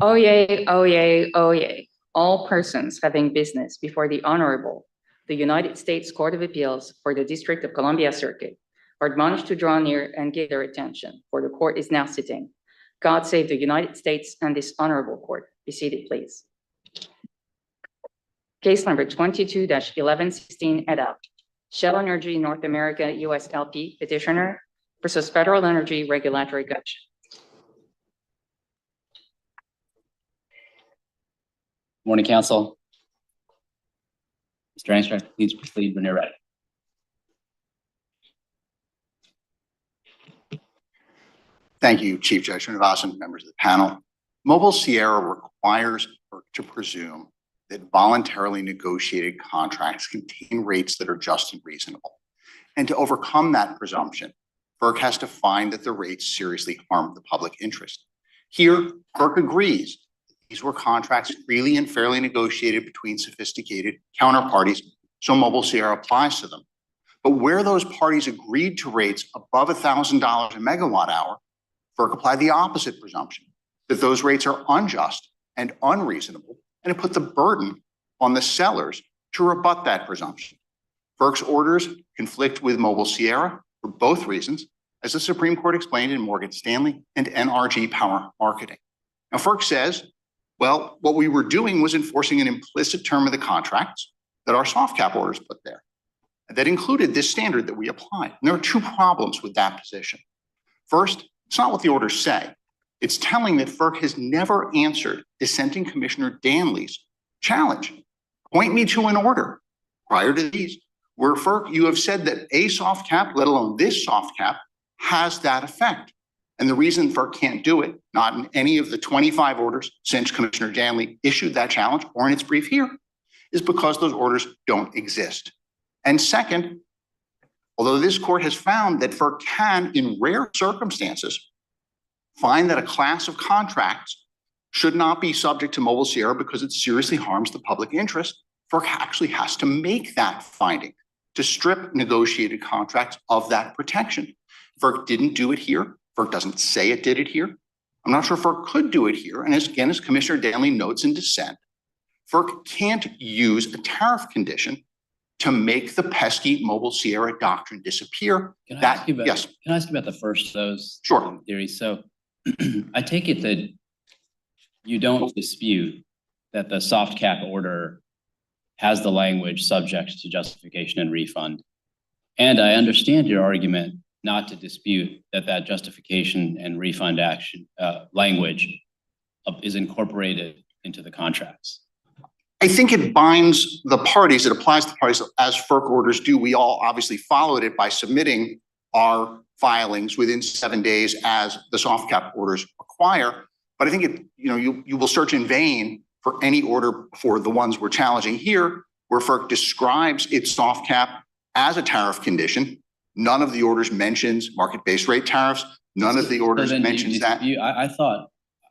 Oyez, oyez, oyez. All persons having business before the Honorable, the United States Court of Appeals for the District of Columbia Circuit are admonished to draw near and give their attention, for the court is now sitting. God save the United States and this honorable court. Be seated, please. Case number 22-1116 et al. Shell Energy North America US LP Petitioner versus Federal Energy Regulatory Commission. Morning, Council. Mr. Angstrom, please proceed when you're ready. Thank you, Chief Judge Srinivasan, members of the panel. Mobile Sierra requires FERC to presume that voluntarily negotiated contracts contain rates that are just and reasonable. And to overcome that presumption, FERC has to find that the rates seriously harm the public interest. Here, FERC agrees these were contracts freely and fairly negotiated between sophisticated counterparties, so Mobile Sierra applies to them. But where those parties agreed to rates above $1,000 a megawatt hour, FERC applied the opposite presumption, that those rates are unjust and unreasonable, and it put the burden on the sellers to rebut that presumption. FERC's orders conflict with Mobile Sierra for both reasons, as the Supreme Court explained in Morgan Stanley and NRG Power Marketing. Now, FERC says, well, what we were doing was enforcing an implicit term of the contracts that our soft cap orders put there that included this standard that we applied. And there are two problems with that position. First, it's not what the orders say. It's telling that FERC has never answered dissenting Commissioner Danley's challenge. Point me to an order prior to these where FERC, you have said that a soft cap, let alone this soft cap, has that effect. And the reason FERC can't do it, not in any of the 25 orders since Commissioner Danley issued that challenge or in its brief here, is because those orders don't exist. And second, although this court has found that FERC can, in rare circumstances, find that a class of contracts should not be subject to Mobile Sierra because it seriously harms the public interest, FERC actually has to make that finding to strip negotiated contracts of that protection. FERC didn't do it here. FERC doesn't say it did it here. I'm not sure FERC could do it here. And again, as Commissioner Danley notes in dissent, FERC can't use a tariff condition to make the pesky Mobile Sierra doctrine disappear. Can I ask you about the first of those Sure. theories? So I take it that you don't dispute that the soft cap order has the language subject to justification and refund. And I understand your argument not to dispute that that justification and refund action language is incorporated into the contracts. I think it binds the parties, it applies to the parties as FERC orders do. We all obviously followed it by submitting our filings within 7 days as the soft cap orders require. But I think it, you will search in vain for any order for the ones we're challenging here, where FERC describes its soft cap as a tariff condition. None of the orders mentions market-based rate tariffs. None of the orders mentions that.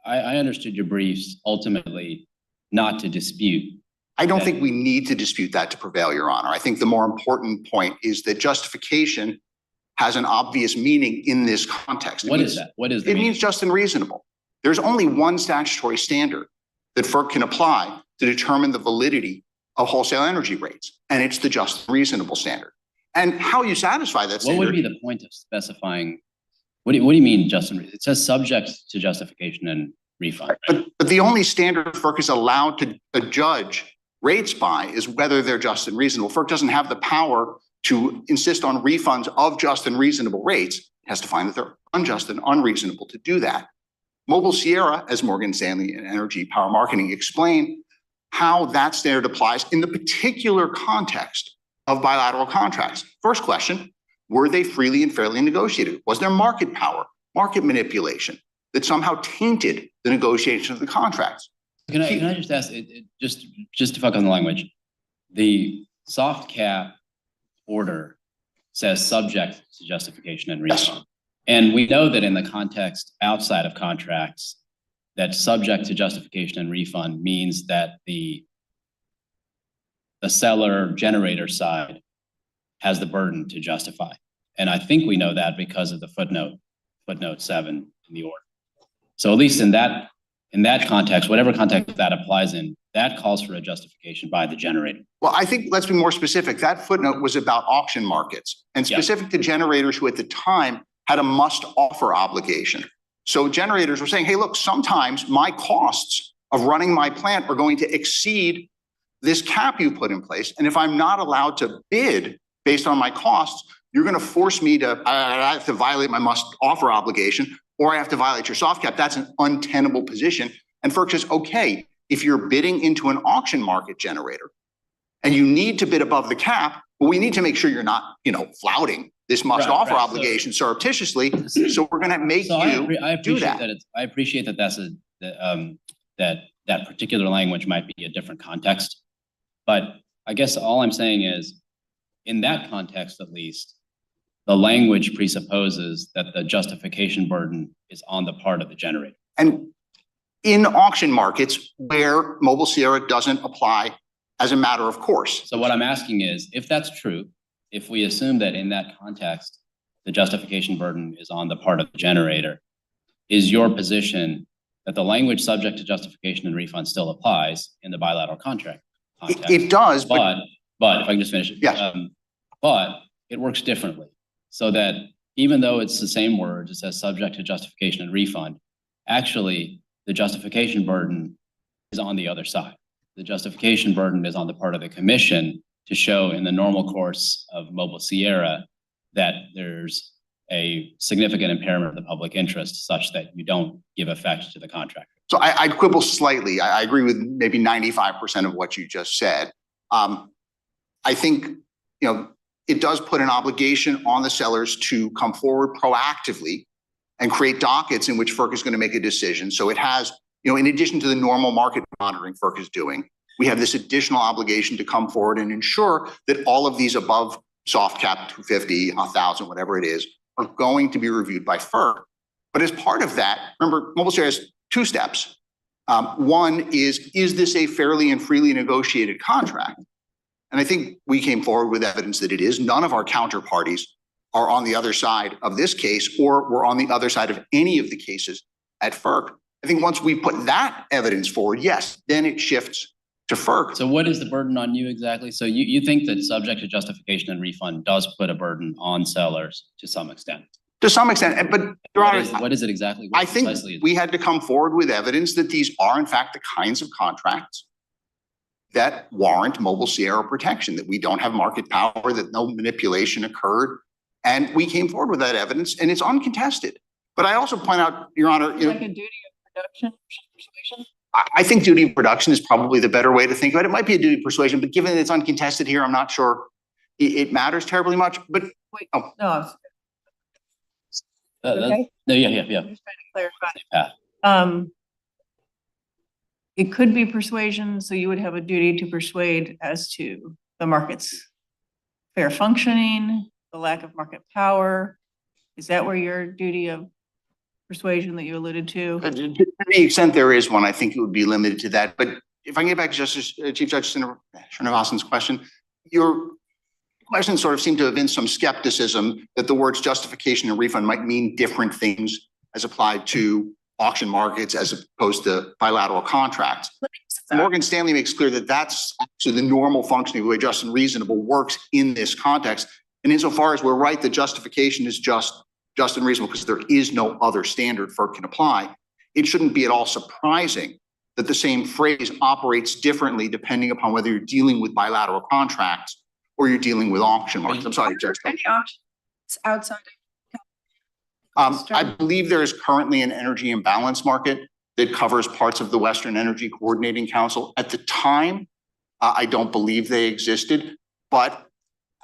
I understood your briefs ultimately not to dispute. I don't think we need to dispute that to prevail, Your Honor. I think the more important point is that justification has an obvious meaning in this context. What is that? What is it? Means just and reasonable. There's only one statutory standard that FERC can apply to determine the validity of wholesale energy rates, and it's the just and reasonable standard. And how you satisfy that standard. What would be the point of specifying? What do you mean just and reasonable? It says subject to justification and refund. But the only standard FERC is allowed to adjudge rates by is whether they're just and reasonable. FERC doesn't have the power to insist on refunds of just and reasonable rates. It has to find that they're unjust and unreasonable to do that. Mobile Sierra, as Morgan Stanley and Energy Power Marketing explain, how that standard applies in the particular context of bilateral contracts. First question, were they freely and fairly negotiated? Was there market power, market manipulation that somehow tainted the negotiation of the contracts? Can I just ask, just to focus on the language, the soft cap order says subject to justification and refund. Yes. And we know that in the context outside of contracts, that subject to justification and refund means that the seller generator side has the burden to justify. And I think we know that because of the footnote 7 in the order. So at least in that in that context, whatever context that applies in, that calls for a justification by the generator. Well, I think let's be more specific. That footnote was about auction markets and specific to generators who at the time had a must offer obligation. So generators were saying, hey, look, sometimes my costs of running my plant are going to exceed this cap you put in place. And if I'm not allowed to bid based on my costs, you're going to force me to, I have to violate my must offer obligation, or I have to violate your soft cap. That's an untenable position. And FERC says, okay, if you're bidding into an auction market generator and you need to bid above the cap, but we need to make sure you're not, flouting this must offer obligation surreptitiously. So we're going to make you do that. I appreciate that that's that particular language might be a different context. But I guess all I'm saying is, in that context, at least, the language presupposes that the justification burden is on the part of the generator. And in auction markets where Mobile Sierra doesn't apply as a matter of course. So what I'm asking is, if that's true, if we assume that in that context, the justification burden is on the part of the generator, is your position that the language subject to justification and refund still applies in the bilateral contract context? It does, but if I can just finish it. Yes. But it works differently, so that even though it's the same words, it says subject to justification and refund, actually the justification burden is on the other side. The justification burden is on the part of the commission to show in the normal course of Mobile Sierra that there's a significant impairment of the public interest such that you don't give effect to the contract. So I'd quibble slightly. I agree with maybe 95% of what you just said. I think, it does put an obligation on the sellers to come forward proactively and create dockets in which FERC is going to make a decision. So it has, in addition to the normal market monitoring FERC is doing, we have this additional obligation to come forward and ensure that all of these above soft cap 250, 1,000, whatever it is, are going to be reviewed by FERC. But as part of that, remember, Mobile Sierra has two steps. One is this a fairly and freely negotiated contract? And I think we came forward with evidence that it is. None of our counterparties are on the other side of this case, or we're on the other side of any of the cases at FERC. I think once we put that evidence forward, yes, then it shifts to FERC. So what is the burden on you exactly? So you think that subject to justification and refund does put a burden on sellers to some extent? To some extent, but Your Honor, what is it exactly? I think we had to come forward with evidence that these are in fact the kinds of contracts that warrant Mobile Sierra protection, that we don't have market power, that no manipulation occurred. And we came forward with that evidence and it's uncontested. But I also point out, Your Honor, like a duty of production persuasion? I think duty of production is probably the better way to think of it. It might be a duty of persuasion, but given that it's uncontested here, I'm not sure it matters terribly much. But wait, oh. No. Okay? No, yeah. I'm just trying to clarify. It could be persuasion, so you would have a duty to persuade as to the market's fair functioning, the lack of market power. Is that where your duty of persuasion that you alluded to? To the extent there is one, I think it would be limited to that. But if I can get back to Chief Judge Srinivasan's question, your question sort of seemed to have been some skepticism that the words justification and refund might mean different things as applied to auction markets as opposed to bilateral contracts. Morgan Stanley makes clear that that's actually the normal functioning of the way just and reasonable works in this context. And insofar as we're right, the justification is just and reasonable because there is no other standard FERC can apply. It shouldn't be at all surprising that the same phrase operates differently depending upon whether you're dealing with bilateral contracts or you're dealing with auction markets. I'm sorry, Judge. Any auctions outside I believe there is currently an energy imbalance market that covers parts of the Western Energy Coordinating Council. At the time, I don't believe they existed, but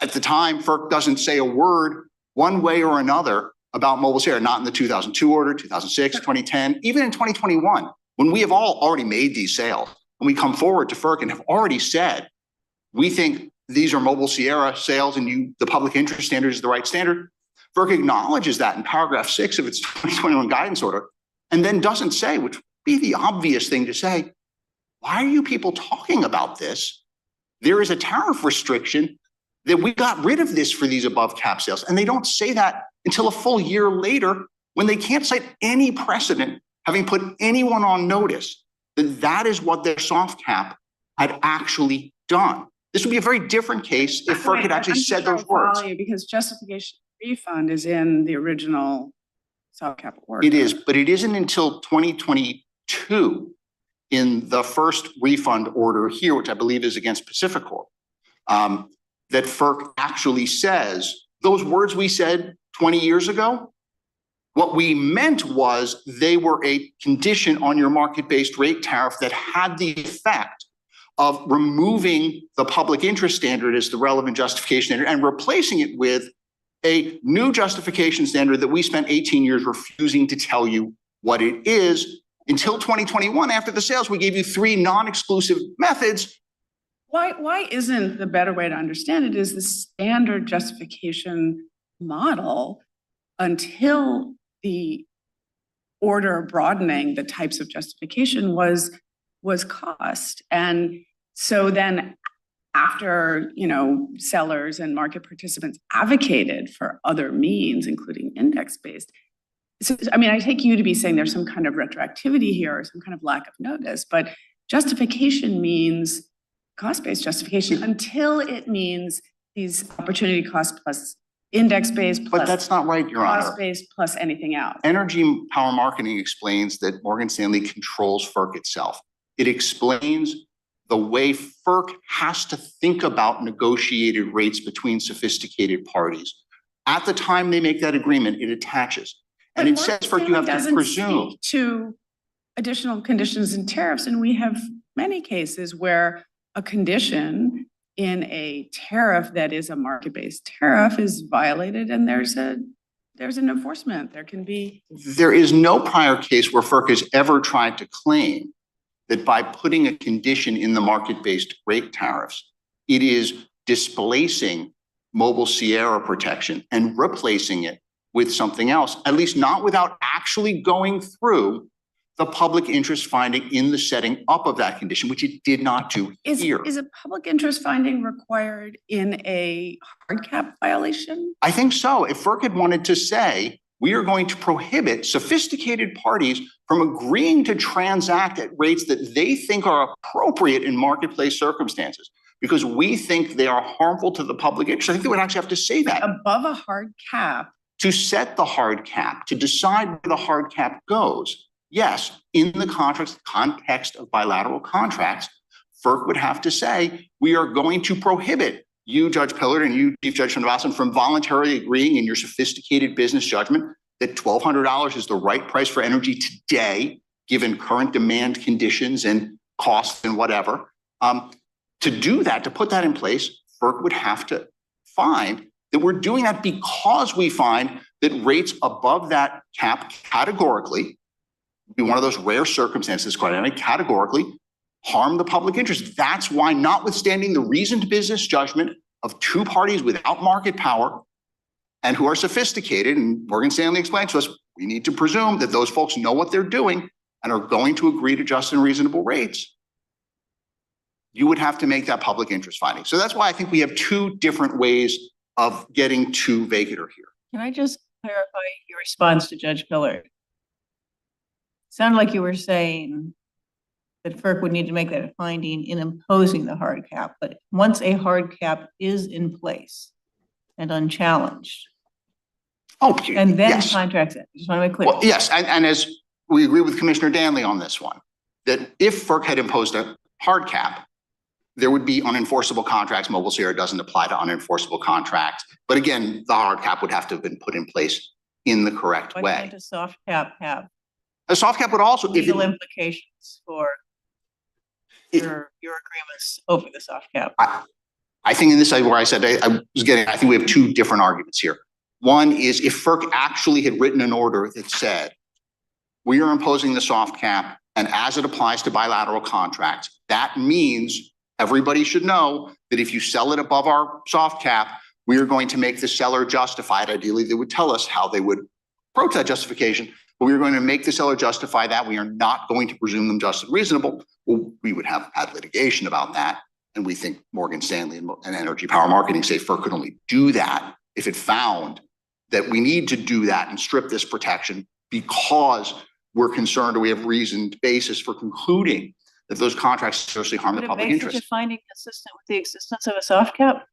at the time, FERC doesn't say a word one way or another about Mobile Sierra, not in the 2002 order, 2006, 2010, even in 2021, when we have all already made these sales, when we come forward to FERC and have already said, we think these are Mobile Sierra sales and the public interest standard is the right standard. FERC acknowledges that in paragraph 6 of its 2021 guidance order, and then doesn't say, which would be the obvious thing to say, why are you people talking about this? There is a tariff restriction that we got rid of this for these above cap sales. And they don't say that until a full year later when they can't cite any precedent having put anyone on notice that that is what their soft cap had actually done. This would be a very different case if FERC had actually said those words. Because justification refund is in the original soft cap order. It is, but it isn't until 2022 in the first refund order here, which I believe is against Pacificorp, that FERC actually says those words we said 20 years ago. What we meant was they were a condition on your market-based rate tariff that had the effect of removing the public interest standard as the relevant justification standard and replacing it with a new justification standard that we spent 18 years refusing to tell you what it is until 2021. After the sales, we gave you 3 non-exclusive methods. Why isn't the better way to understand it is the standard justification model until the order broadening the types of justification was cost. And so then after, sellers and market participants advocated for other means, including index-based. So, I take you to be saying there's some kind of retroactivity here or some kind of lack of notice, but justification means cost-based justification until it means these opportunity cost plus index-based plus. But that's not right, Your Honor. Cost-based plus anything else. Energy Power Marketing explains that Morgan Stanley controls FERC itself. It explains the way FERC has to think about negotiated rates between sophisticated parties. At the time they make that agreement, it attaches. And it says FERC, you have to presume. To additional conditions and tariffs, and we have many cases where a condition in a tariff that is a market-based tariff is violated, and there's an enforcement. There can be. There is no prior case where FERC has ever tried to claim that by putting a condition in the market-based rate tariffs, it is displacing mobile Sierra protection and replacing it with something else, at least not without actually going through the public interest finding in the setting up of that condition, which it did not do here. Is a public interest finding required in a hard cap violation? I think so. If FERC had wanted to say, we are going to prohibit sophisticated parties from agreeing to transact at rates that they think are appropriate in marketplace circumstances, because we think they are harmful to the public interest, I think they would actually have to say that. Above a hard cap. To set the hard cap, to decide where the hard cap goes, yes, in the context of bilateral contracts, FERC would have to say, we are going to prohibit you, Judge Pillard, and you, Chief Judge Srinivasan, from voluntarily agreeing in your sophisticated business judgment that $1,200 is the right price for energy today, given current demand conditions and costs and whatever. To do that, to put that in place, FERC would have to find that we're doing that because we find that rates above that cap categorically, be one of those rare circumstances, quite frankly, categorically harm the public interest. That's why, notwithstanding the reasoned business judgment of 2 parties without market power and who are sophisticated, and Morgan Stanley explains to us, we need to presume that those folks know what they're doing and are going to agree to just and reasonable rates. You would have to make that public interest finding. So that's why I think we have 2 different ways of getting to vacatur here. Can I just clarify your response to Judge Pillard? Sounded like you were saying that FERC would need to make that finding in imposing the hard cap, but once a hard cap is in place and unchallenged, and then yes. Contracts it. Just want to make clear. Well, yes, and as we agree with Commissioner Danley on this one, that if FERC had imposed a hard cap, there would be unenforceable contracts. Mobile Sierra doesn't apply to unenforceable contracts. But again, the hard cap would have to have been put in place in the correct way. Why can't a soft cap have a soft cap would also legal implications for your agreements over the soft cap? I think in this where I said I think we have 2 different arguments here. One is if FERC actually had written an order that said, we are imposing the soft cap, and as it applies to bilateral contracts, that means everybody should know that if you sell it above our soft cap, we are going to make the seller justified. Ideally, they would tell us how they would approach that justification, but we are going to make the seller justify that. We are not going to presume them just and reasonable. Well, we would have had litigation about that. And we think Morgan Stanley and Energy Power Marketing say FERC could only do that if it found that we need to do that and strip this protection because we're concerned or we have reasoned basis for concluding that those contracts seriously harm the Would it public make such interest. a finding consistent with the existence of a soft cap?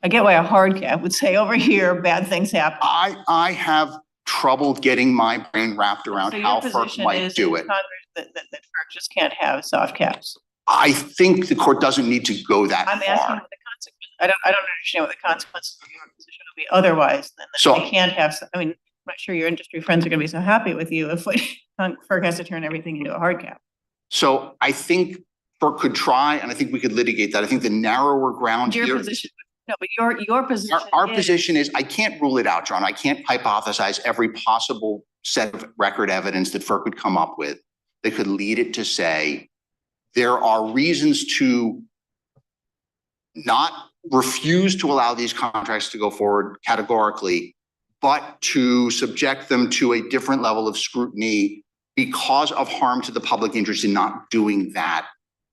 I get why a hard cap would say over here, bad things happen. I have trouble getting my brain wrapped around So your how FERC position might is do in it. Congress that FERC just can't have soft caps. I think the court doesn't need to go that I'm asking far. what the consequence, I don't understand what the consequences of your position will be otherwise than that So- they can't have, I mean, I'm not sure your industry friends are gonna be so happy with you if FERC has to turn everything into a hard cap. So I think FERC could try, and I think we could litigate that. I think the narrower ground Your here. position, no, but your position Our position is, I can't rule it out, John. I can't hypothesize every possible set of record evidence that FERC would come up with that could lead it to say there are reasons to not refuse to allow these contracts to go forward categorically, but to subject them to a different level of scrutiny because of harm to the public interest in not doing that.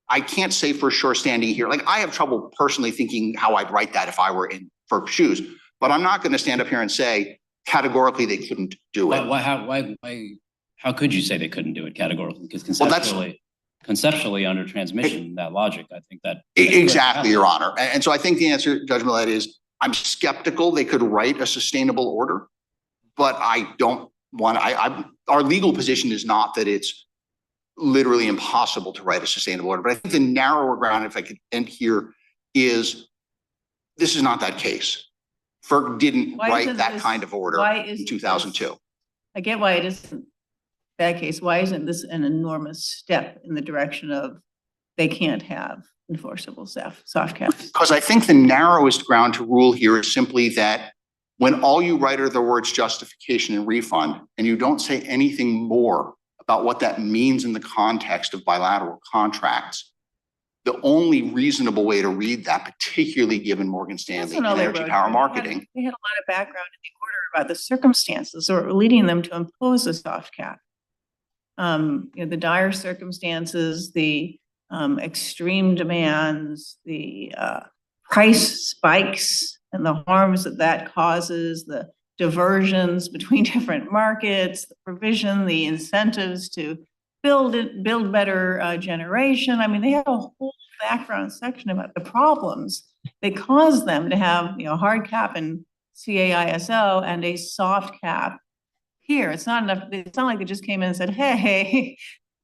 I can't say for sure standing here, like I have trouble personally thinking how I'd write that if I were in FERC's shoes, but I'm not going to stand up here and say categorically they couldn't do it. How could you say they couldn't do it categorically? Because Well, that's- conceptually under transmission, that logic, I think that. Exactly, Your Honor. And so I think the answer, Judge Millett, is I'm skeptical they could write a sustainable order, but I don't want, our legal position is not that it's literally impossible to write a sustainable order. But I think the narrower ground, if I could end here, is this is not that case. FERC didn't Why write isn't that this- kind of order why in isn't 2002. I get why it isn't that case. Why isn't this an enormous step in the direction of they can't have enforceable soft caps? Because I think the narrowest ground to rule here is simply that when all you write are the words justification and refund, and you don't say anything more about what that means in the context of bilateral contracts, the only reasonable way to read that, particularly given Morgan Stanley That's and all they Energy wrote. Power They Marketing. had a lot of background in the order about the circumstances that were leading them to impose a soft cap. The dire circumstances, the extreme demands, the price spikes and the harms that causes, the diversions between different markets, the provision, the incentives to build better generation. I mean, they have a whole background section about the problems that cause them to have, hard cap in CAISO and a soft cap here. It's not enough. It's not like they just came in and said, hey,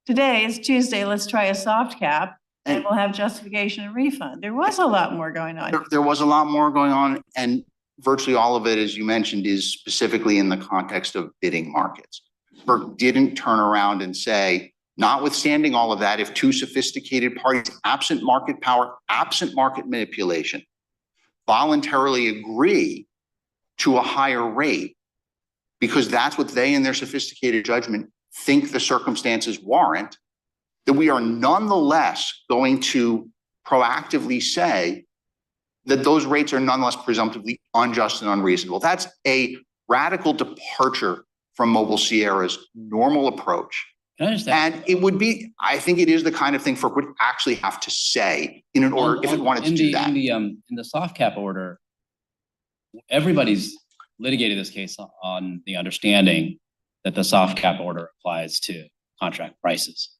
today is Tuesday, let's try a soft cap and we'll have justification and refund. There was a lot more going on. There was a lot more going on, and virtually all of it, as you mentioned, is specifically in the context of bidding markets. FERC didn't turn around and say, notwithstanding all of that, if two sophisticated parties, absent market power, absent market manipulation, voluntarily agree to a higher rate, because that's what they in their sophisticated judgment think the circumstances warrant, that we are nonetheless going to proactively say that those rates are nonetheless presumptively unjust and unreasonable. That's a radical departure from Mobile Sierra's normal approach. And it would be, I think it is the kind of thing FERC would actually have to say in an order if it wanted to do that. In the soft cap order, everybody's litigated this case on the understanding that the soft cap order applies to contract prices,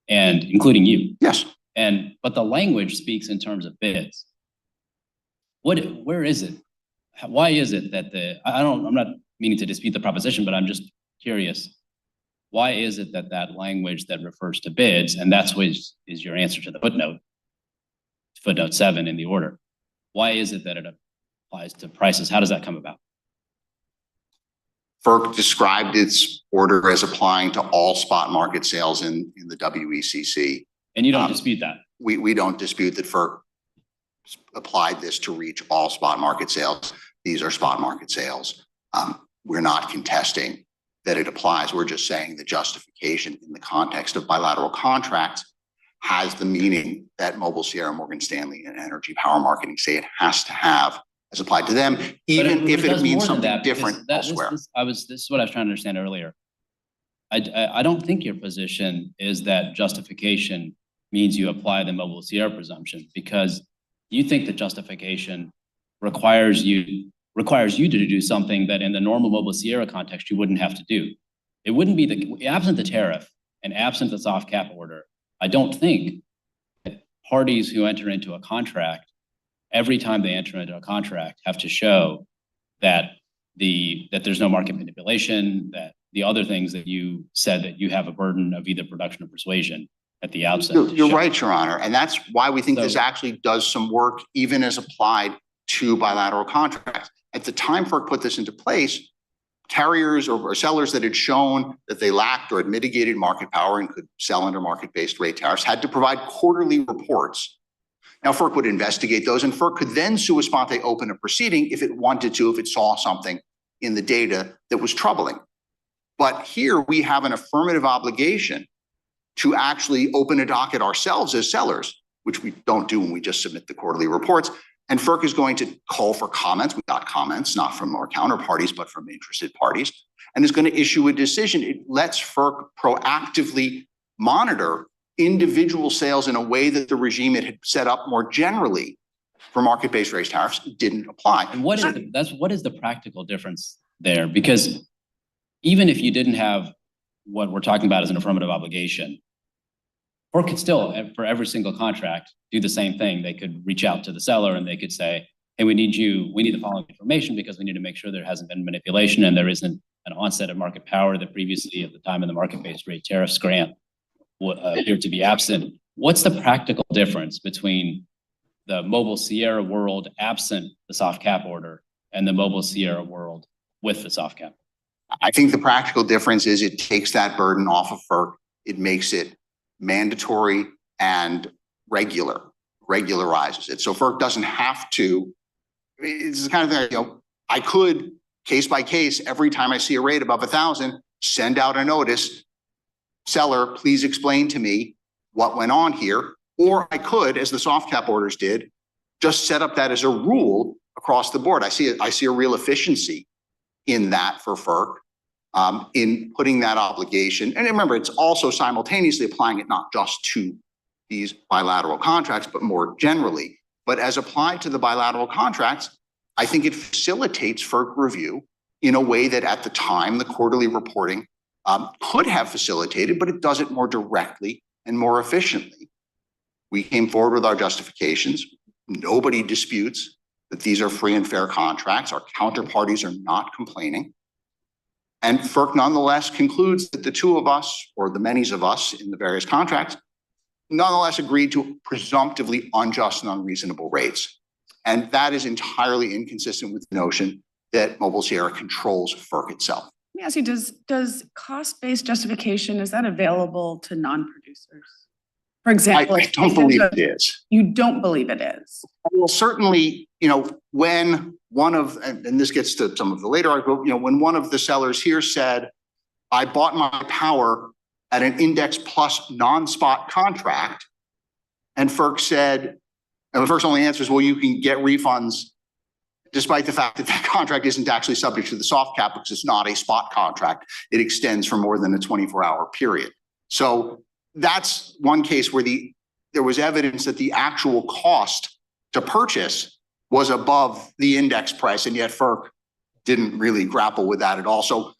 and including you. Yes. But the language speaks in terms of bids. Where is it? Why is it that I'm not meaning to dispute the proposition, but I'm just curious. Why is it that that language that refers to bids, and that's what is your answer to the footnote 7 in the order. Why is it that it applies to prices? How does that come about? FERC described its order as applying to all spot market sales in the WECC. And you don't dispute that? We don't dispute that FERC applied this to reach all spot market sales. These are spot market sales. We're not contesting that it applies. We're just saying the justification in the context of bilateral contracts has the meaning that Mobile Sierra, Morgan Stanley, and Energy Power Marketing say it has to have as applied to them, even if it means something different elsewhere. This is what I was trying to understand earlier. I don't think your position is that justification means you apply the Mobile Sierra presumption, because you think that justification requires you to do something that in the normal Mobile Sierra context you wouldn't have to do. It wouldn't be absent the tariff and absent the soft cap order. I don't think that parties who enter into a contract, every time they enter into a contract, have to show that there's no market manipulation, that the other things that you said, that you have a burden of either production or persuasion at the outset. You're right, Your Honor. And that's why we think this So- actually does some work, even as applied to bilateral contracts. At the time FERC put this into place, carriers or sellers that had shown that they lacked or had mitigated market power and could sell under market-based rate tariffs had to provide quarterly reports. Now, FERC would investigate those, and FERC could then sua sponte open a proceeding if it wanted to, if it saw something in the data that was troubling. But here we have an affirmative obligation to actually open a docket ourselves as sellers, which we don't do when we just submit the quarterly reports. And FERC is going to call for comments. We got comments, not from our counterparties, but from interested parties, and is going to issue a decision. It lets FERC proactively monitor individual sales in a way that the regime it had set up more generally for market-based rate tariffs didn't apply. And what is the practical difference there? Because even if you didn't have what we're talking about as an affirmative obligation, FERC could still, for every single contract, do the same thing. They could reach out to the seller and they could say, hey, we need the following information because we need to make sure there hasn't been manipulation and there isn't an onset of market power that previously at the time of the market-based rate tariffs grant appeared to be absent. What's the practical difference between the Mobile Sierra world absent the soft cap order and the Mobile Sierra world with the soft cap? I think the practical difference is it takes that burden off of FERC. It makes it mandatory and regularizes it. So FERC doesn't have to, it's the kind of thing, I could case by case, every time I see a rate above 1,000, send out a notice, seller, please explain to me what went on here. Or I could, as the soft cap orders did, just set up that as a rule across the board. I see a real efficiency in that for FERC, in putting that obligation. And remember, it's also simultaneously applying it not just to these bilateral contracts, but more generally. But as applied to the bilateral contracts, I think it facilitates FERC review in a way that at the time, the quarterly reporting could have facilitated, but it does it more directly and more efficiently. We came forward with our justifications. Nobody disputes that these are free and fair contracts. Our counterparties are not complaining. And FERC nonetheless concludes that the two of us, or the manys of us in the various contracts, nonetheless agreed to presumptively unjust and unreasonable rates. And that is entirely inconsistent with the notion that Mobile Sierra controls FERC itself. Let me ask you, does cost-based justification, is that available to non-producers? For example, I don't believe it is. You don't believe it is? Well, certainly, when one of, and this gets to some of the later argument, when one of the sellers here said, I bought my power at an index plus non-spot contract, and FERC said, and the FERC's only answer is, well, you can get refunds despite the fact that that contract isn't actually subject to the soft cap because it's not a spot contract. It extends for more than a 24-hour period. So that's one case where there was evidence that the actual cost to purchase was above the index price, and yet FERC didn't really grapple with that at all. So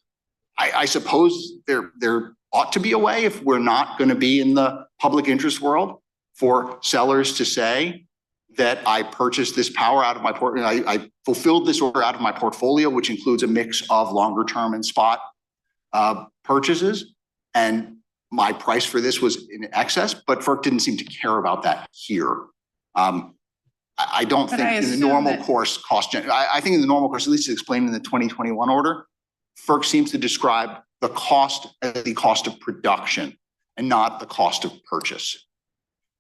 I suppose there ought to be a way, if we're not going to be in the public interest world, for sellers to say that I purchased this power out of my I fulfilled this order out of my portfolio, which includes a mix of longer term and spot purchases, and my price for this was in excess, but FERC didn't seem to care about that here. I don't think in the normal course I think in the normal course, at least it's explained in the 2021 order, FERC seems to describe the cost as the cost of production and not the cost of purchase.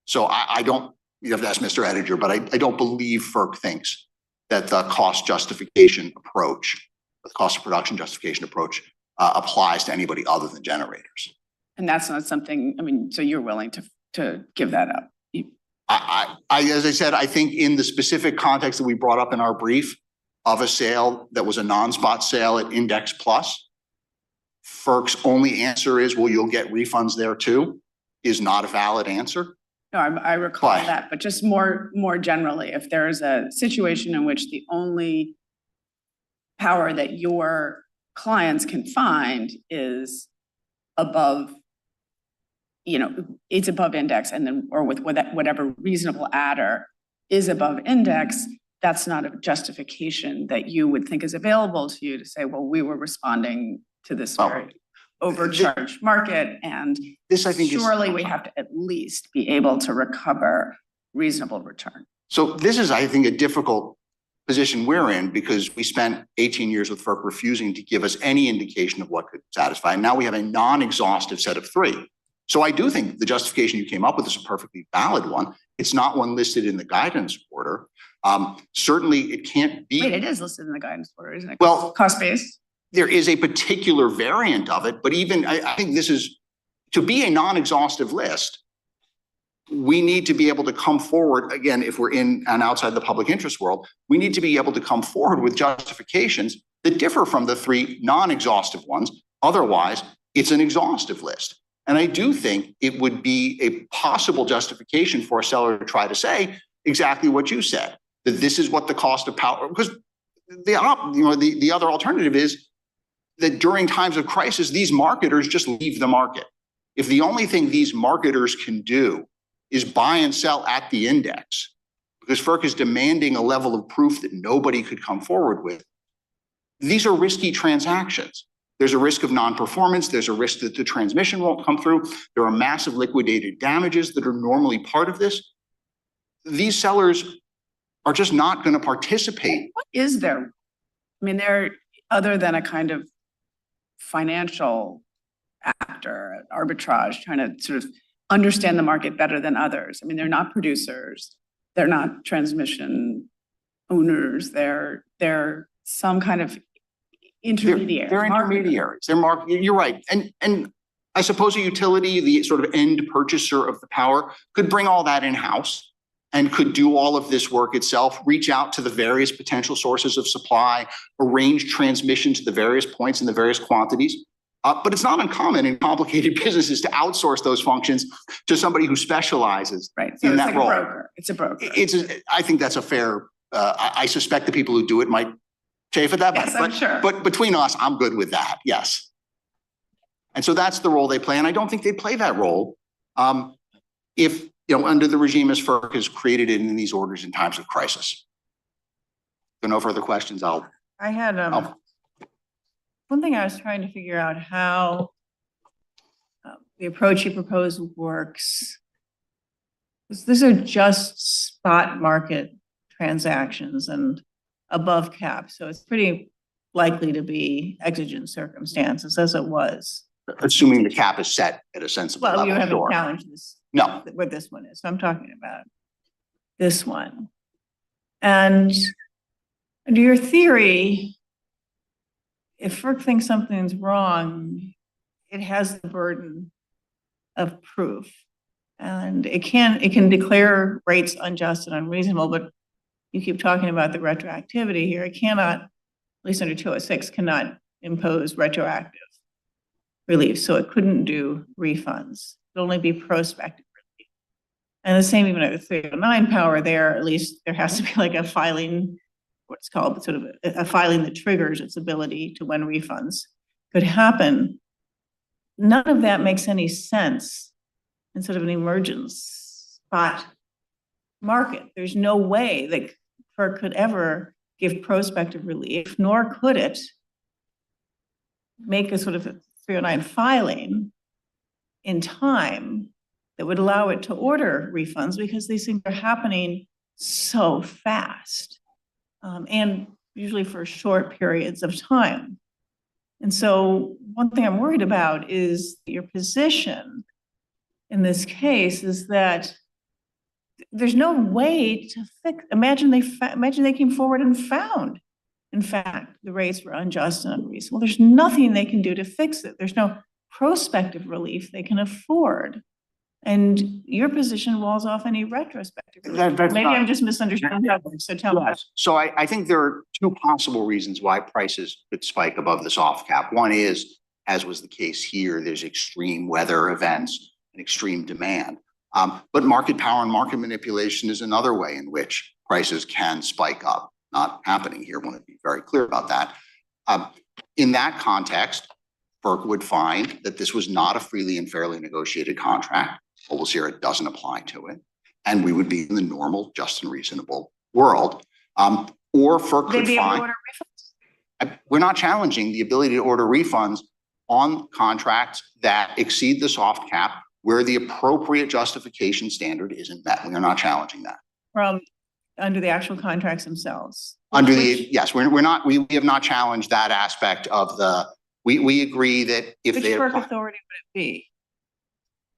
So I don't, you have to ask Mr. Editor, but I don't believe FERC thinks that the cost justification approach, the cost of production justification approach applies to anybody other than generators. And that's not something, so you're willing to give that up? As I said, I think in the specific context that we brought up in our brief of a sale that was a non-spot sale at Index Plus, FERC's only answer is, well, you'll get refunds there too, is not a valid answer. No, I recall that, but just more generally, if there is a situation in which the only power that your clients can find is above, it's above index, and then, or with whatever reasonable adder is above index, that's not a justification that you would think is available to you to say, well, we were responding to this very overcharged market, and This, I think, surely we have to at least be able to recover reasonable return. So this is, I think, a difficult position we're in because we spent 18 years with FERC refusing to give us any indication of what could satisfy. And now we have a non-exhaustive set of 3. So I do think the justification you came up with is a perfectly valid one. It's not one listed in the guidance order. Certainly it can't be. Wait, it is listed in the guidance order, isn't it? Well, Cost-based? There is a particular variant of it, but even I think this is, to be a non-exhaustive list, we need to be able to come forward, again, if we're in and outside the public interest world, we need to be able to come forward with justifications that differ from the 3 non-exhaustive ones. Otherwise, it's an exhaustive list. And I do think it would be a possible justification for a seller to try to say exactly what you said, that this is what the cost of power, because the other alternative is that during times of crisis, these marketers just leave the market. If the only thing these marketers can do is buy and sell at the index, because FERC is demanding a level of proof that nobody could come forward with, these are risky transactions. There's a risk of non-performance. There's a risk that the transmission won't come through. There are massive liquidated damages that are normally part of this. These sellers are just not going to participate. What is there? I mean, they're, other than a kind of financial actor, arbitrage, trying to sort of understand the market better than others. I mean, they're not producers. They're not transmission owners. They're some kind of intermediary. They're intermediaries. You're right. And I suppose a utility, the sort of end purchaser of the power, could bring all that in-house and could do all of this work itself, reach out to the various potential sources of supply, arrange transmission to the various points in the various quantities. But it's not uncommon in complicated businesses to outsource those functions to somebody who specializes so in it's that like role. A broker. It's a broker. I think that's a fair, I suspect the people who do it might chafe at that. Yes, I'm sure. But between us, I'm good with that, yes. And so that's the role they play. And I don't think they play that role if, under the regime as FERC has created it in these orders in times of crisis. If there are no further questions, I had one thing I was trying to figure out how the approach you propose works. These are just spot market transactions and above cap. So it's pretty likely to be exigent circumstances as it was. Assuming the cap is set at a sensible level. Well, you haven't challenged this. No. What this one is. So I'm talking about this one. And under your theory, if FERC thinks something's wrong, it has the burden of proof. And it can declare rates unjust and unreasonable, but you keep talking about the retroactivity here. It cannot, at least under 206, cannot impose retroactive relief. So it couldn't do refunds. It'd only be prospective relief. And the same even at the 309 power there, at least there has to be like a filing, what's called sort of a filing that triggers its ability to when refunds could happen. None of that makes any sense in sort of an emergence spot market. There's no way that FERC could ever give prospective relief, nor could it make a sort of a 309 filing in time that would allow it to order refunds, because these things are happening so fast and usually for short periods of time. And so one thing I'm worried about is your position in this case is that there's no way to fix. Imagine they came forward and found, in fact, the rates were unjust and unreasonable. There's nothing they can do to fix it. There's no prospective relief they can afford. And your position walls off any retrospective relief. Maybe I'm just misunderstanding. So tell me. So I think there are two possible reasons why prices could spike above the soft cap. One is, as was the case here, there's extreme weather events and extreme demand. But market power and market manipulation is another way in which prices can spike up. Not happening here. I want to be very clear about that. In that context, FERC would find that this was not a freely and fairly negotiated contract. Mobile Sierra doesn't apply to it. And we would be in the normal, just and reasonable world. Or FERC They'd could be able to find, order refunds. we're not challenging the ability to order refunds on contracts that exceed the soft cap where the appropriate justification standard isn't met. We are not challenging that. From under the actual contracts themselves. Under the, yes, we have not challenged that aspect of the, we agree that if Which they FERC apply, authority would it be?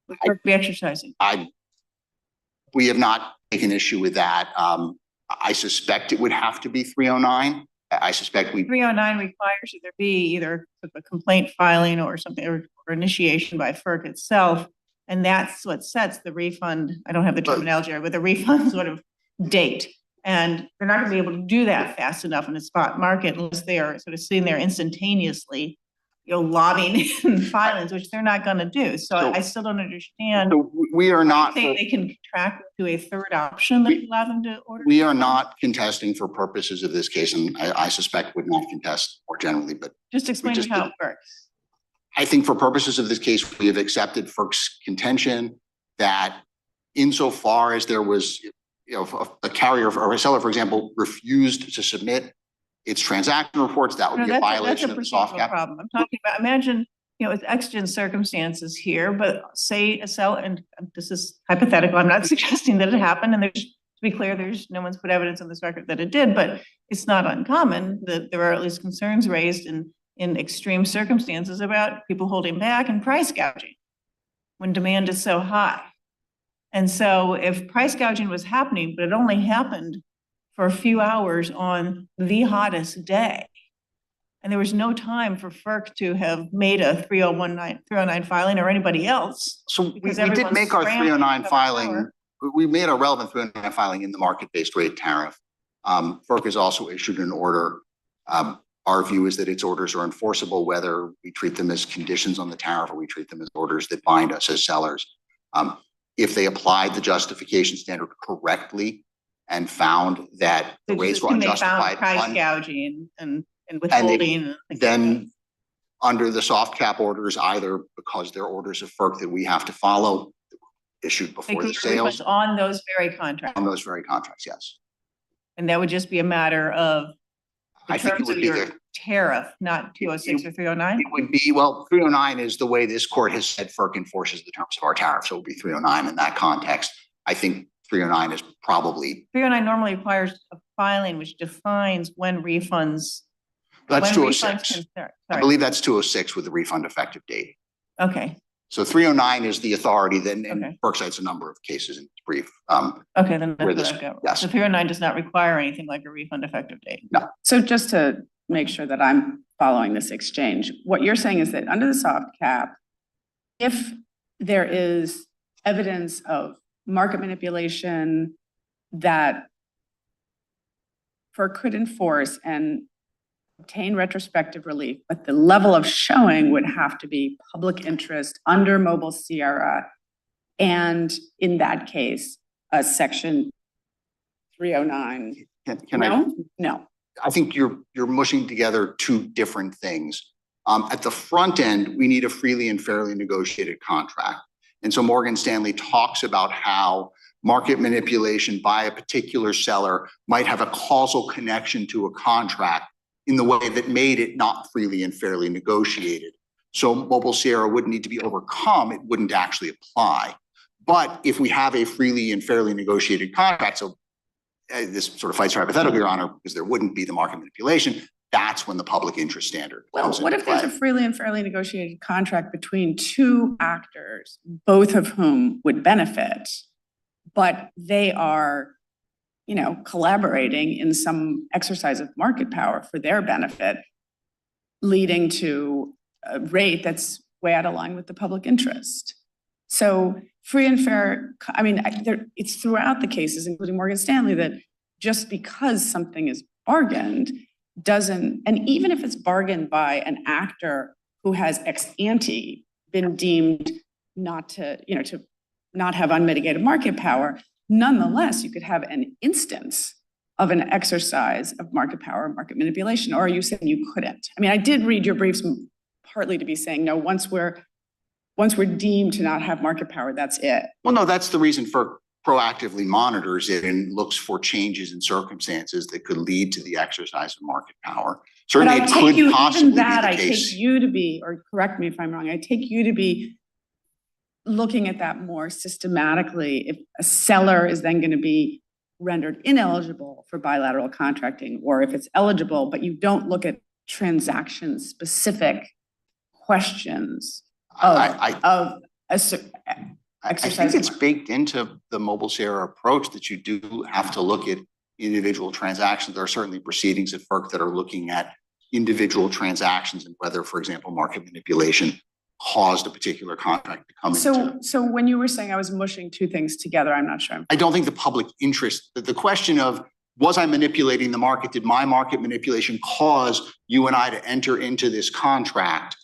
Would FERC be exercising? we have not taken issue with that. I suspect it would have to be 309. I suspect we, 309 requires that there be either a complaint filing or something, or initiation by FERC itself. And that's what sets the refund. I don't have the terminology, but the refund sort of date. And they're not gonna be able to do that fast enough in the spot market unless they are sort of sitting there instantaneously, lobbying in filings, which they're not gonna do. So I still don't understand. so we are not, They can contract to a third option that allow them to order. we are not contesting for purposes of this case, and I suspect would not contest more generally, but Just explain just how it works. I think for purposes of this case, we have accepted FERC's contention that insofar as there was, a carrier or a seller, for example, refused to submit its transaction reports, that would be a violation of the soft cap. Problem. I'm talking about, imagine, it's exigent circumstances here, but say a seller, and this is hypothetical, I'm not suggesting that it happened, and there's, to be clear, no one's put evidence on this record that it did, but it's not uncommon that there are at least concerns raised in extreme circumstances about people holding back and price gouging when demand is so high. And so if price gouging was happening, but it only happened for a few hours on the hottest day, and there was no time for FERC to have made a 309 filing or anybody else. So we did make our 309 filing. We made a relevant 309 filing in the market-based rate tariff. FERC has also issued an order. Our view is that its orders are enforceable, whether we treat them as conditions on the tariff or we treat them as orders that bind us as sellers. If they applied the justification standard correctly and found that the rates were unjustified, price gouging and withholding, then under the soft cap orders, either because they're orders of FERC that we have to follow, issued before the sales. On those very contracts. On those very contracts, yes. And that would just be a matter of I think it would be the tariff, not 206 or 309? It would be, well, 309 is the way this court has said FERC enforces the terms of our tariff. So it would be 309 in that context. I think 309 is probably. 309 normally requires a filing which defines when refunds. That's 206. I believe that's 206 with the refund effective date. Okay. So 309 is the authority, then and FERC cites a number of cases in its brief. Okay, then that's what I've got. Yes. So 309 does not require anything like a refund effective date. No. So just to make sure that I'm following this exchange, what you're saying is that under the soft cap, if there is evidence of market manipulation that FERC could enforce and obtain retrospective relief, but the level of showing would have to be public interest under Mobile Sierra. And in that case, section 309. No. I think you're mushing together two different things. At the front end, we need a freely and fairly negotiated contract. And so Morgan Stanley talks about how market manipulation by a particular seller might have a causal connection to a contract in the way that made it not freely and fairly negotiated. So Mobile Sierra wouldn't need to be overcome, it wouldn't actually apply. But if we have a freely and fairly negotiated contract, so this sort of fights for hypothetical, Your Honor, because there wouldn't be the market manipulation, that's when the public interest standard comes into play. What if there's a freely and fairly negotiated contract between two actors, both of whom would benefit, but they are collaborating in some exercise of market power for their benefit, leading to a rate that's way out of line with the public interest. So free and fair, it's throughout the cases, including Morgan Stanley, that just because something is bargained doesn't, and even if it's bargained by an actor who has ex ante been deemed not to not have unmitigated market power, nonetheless, you could have an instance of an exercise of market power, market manipulation, or are you saying you couldn't? I did read your briefs partly to be saying, no, once we're deemed to not have market power, that's it. Well, no, that's the reason FERC proactively monitors it and looks for changes in circumstances that could lead to the exercise of market power. But Certainly, I it take could you, possibly even be that, the I take case. you to be, or correct me if I'm wrong, I take you to be looking at that more systematically. If a seller is then going to be rendered ineligible for bilateral contracting, or if it's eligible, but you don't look at transaction-specific questions of I think it's baked into the Mobile Sierra approach that you do have to look at individual transactions. There are certainly proceedings at FERC that are looking at individual transactions and whether, for example, market manipulation caused a particular contract to come into. So when you were saying I was mushing two things together, I'm not sure. I don't think the public interest, the question of, was I manipulating the market? Did my market manipulation cause you and I to enter into this contract?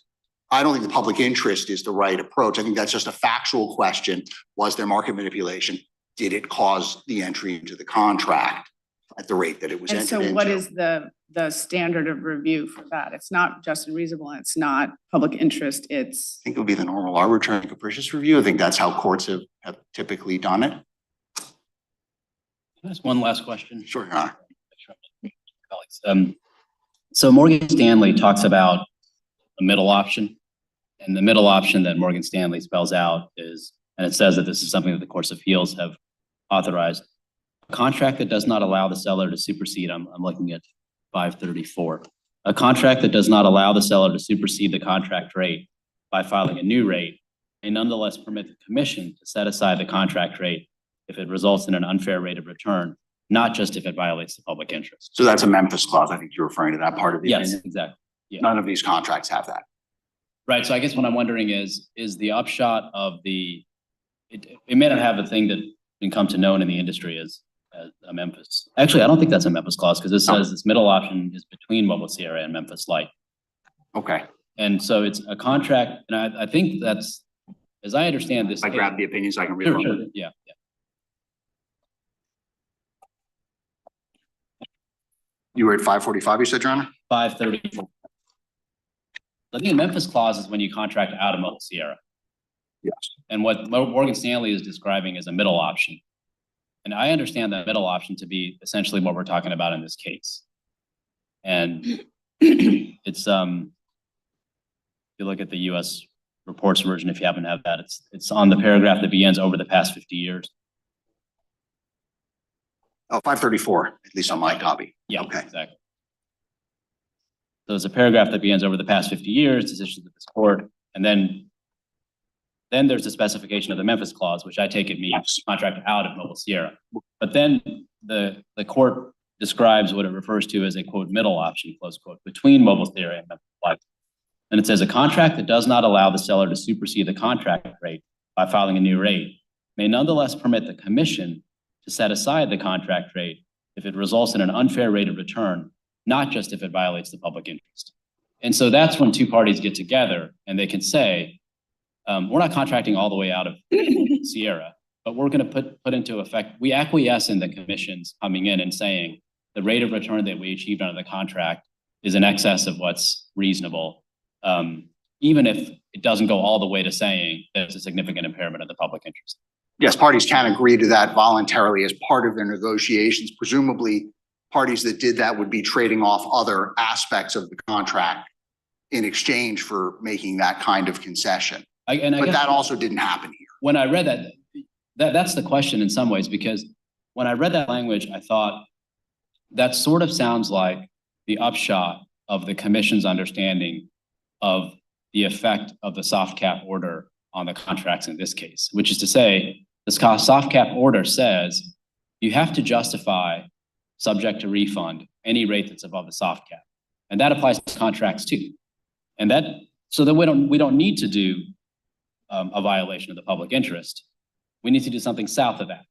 I don't think the public interest is the right approach. I think that's just a factual question. Was there market manipulation? Did it cause the entry into the contract at the rate that it was entered into? And so what is the standard of review for that? It's not just and reasonable, and it's not public interest, it's... I think it would be the normal arbitrary and capricious review. I think that's how courts have typically done it. That's one last question. Sure, Your Honor. So Morgan Stanley talks about a middle option, and the middle option that Morgan Stanley spells out is, and it says that this is something that the courts of appeals have authorized, a contract that does not allow the seller to supersede, I'm looking at 534, a contract that does not allow the seller to supersede the contract rate by filing a new rate may nonetheless permit the commission to set aside the contract rate if it results in an unfair rate of return, not just if it violates the public interest. So that's a Memphis clause. I think you're referring to that part of the Yes, opinion. exactly. Yeah. None of these contracts have that. Right. So I guess what I'm wondering is the upshot of it may not have a thing that can come to known in the industry as a Memphis. Actually, I don't think that's a Memphis clause because it says this middle option is between Mobile Sierra and Memphis Light. Okay. And so it's a contract, and I think that's, as I understand this. I grab the opinion so I can read Sure, it. sure. Yeah. You were at 545, you said, Your Honor? 534. I think the Memphis clause is when you contract out of Mobile Sierra. Yes. And what Morgan Stanley is describing is a middle option. And I understand that middle option to be essentially what we're talking about in this case. And it's, if you look at the US reports version, if you happen to have that, it's on the paragraph that begins over the past 50 years. Oh, 534, at least on my copy. Yeah, Okay. exactly. So there's a paragraph that begins over the past 50 years, decisions of this court, and then there's the specification of the Memphis clause, which I take it means contract out of Mobile Sierra. But then the court describes what it refers to as a quote middle option, close quote, between Mobile Sierra and Memphis Light. And it says a contract that does not allow the seller to supersede the contract rate by filing a new rate may nonetheless permit the commission to set aside the contract rate if it results in an unfair rate of return, not just if it violates the public interest. And so that's when two parties get together and they can say, we're not contracting all the way out of Sierra, but we're going to put into effect, we acquiesce in the commissions coming in and saying the rate of return that we achieved under the contract is in excess of what's reasonable, even if it doesn't go all the way to saying there's a significant impairment of the public interest. Yes, parties can agree to that voluntarily as part of their negotiations. Presumably, parties that did that would be trading off other aspects of the contract in exchange for making that kind of concession. But that also didn't happen here. When I read that's the question in some ways, because when I read that language, I thought that sort of sounds like the upshot of the commission's understanding of the effect of the soft cap order on the contracts in this case, which is to say, the soft cap order says you have to justify, subject to refund, any rate that's above the soft cap. And that applies to contracts too. And so that we don't need to do a violation of the public interest. We need to do something south of that.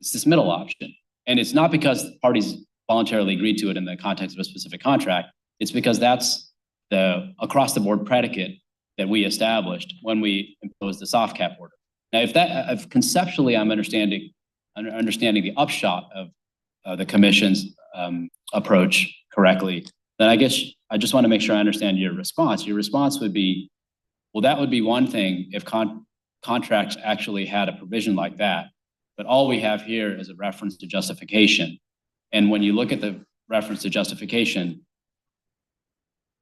It's this middle option. And it's not because parties voluntarily agreed to it in the context of a specific contract. It's because that's the across the board predicate that we established when we imposed the soft cap order. Now, if conceptually I'm understanding the upshot of the commission's approach correctly, then I guess I just want to make sure I understand your response. Your response would be, well, that would be one thing if contracts actually had a provision like that. But all we have here is a reference to justification. And when you look at the reference to justification,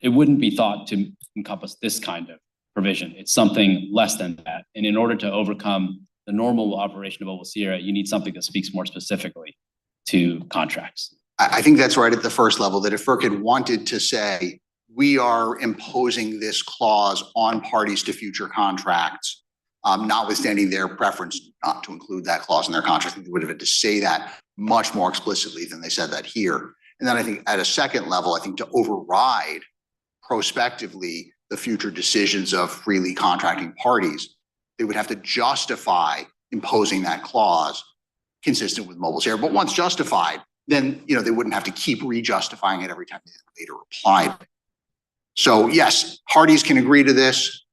it wouldn't be thought to encompass this kind of provision. It's something less than that. And in order to overcome the normal operation of Mobile Sierra, you need something that speaks more specifically to contracts. I think that's right at the first level, that if FERC had wanted to say, we are imposing this clause on parties to future contracts, notwithstanding their preference not to include that clause in their contract, they would have had to say that much more explicitly than they said that here. And then I think at a second level, I think to override prospectively the future decisions of freely contracting parties, they would have to justify imposing that clause consistent with Mobile Sierra. But once justified, then they wouldn't have to keep re-justifying it every time they later applied it. So yes, parties can agree to this.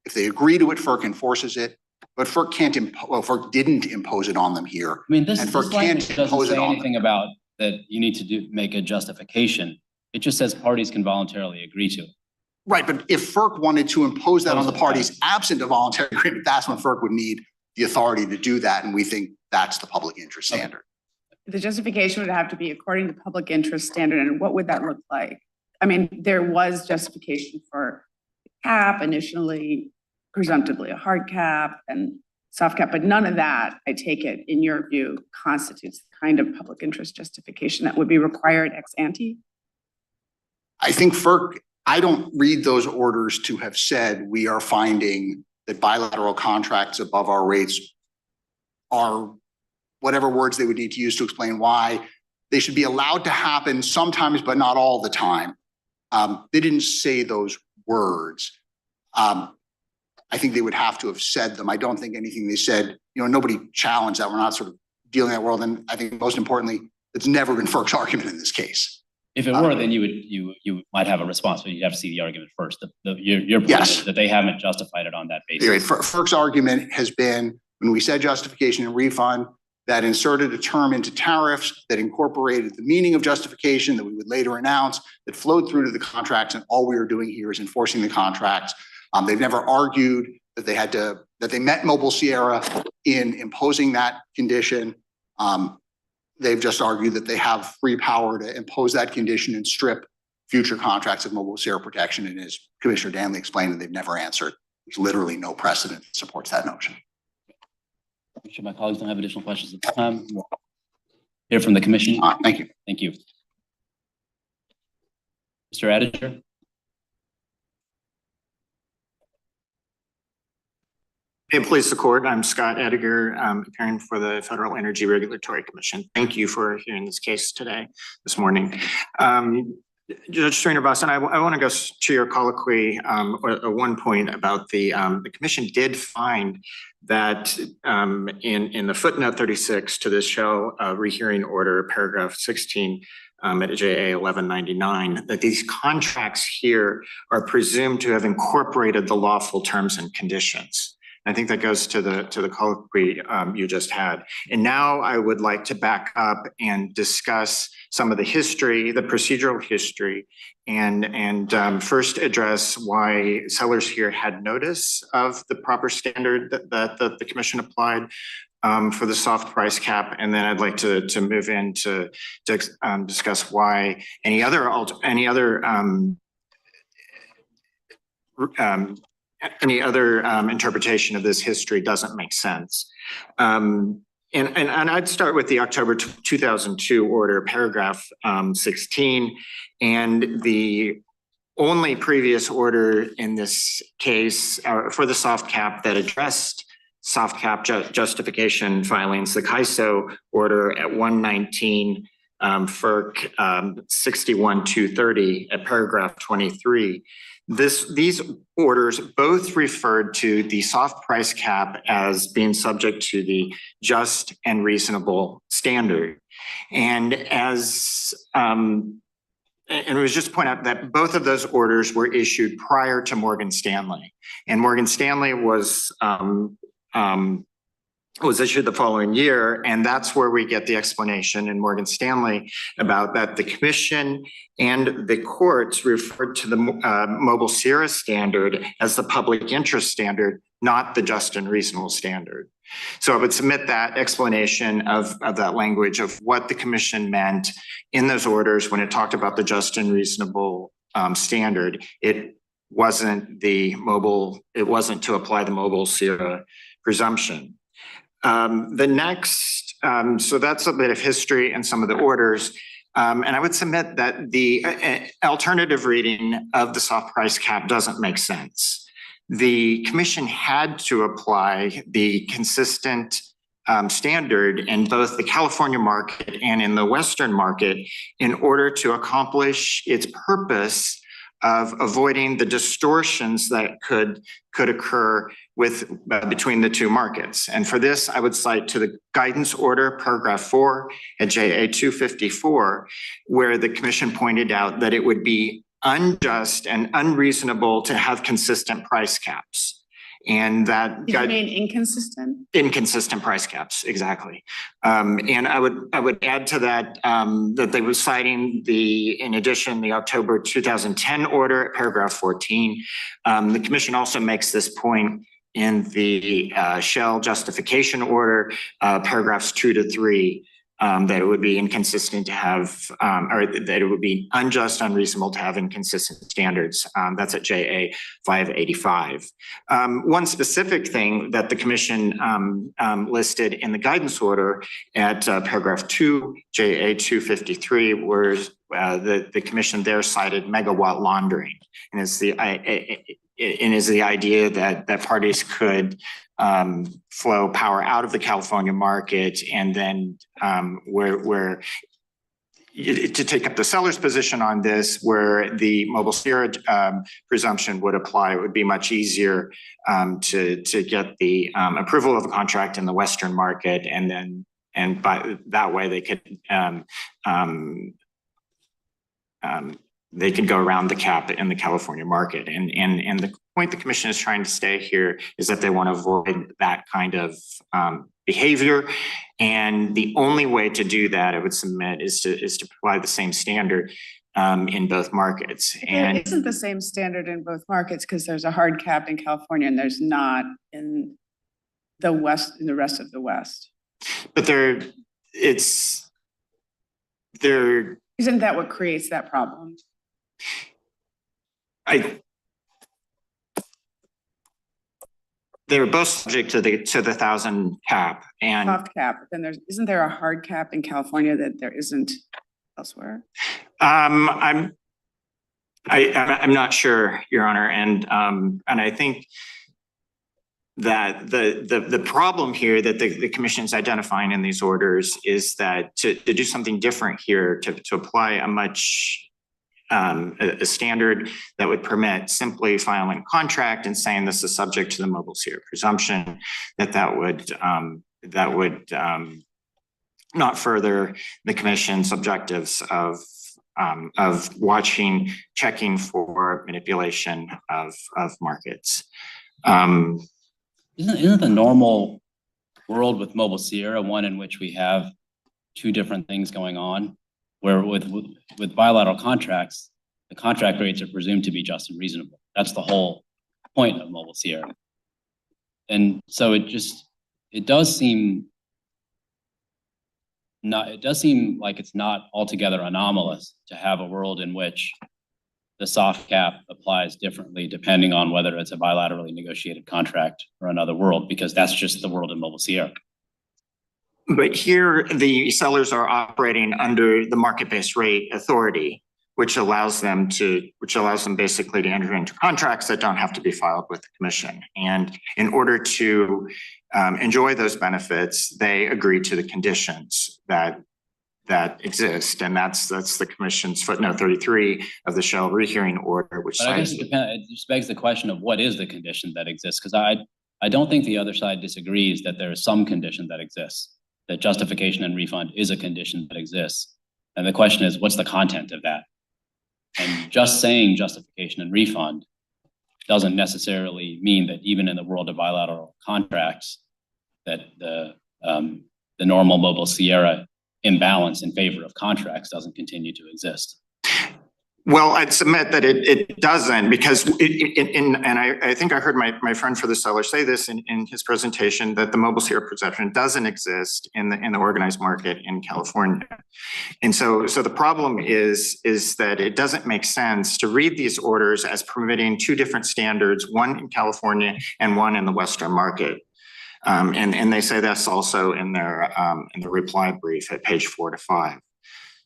If they agree to it, FERC enforces it. But FERC can't FERC didn't impose it on them here. I mean, this FERC language can't doesn't impose it say on anything them. about that you need to make a justification. It just says parties can voluntarily agree to it. Right, but if FERC wanted to impose that on the parties absent a voluntary agreement, that's when FERC would need the authority to do that. And we think that's the public interest standard. The justification would have to be according to public interest standard. And what would that look like? I mean, there was justification for cap initially, presumptively a hard cap and soft cap, but none of that, I take it, in your view, constitutes the kind of public interest justification that would be required ex ante? I think FERC, I don't read those orders to have said we are finding that bilateral contracts above our rates are whatever words they would need to use to explain why they should be allowed to happen sometimes, but not all the time. They didn't say those words. I think they would have to have said them. I don't think anything they said, nobody challenged that. We're not sort of dealing in that world. And I think most importantly, it's never been FERC's argument in this case. If it were, then you might have a response, but you'd have to see the argument first. Your point is that they haven't justified it on that basis. Right. FERC's argument has been, when we said justification and refund, that inserted a term into tariffs that incorporated the meaning of justification that we would later announce, that flowed through to the contracts, and all we are doing here is enforcing the contracts. They've never argued that they met Mobile Sierra in imposing that condition. They've just argued that they have free power to impose that condition and strip future contracts of Mobile Sierra protection. And as Commissioner Danley explained, they've never answered. There's literally no precedent that supports that notion. I'm sure my colleagues don't have additional questions at this time. We'll hear from the commission. Thank you. Thank you. Mr. Editor. Hey, police the court. I'm Scott Ediger, appearing for the Federal Energy Regulatory Commission. Thank you for hearing this case this morning. Judge Srinivasan, I want to go to your colloquy at one point about the commission did find that in the footnote 36 to this shell rehearing order, paragraph 16 at JA 1199, that these contracts here are presumed to have incorporated the lawful terms and conditions. I think that goes to the colloquy you just had. And now I would like to back up and discuss some of the history, the procedural history, and first address why sellers here had notice of the proper standard that the commission applied for the soft price cap. And then I'd like to move in to discuss why any other interpretation of this history doesn't make sense. And I'd start with the October 2002 order, paragraph 16, and the only previous order in this case for the soft cap that addressed soft cap justification filings, the CAISO order at 119 FERC 61230 at paragraph 23. These orders both referred to the soft price cap as being subject to the just and reasonable standard. And it was just to point out that both of those orders were issued prior to Morgan Stanley. And Morgan Stanley was was issued the following year. And that's where we get the explanation in Morgan Stanley about that the commission and the courts referred to the Mobile Sierra standard as the public interest standard, not the just and reasonable standard. So I would submit that explanation of that language of what the commission meant in those orders when it talked about the just and reasonable standard. It wasn't to apply the Mobile Sierra presumption. The next, so that's a bit of history and some of the orders. And I would submit that the alternative reading of the soft price cap doesn't make sense. The commission had to apply the consistent standard in both the California market and in the Western market in order to accomplish its purpose of avoiding the distortions that could occur between the two markets. And for this, I would cite to the guidance order, paragraph 4 at JA 254, where the commission pointed out that it would be unjust and unreasonable to have consistent price caps. And that You mean inconsistent? Inconsistent price caps, exactly. And I would add to that that they were citing in addition, the October 2010 order at paragraph 14. The commission also makes this point in the Shell justification order, paragraphs 2 to 3. That it would be inconsistent to have, or that it would be unjust, unreasonable to have inconsistent standards. That's at JA 585. One specific thing that the commission listed in the guidance order at paragraph 2, JA 253, where the commission there cited megawatt laundering, and is the idea that parties could flow power out of the California market, and then where to take up the seller's position on this, where the Mobile Sierra presumption would apply, it would be much easier to get the approval of a contract in the Western market, and by that way they could go around the cap in the California market. And the point the commission is trying to stay here is that they want to avoid that kind of behavior. And the only way to do that, I would submit, is to provide the same standard in both markets. And it isn't the same standard in both markets because there's a hard cap in California and there's not in the West, in the rest of the West. But isn't that what creates that problem? They're both subject to the 1,000 cap and Soft cap, but then isn't there a hard cap in California that there isn't elsewhere? I'm not sure, Your Honor, and I think that the problem here that the commission is identifying in these orders is that to do something different here, to apply a standard that would permit simply filing a contract and saying this is subject to the Mobile Sierra presumption, that would not further the commission's objectives of checking for manipulation of markets. Isn't the normal world with Mobile Sierra one in which we have two different things going on, where with bilateral contracts, the contract rates are presumed to be just and reasonable. That's the whole point of Mobile Sierra. And so it does seem like it's not altogether anomalous to have a world in which the soft cap applies differently depending on whether it's a bilaterally negotiated contract or another world, because that's just the world in Mobile Sierra. But here, the sellers are operating under the market-based rate authority, which allows them basically to enter into contracts that don't have to be filed with the commission. And in order to enjoy those benefits, they agree to the conditions that exist, and that's the commission's footnote 33 of the Shell rehearing order, which but I guess it just begs the question of what is the condition that exists, because I don't think the other side disagrees that there is some condition that exists, that justification and refund is a condition that exists. And the question is, what's the content of that? And just saying justification and refund doesn't necessarily mean that even in the world of bilateral contracts, that the normal mobile Sierra imbalance in favor of contracts doesn't continue to exist. Well, I'd submit that it doesn't, because I think I heard my friend for the seller say this in his presentation, that the mobile Sierra perception doesn't exist in the organized market in California. And so the problem is that it doesn't make sense to read these orders as permitting two different standards, one in California and one in the Western market. And they say that's also in the reply brief at page 4 to 5.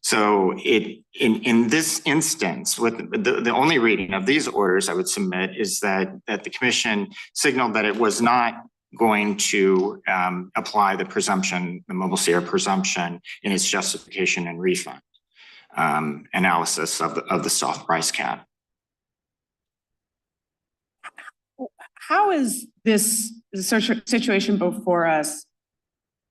So in this instance, with the only reading of these orders I would submit is that the commission signaled that it was not going to apply the presumption, the mobile Sierra presumption, in its justification and refund analysis of the soft price cap. How is this situation before us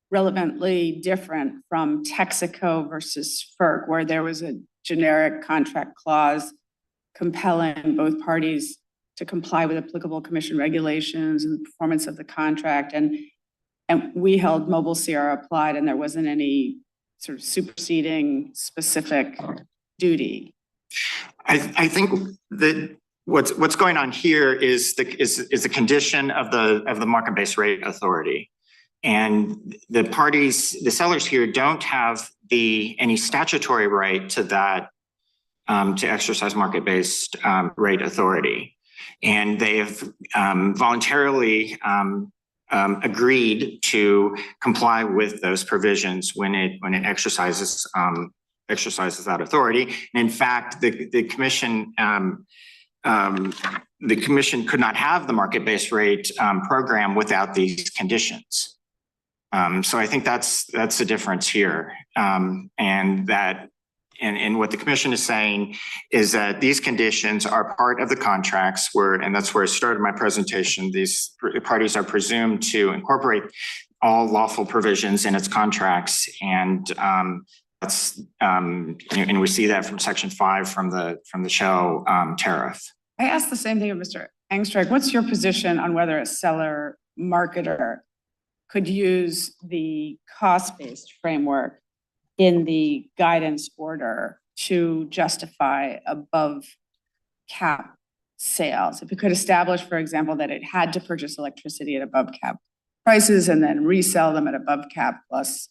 relevantly different from Texaco versus FERC, where there was a generic contract clause compelling both parties to comply with applicable commission regulations and the performance of the contract, and we held mobile Sierra applied, and there wasn't any sort of superseding specific duty? I think that what's going on here is the condition of the market-based rate authority. And the sellers here don't have any statutory right to that, to exercise market-based rate authority. And they have voluntarily agreed to comply with those provisions when it exercises that authority. And in fact, the commission could not have the market-based rate program without these conditions. So I think that's the difference here. And what the commission is saying is that these conditions are part of the contracts and that's where I started my presentation. These parties are presumed to incorporate all lawful provisions in its contracts. And and we see that from section 5 from the Shell tariff. I asked the same thing of Mr. Engstreich. What's your position on whether a seller marketer could use the cost-based framework in the guidance order to justify above cap sales? If it could establish, for example, that it had to purchase electricity at above cap prices and then resell them at above cap plus,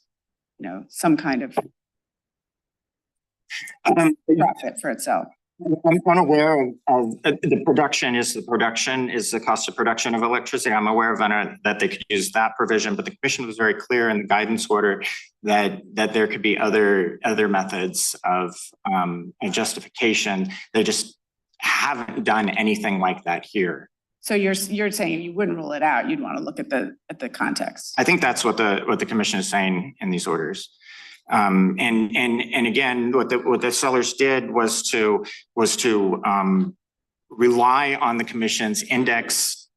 some kind of profit for itself. I'm unaware of the production is the cost of production of electricity. I'm aware of that they could use that provision, but the commission was very clear in the guidance order that there could be other methods of justification. They just haven't done anything like that here. So you're saying you wouldn't rule it out. You'd want to look at the context. I think that's what the commission is saying in these orders. And again, what the sellers did was to rely on the commission's index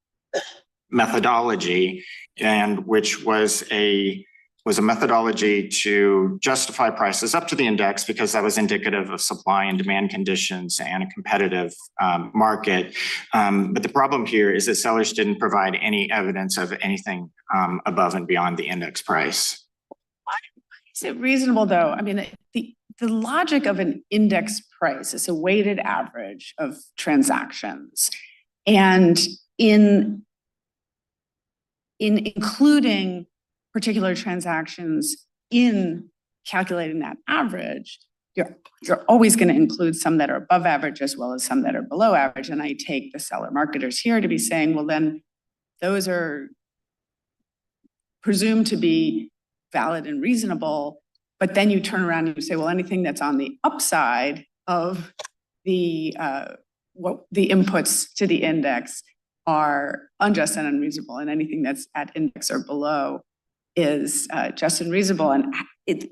methodology, and which was a methodology to justify prices up to the index because that was indicative of supply and demand conditions and a competitive market. But the problem here is that sellers didn't provide any evidence of anything above and beyond the index price. Is it reasonable though? I mean, the logic of an index price is a weighted average of transactions. And in including particular transactions in calculating that average, you're always going to include some that are above average as well as some that are below average. And I take the seller marketers here to be saying, well, then those are presumed to be valid and reasonable, but then you turn around and you say, well, anything that's on the upside of the inputs to the index are unjust and unreasonable, and anything that's at index or below is just and reasonable. And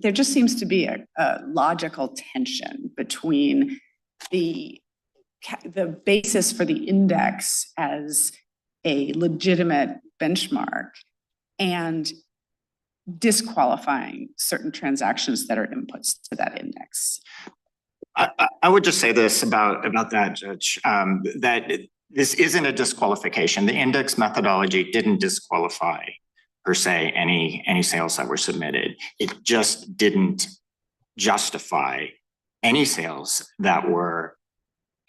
there just seems to be a logical tension between the basis for the index as a legitimate benchmark and disqualifying certain transactions that are inputs to that index. I would just say this about that, Judge, that this isn't a disqualification. The index methodology didn't disqualify per se any sales that were submitted. It just didn't justify any sales that were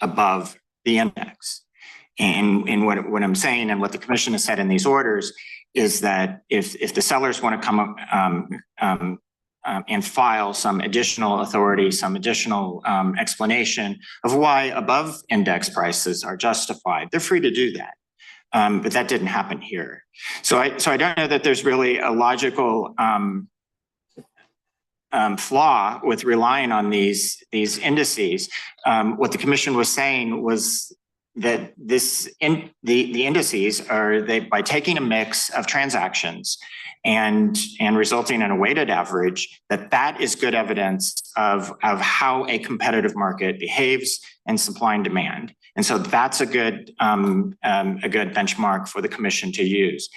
above the index. And what I'm saying and what the commission has said in these orders is that if the sellers want to come up and file some additional authority, some additional explanation of why above index prices are justified, they're free to do that. But that didn't happen here. So I don't know that there's really a logical flaw with relying on these indices. What the commission was saying was that the indices are by taking a mix of transactions and resulting in a weighted average, that is good evidence of how a competitive market behaves and supply and demand. And so that's a good benchmark for the commission to use.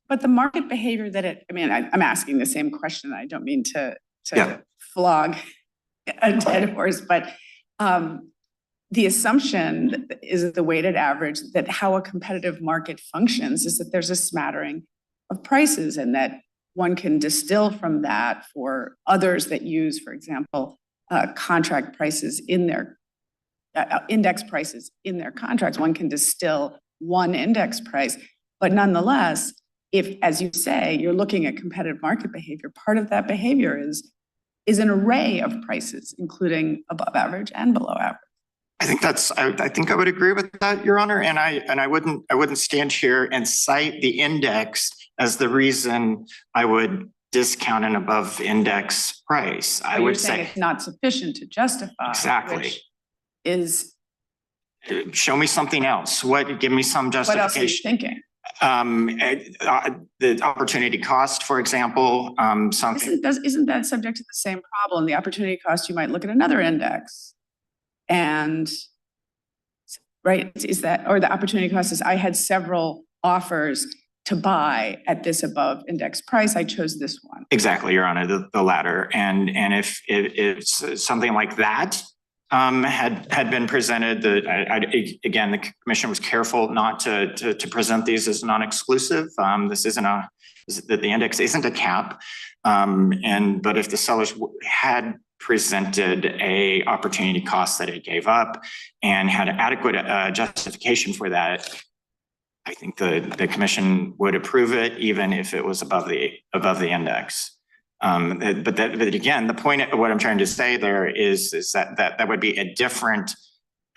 But the market behavior that I'm asking the same question. I don't mean to flog a dead horse, but the assumption is the weighted average that how a competitive market functions is that there's a smattering of prices and that one can distill from that for others that use, for example, contract prices in their index prices in their contracts. One can distill one index price, but nonetheless, if, as you say, you're looking at competitive market behavior, part of that behavior is an array of prices, including above average and below average. I think I would agree with that, Your Honor, and I wouldn't stand here and cite the index as the reason I would discount an above index price. I would say it's not sufficient to justify. Exactly. Which is show me something else. Give me some justification. What else are you thinking? The opportunity cost, for example, something. Isn't that subject to the same problem? The opportunity cost, you might look at another index. And right, is that, or the opportunity cost is I had several offers to buy at this above index price. I chose this one. Exactly, Your Honor, the latter. And if something like that had been presented, again, the commission was careful not to present these as non-exclusive. This isn't the index isn't a cap. But if the sellers had presented a opportunity cost that it gave up and had adequate justification for that, I think the commission would approve it, even if it was above the index. But again, the point of what I'm trying to say there is that would be a different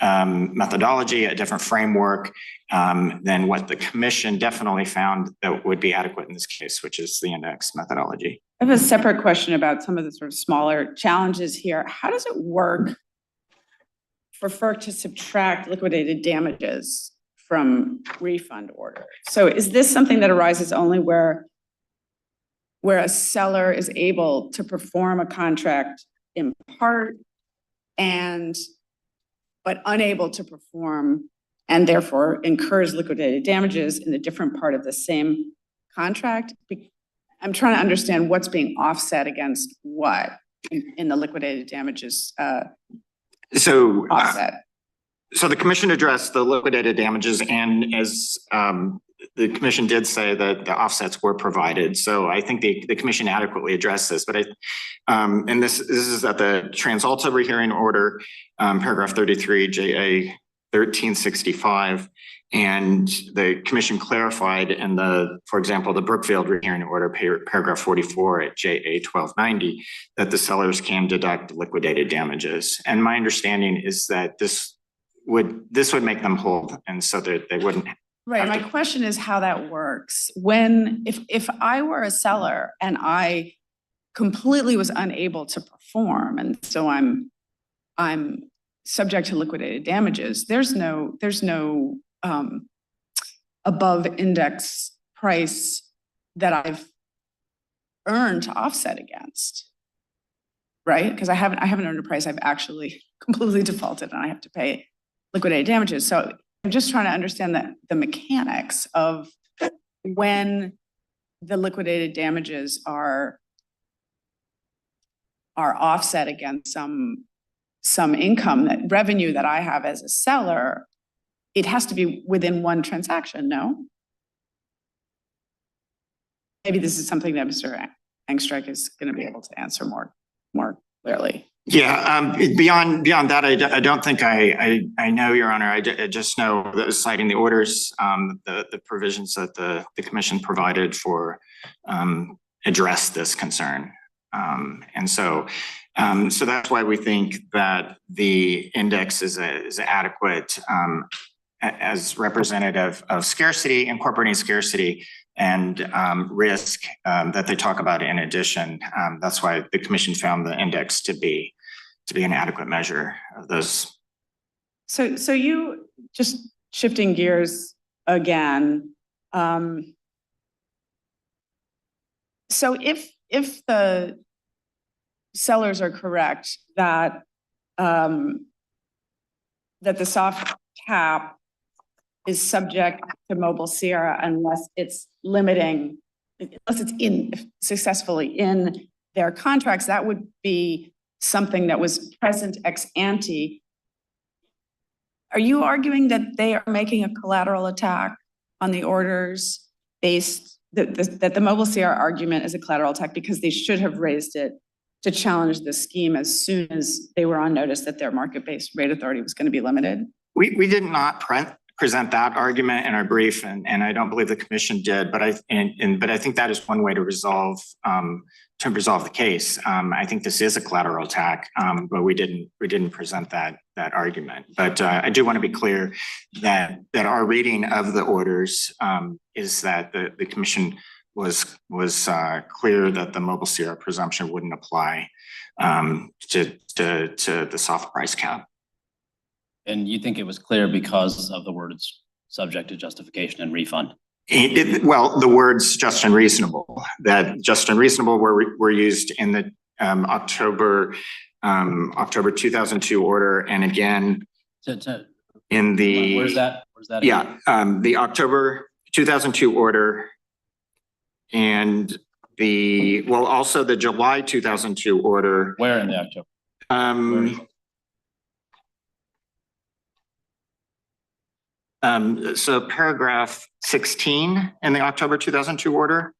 methodology, a different framework than what the commission definitely found that would be adequate in this case, which is the index methodology. I have a separate question about some of the sort of smaller challenges here. How does it work for FERC to subtract liquidated damages from refund order? So is this something that arises only where a seller is able to perform a contract in part but unable to perform and therefore incurs liquidated damages in a different part of the same contract? I'm trying to understand what's being offset against what in the liquidated damages offset. So the commission addressed the liquidated damages, and as the commission did say that the offsets were provided. So I think the commission adequately addressed this, but and this is at the TransAlta rehearing order, paragraph 33, JA 1365. And the commission clarified in for example, the Brookfield rehearing order, paragraph 44 at JA 1290, that the sellers can deduct liquidated damages. And my understanding is that this would make them whole, and so that they wouldn't. Right. My question is how that works. If I were a seller and I completely was unable to perform, and so I'm subject to liquidated damages, there's no above index price that I've earned to offset against, right? Because I haven't earned a price. I've actually completely defaulted and I have to pay liquidated damages. So I'm just trying to understand the mechanics of when the liquidated damages are offset against some income, that revenue that I have as a seller. It has to be within one transaction, no? maybe this is something that Mr. Engstreich is going to be able to answer more clearly. Yeah, beyond that, I don't think I know, Your Honor. I just know that citing the orders, the provisions that the commission provided for address this concern. And so that's why we think that the index is adequate as representative of scarcity, incorporating scarcity and risk that they talk about in addition. That's why the commission found the index to be an adequate measure of those. So you, just shifting gears again. So if the sellers are correct that that the soft cap is subject to Mobile Sierra unless it's successfully in their contracts, that would be something that was present ex ante. Are you arguing that they are making a collateral attack on the orders based that the Mobile Sierra argument is a collateral attack because they should have raised it to challenge the scheme as soon as they were on notice that their market-based rate authority was going to be limited? We did not present that argument in our brief, and I don't believe the commission did. But I think that is one way to resolve the case. I think this is a collateral attack, but we didn't present that argument. But I do want to be clear that our reading of the orders is that the commission was clear that the Mobile Sierra presumption wouldn't apply to the soft price cap. And you think it was clear because of the words subject to justification and refund? Well, the words just and reasonable, that just and reasonable were used in the October 2002 order, and again in the where's that? Yeah, the October 2002 order, and also the July 2002 order. Where in the October? So paragraph 16 in the October 2002 order,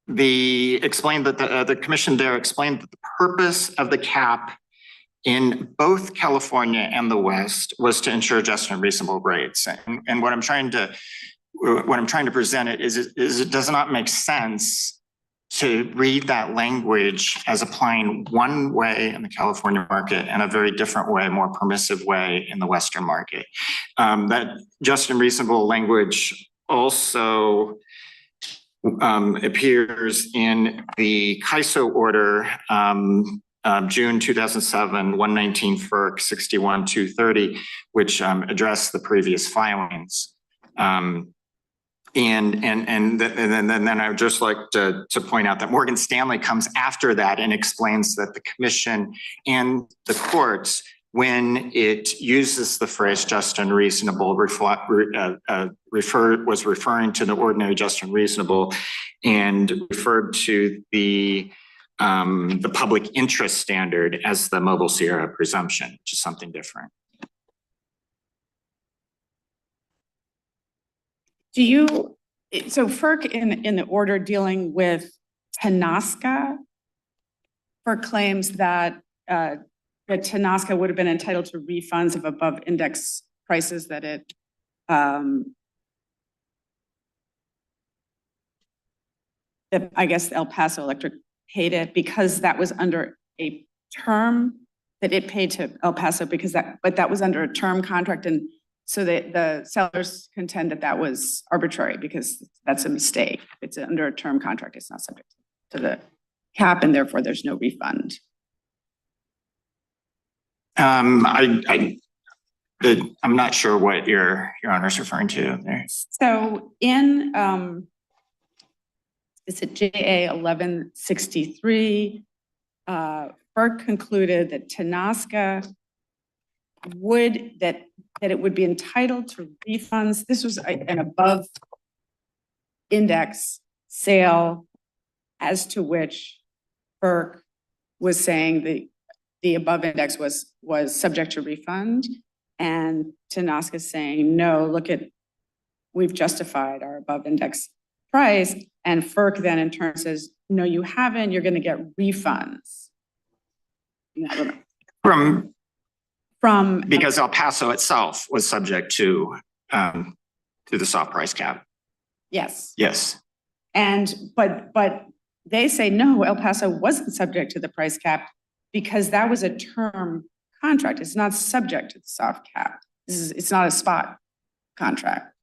the commission there explained that the purpose of the cap in both California and the West was to ensure just and reasonable rates. And what I'm trying to present is it does not make sense to read that language as applying one way in the California market and a very different way, more permissive way in the Western market. That just and reasonable language also appears in the CAISO order, June 2007, 119 FERC 61-230, which addressed the previous filings. And then I would just like to point out that Morgan Stanley comes after that and explains that the commission and the courts, when it uses the phrase just and reasonable, was referring to the ordinary just and reasonable, and referred to the public interest standard as the Mobile Sierra presumption, which is something different. So FERC in the order dealing with Tenasca, FERC claims that Tenasca would have been entitled to refunds of above index prices that it that I guess El Paso Electric paid it because that was under a term that it paid to El Paso but that was under a term contract, and so the sellers contend that that was arbitrary because that's a mistake. It's under a term contract. It's not subject to the cap, and therefore there's no refund. I'm not sure what your Honor's referring to there. So in is it JA 1163? FERC concluded that Tenasca that it would be entitled to refunds. This was an above index sale as to which FERC was saying the above index was subject to refund, and Tenasca saying, no, we've justified our above index price. And FERC then in turn says, no, you haven't, you're going to get refunds. From Because El Paso itself was subject to the soft price cap. yes. Yes. And but they say no, El Paso wasn't subject to the price cap because that was a term contract. It's not subject to the soft cap. It's not a spot contract.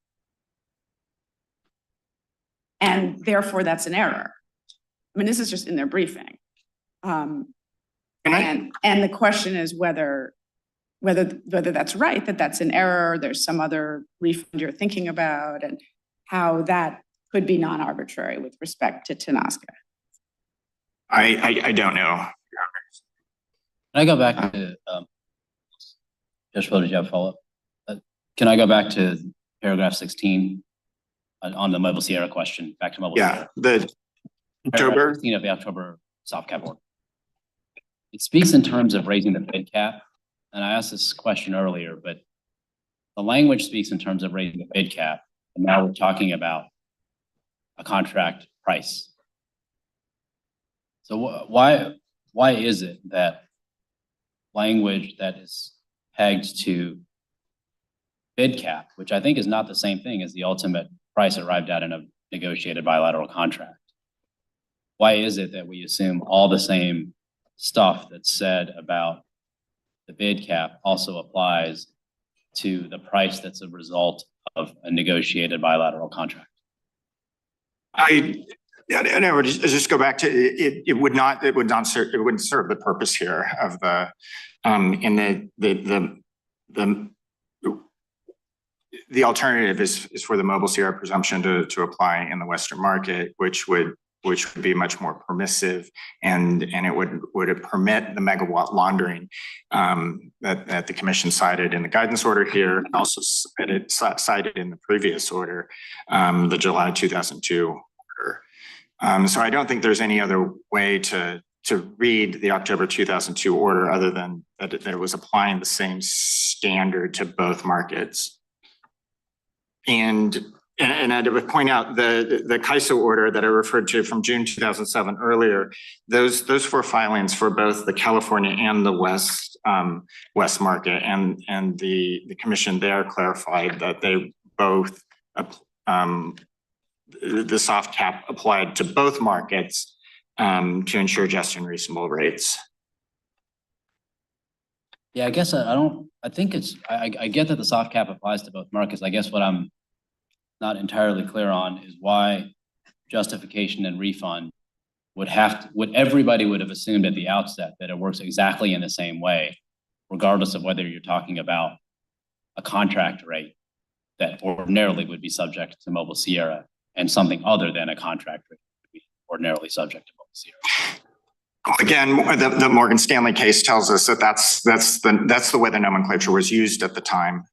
And therefore that's an error. I mean, this is just in their briefing. And the question is whether that's right, that that's an error, there's some other refund you're thinking about, and how that could be non-arbitrary with respect to Tenosca. I don't know. Can I go back to, Judge Will, did you have a follow-up? Can I go back to paragraph 16 on the Mobile Sierra question, back to Mobile Sierra? The October 16 of the October soft cap order. It speaks in terms of raising the bid cap. And I asked this question earlier, but the language speaks in terms of raising the bid cap. And now we're talking about a contract price. So why is it that language that is pegged to bid cap, which I think is not the same thing as the ultimate price arrived at in a negotiated bilateral contract? Why is it that we assume all the same stuff that's said about the bid cap also applies to the price that's a result of a negotiated bilateral contract? I would just go back to it wouldn't serve the purpose here of the alternative is for the Mobile Sierra presumption to apply in the Western market, which would be much more permissive, and it would permit the megawatt laundering that the commission cited in the guidance order here, also cited in the previous order, the July 2002 order. So I don't think there's any other way to read the October 2002 order other than that it was applying the same standard to both markets. And I would point out the CAISO order that I referred to from June 2007 earlier, those 4 filings for both the California and the West market, and the commission there clarified that they both, the soft cap applied to both markets to ensure just and reasonable rates. Yeah, I guess I think I get that the soft cap applies to both markets. I guess what I'm not entirely clear on is why justification and refund would everybody would have assumed at the outset that it works exactly in the same way, regardless of whether you're talking about a contract rate that ordinarily would be subject to Mobile Sierra and something other than a contract rate would be ordinarily subject to Mobile Sierra. Again, the Morgan Stanley case tells us that that's the way the nomenclature was used at the time.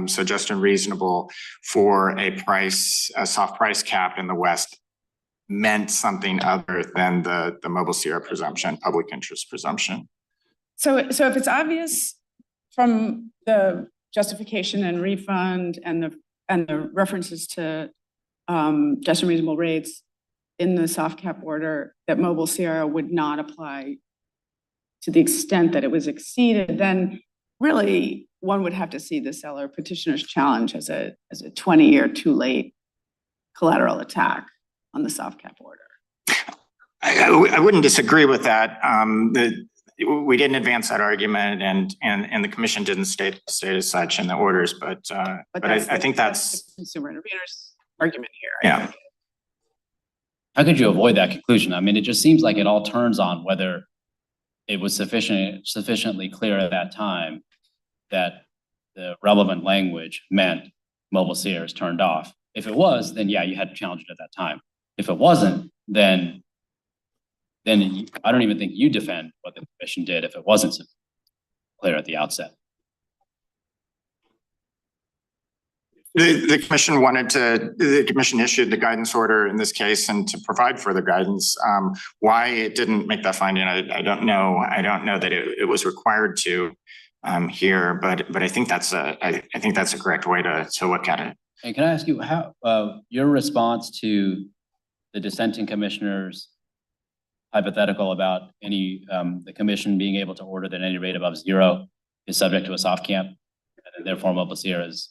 So just and reasonable for a soft price cap in the West meant something other than the Mobile Sierra presumption, public interest presumption. So if it's obvious from the justification and refund and the references to just and reasonable rates in the soft cap order that Mobile Sierra would not apply to the extent that it was exceeded, then really one would have to see the seller petitioner's challenge as a 20-year too late collateral attack on the soft cap order. I wouldn't disagree with that. We didn't advance that argument, and the commission didn't state as such in the orders, but I think that's the consumer intervener's argument here. Yeah. How could you avoid that conclusion? I mean, it just seems like it all turns on whether it was sufficiently clear at that time that the relevant language meant Mobile Sierra is turned off. If it was, then yeah, you had to challenge it at that time. If it wasn't, then I don't even think you defend what the commission did if it wasn't clear at the outset. The commission issued the guidance order in this case, and to provide further guidance. Why it didn't make that finding, I don't know. I don't know that it was required to here, but I think that's a correct way to look at it. And can I ask you how your response to the dissenting commissioners hypothetical about any, the commission being able to order that any rate above zero is subject to a soft cap, and therefore Mobile Sierra is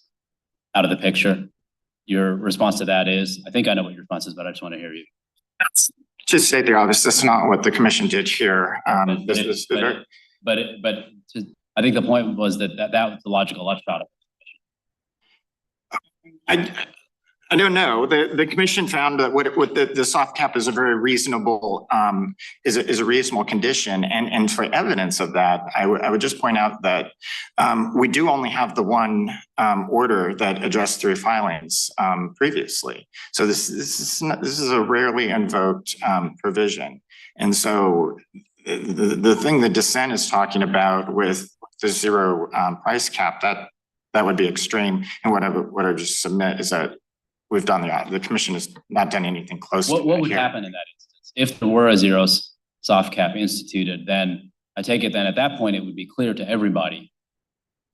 out of the picture. Your response to that is, I think I know what your response is, but I just want to hear you. To state the obvious, that's not what the commission did here. I think the point was that was the logical upshot of it. I don't know. The commission found that what the soft cap is a very reasonable is a reasonable condition, and for evidence of that, I would just point out that we do only have the one order that addressed 3 filings previously. So this is a rarely invoked provision, and so the thing the dissent is talking about with the zero price cap, that would be extreme. And what I just submit is that we've done the commission has not done anything close to that. What would happen in that instance? If there were a zero soft cap instituted, then I take it then at that point, it would be clear to everybody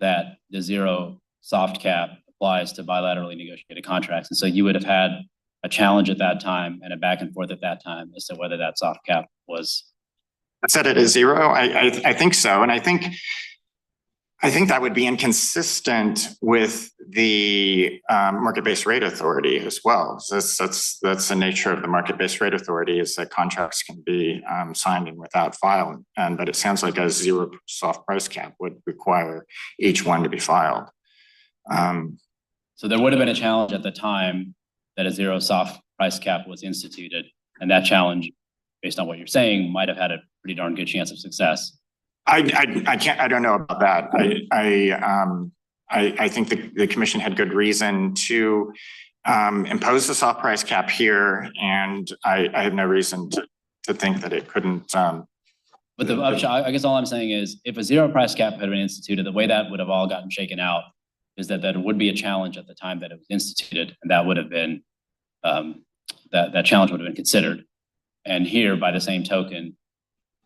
that the zero soft cap applies to bilaterally negotiated contracts. And so you would have had a challenge at that time and a back and forth at that time as to whether that soft cap was. Set it at zero? I think so. And I think that would be inconsistent with the market-based rate authority as well. So that's the nature of the market-based rate authority, is that contracts can be signed and without filing. But it sounds like a zero soft price cap would require each one to be filed. So there would have been a challenge at the time that a zero soft price cap was instituted, and that challenge, based on what you're saying, might have had a pretty darn good chance of success. I don't know about that. I think the commission had good reason to impose the soft price cap here, and I have no reason to think that it couldn't. But the upshot, I guess all I'm saying is, if a zero price cap had been instituted, the way that would have all gotten shaken out is that there would be a challenge at the time that it was instituted, and that would have been that challenge would have been considered. And here, by the same token,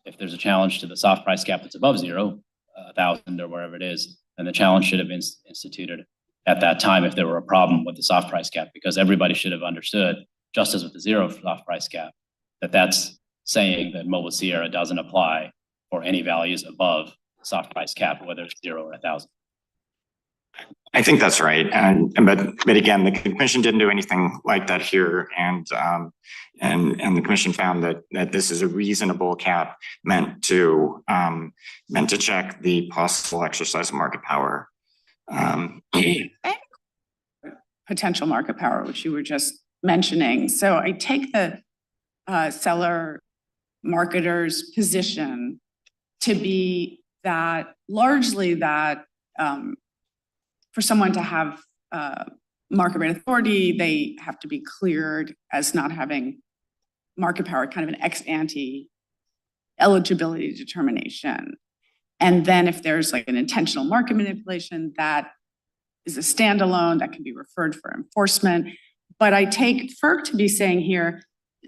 if there's a challenge to the soft price cap that's above zero, 1,000 or wherever it is, then the challenge should have been instituted at that time if there were a problem with the soft price cap, because everybody should have understood, just as with the zero soft price cap, that that's saying that Mobile Sierra doesn't apply for any values above soft price cap, whether it's 0 or 1,000. I think that's right, but again, the commission didn't do anything like that here, and the commission found that this is a reasonable cap meant to check the possible exercise of market power. Potential market power, which you were just mentioning. So I take the seller marketer's position to be that largely that for someone to have market rate authority, they have to be cleared as not having market power, kind of an ex ante eligibility determination. And then if there's like an intentional market manipulation, that is a standalone that can be referred for enforcement. But I take FERC to be saying here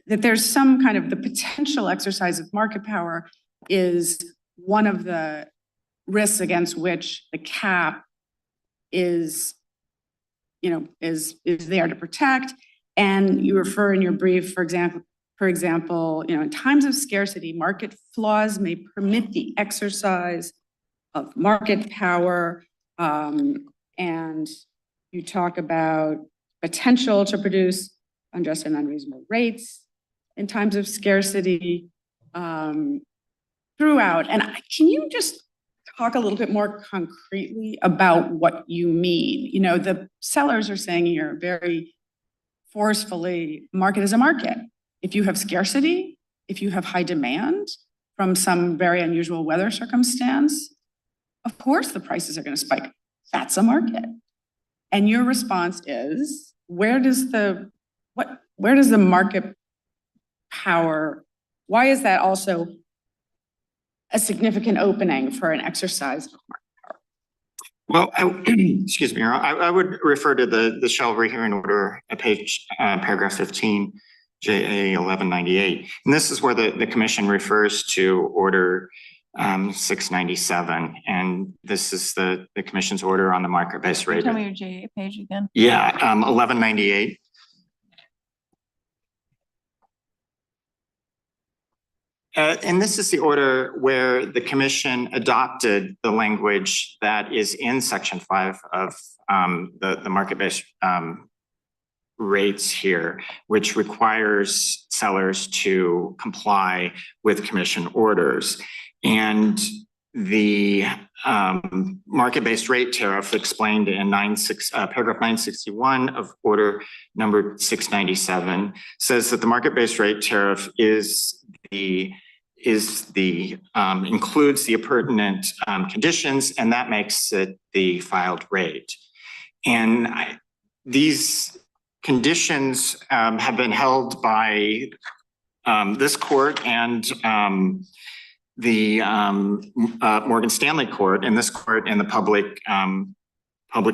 that there's some kind of the potential exercise of market power is one of the risks against which the cap is there to protect. And you refer in your brief, for example, in times of scarcity, market flaws may permit the exercise of market power. And you talk about potential to produce unjust and unreasonable rates in times of scarcity throughout. And can you just talk a little bit more concretely about what you mean? The sellers are saying here very forcefully, market is a market. If you have scarcity, if you have high demand from some very unusual weather circumstance, of course the prices are going to spike. That's a market. And your response is, where does the market power, why is that also a significant opening for an exercise of market power? Well, excuse me, I would refer to the Shell Rehearing Order at paragraph 15, JA 1198. And this is where the commission refers to Order 697. And this is the commission's order on the market-based rate. Tell me your JA page again. Yeah, 1198. And this is the order where the commission adopted the language that is in section 5 of the market-based rates here, which requires sellers to comply with commission orders. And the market-based rate tariff explained in paragraph 961 of order number 697 says that the market-based rate tariff includes the pertinent conditions, and that makes it the filed rate. And these conditions have been held by this court and the Morgan Stanley court, and this court in the public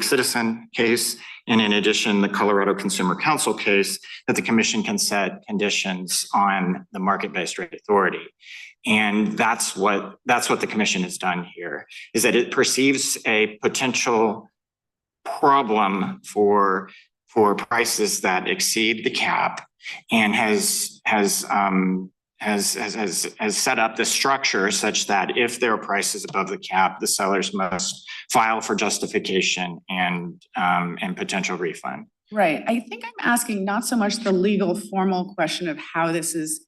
citizen case, and in addition, the Colorado Consumer Council case, that the commission can set conditions on the market-based rate authority. And that's what the commission has done here, is that it perceives a potential problem for prices that exceed the cap, and has set up the structure such that if there are prices above the cap, the sellers must file for justification and potential refund. Right. I think I'm asking not so much the legal formal question of how this is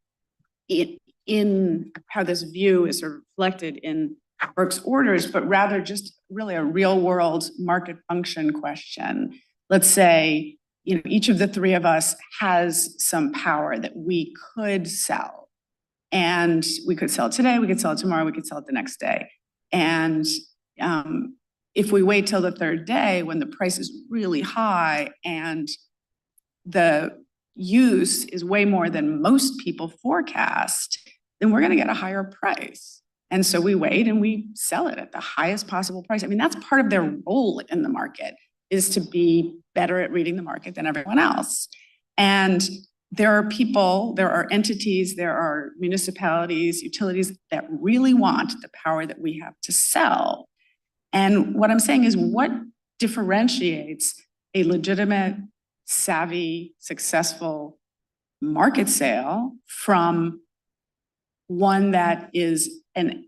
in how this view is reflected in FERC's orders, but rather just really a real world market function question. Let's say, each of the three of us has some power that we could sell. And we could sell it today, we could sell it tomorrow, we could sell it the next day. And if we wait till the third day when the price is really high and the use is way more than most people forecast, then we're going to get a higher price. And so we wait and we sell it at the highest possible price. I mean, that's part of their role in the market, is to be better at reading the market than everyone else. And there are people, there are entities, there are municipalities, utilities that really want the power that we have to sell. And what I'm saying is, what differentiates a legitimate, savvy, successful market sale from one that is an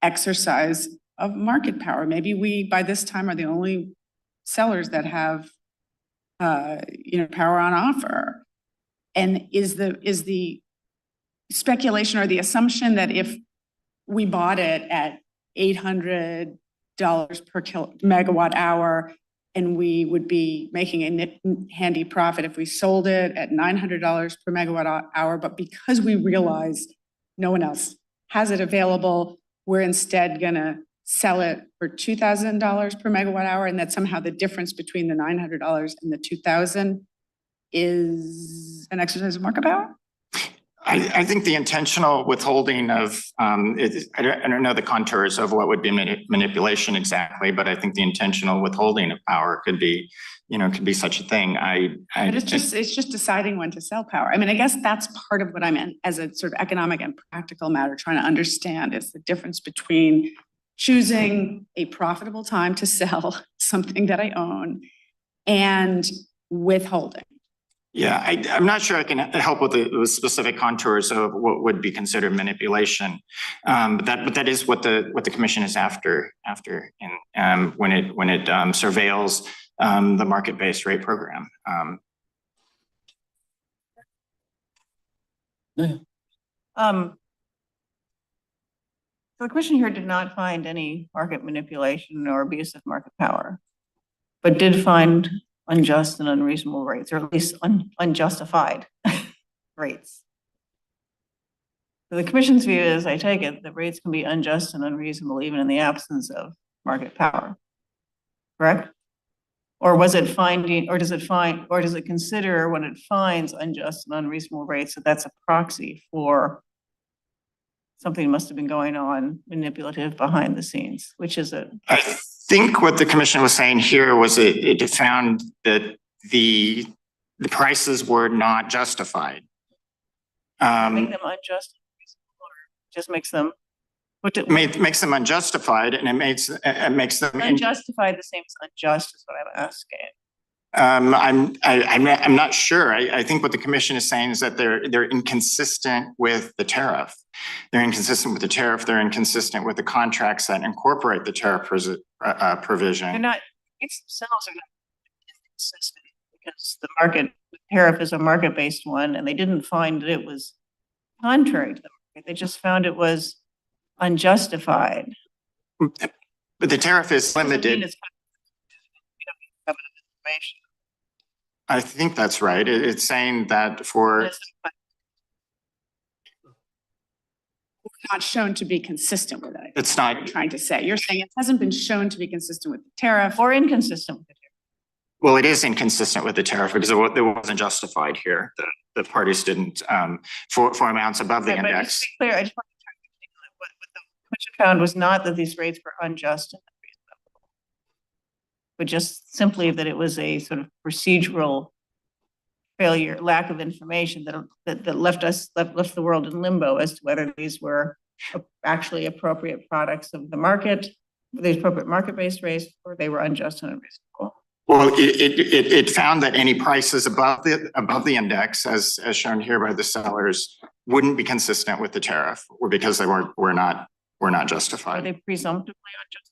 exercise of market power? Maybe we, by this time, are the only sellers that have, power on offer. And is the speculation or the assumption that if we bought it at $800 per megawatt hour, and we would be making a handy profit if we sold it at $900 per megawatt hour, but because we realize no one else has it available, we're instead gonna sell it for $2,000 per megawatt hour, and that somehow the difference between the $900 and the $2,000 is an exercise of market power? I think the intentional withholding of, I don't know the contours of what would be manipulation exactly, but I think the intentional withholding of power could be such a thing. But it's just deciding when to sell power. I mean, I guess that's part of what I meant as a sort of economic and practical matter, trying to understand is the difference between choosing a profitable time to sell something that I own and withholding. Yeah, I'm not sure I can help with the specific contours of what would be considered manipulation, but that is what the commission is after and when it surveils the market-based rate program. So the commission here did not find any market manipulation or abuse of market power, but did find unjust and unreasonable rates, or at least unjustified rates. So the commission's view is, I take it, that rates can be unjust and unreasonable even in the absence of market power, correct? Or was it finding, or does it consider when it finds unjust and unreasonable rates that that's a proxy for something must have been going on manipulative behind the scenes? Which is it? I think what the commission was saying here was it found that the prices were not justified. Make them unjust, or just makes them makes them unjustified, and it makes them unjustified. The same as unjust is what I'm asking. I'm not sure. I think what the commission is saying is that they're inconsistent with the tariff. They're inconsistent with the tariff. They're inconsistent with the contracts that incorporate the tariff provision. They're not, it's themselves are not consistent because the tariff is a market-based one, and they didn't find that it was contrary to the market. They just found it was unjustified. But the tariff is limited. I think that's right. It's saying that for Not shown to be consistent with it. it's You're not, trying to say, you're saying it hasn't been shown to be consistent with the tariff. Or inconsistent with the tariff. well, it is inconsistent with the tariff because it wasn't justified here. The parties didn't for amounts above the But just index. to be clear, I just want to try to think what the commission found was not that these rates were unjust and unreasonable, but just simply that it was a sort of procedural failure, lack of information that left the world in limbo as to whether these were actually appropriate products of the market, the appropriate market-based rates, or they were unjust and unreasonable. Well, it found that any prices above the index, as shown here by the sellers, wouldn't be consistent with the tariff, or because they were not Are justified. they presumptively unjust?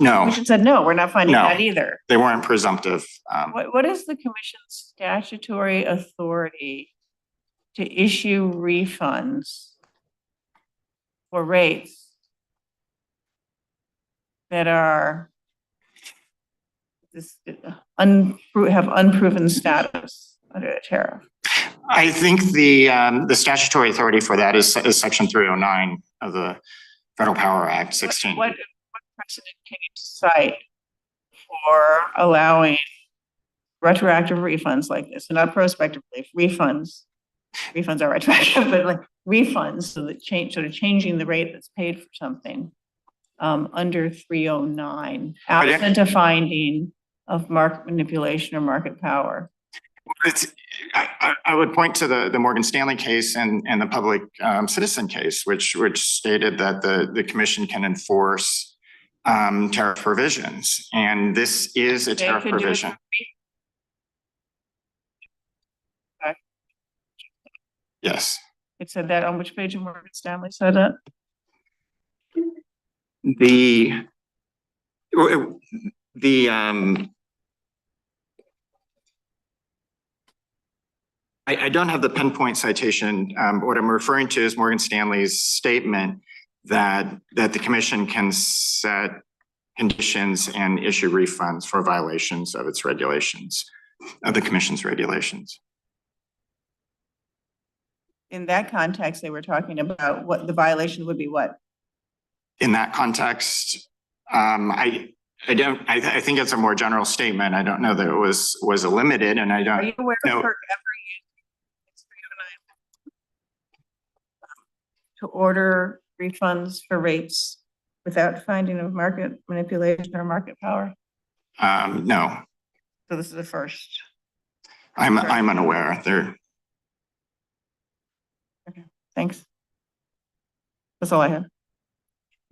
No, Commission said, no, we're not finding No. that either. they weren't presumptive. What is the commission's statutory authority to issue refunds for rates that are have unproven status under a tariff? I think the statutory authority for that is section 309 of the Federal Power Act 16. What precedent can you cite for allowing retroactive refunds like this? And not prospectively, refunds are retroactive, but like refunds, so that changing the rate that's paid for something under 309, absent a finding of market manipulation or market power. I would point to the Morgan Stanley case and the public citizen case, which stated that the commission can enforce tariff provisions, and this is a tariff provision. Yes. It said that on which page of Morgan Stanley said that? I don't have the pinpoint citation. What I'm referring to is Morgan Stanley's statement that the commission can set conditions and issue refunds for violations of its regulations, of the commission's regulations. In that context, they were talking about what the violation would be. What? In that context, I think it's a more general statement. I don't know that it was a limited, and I don't. Are you aware of FERC ever used 309 to order refunds for rates without finding of market manipulation or market power? No. So this is the first. I'm unaware. Okay, thanks. That's all I have.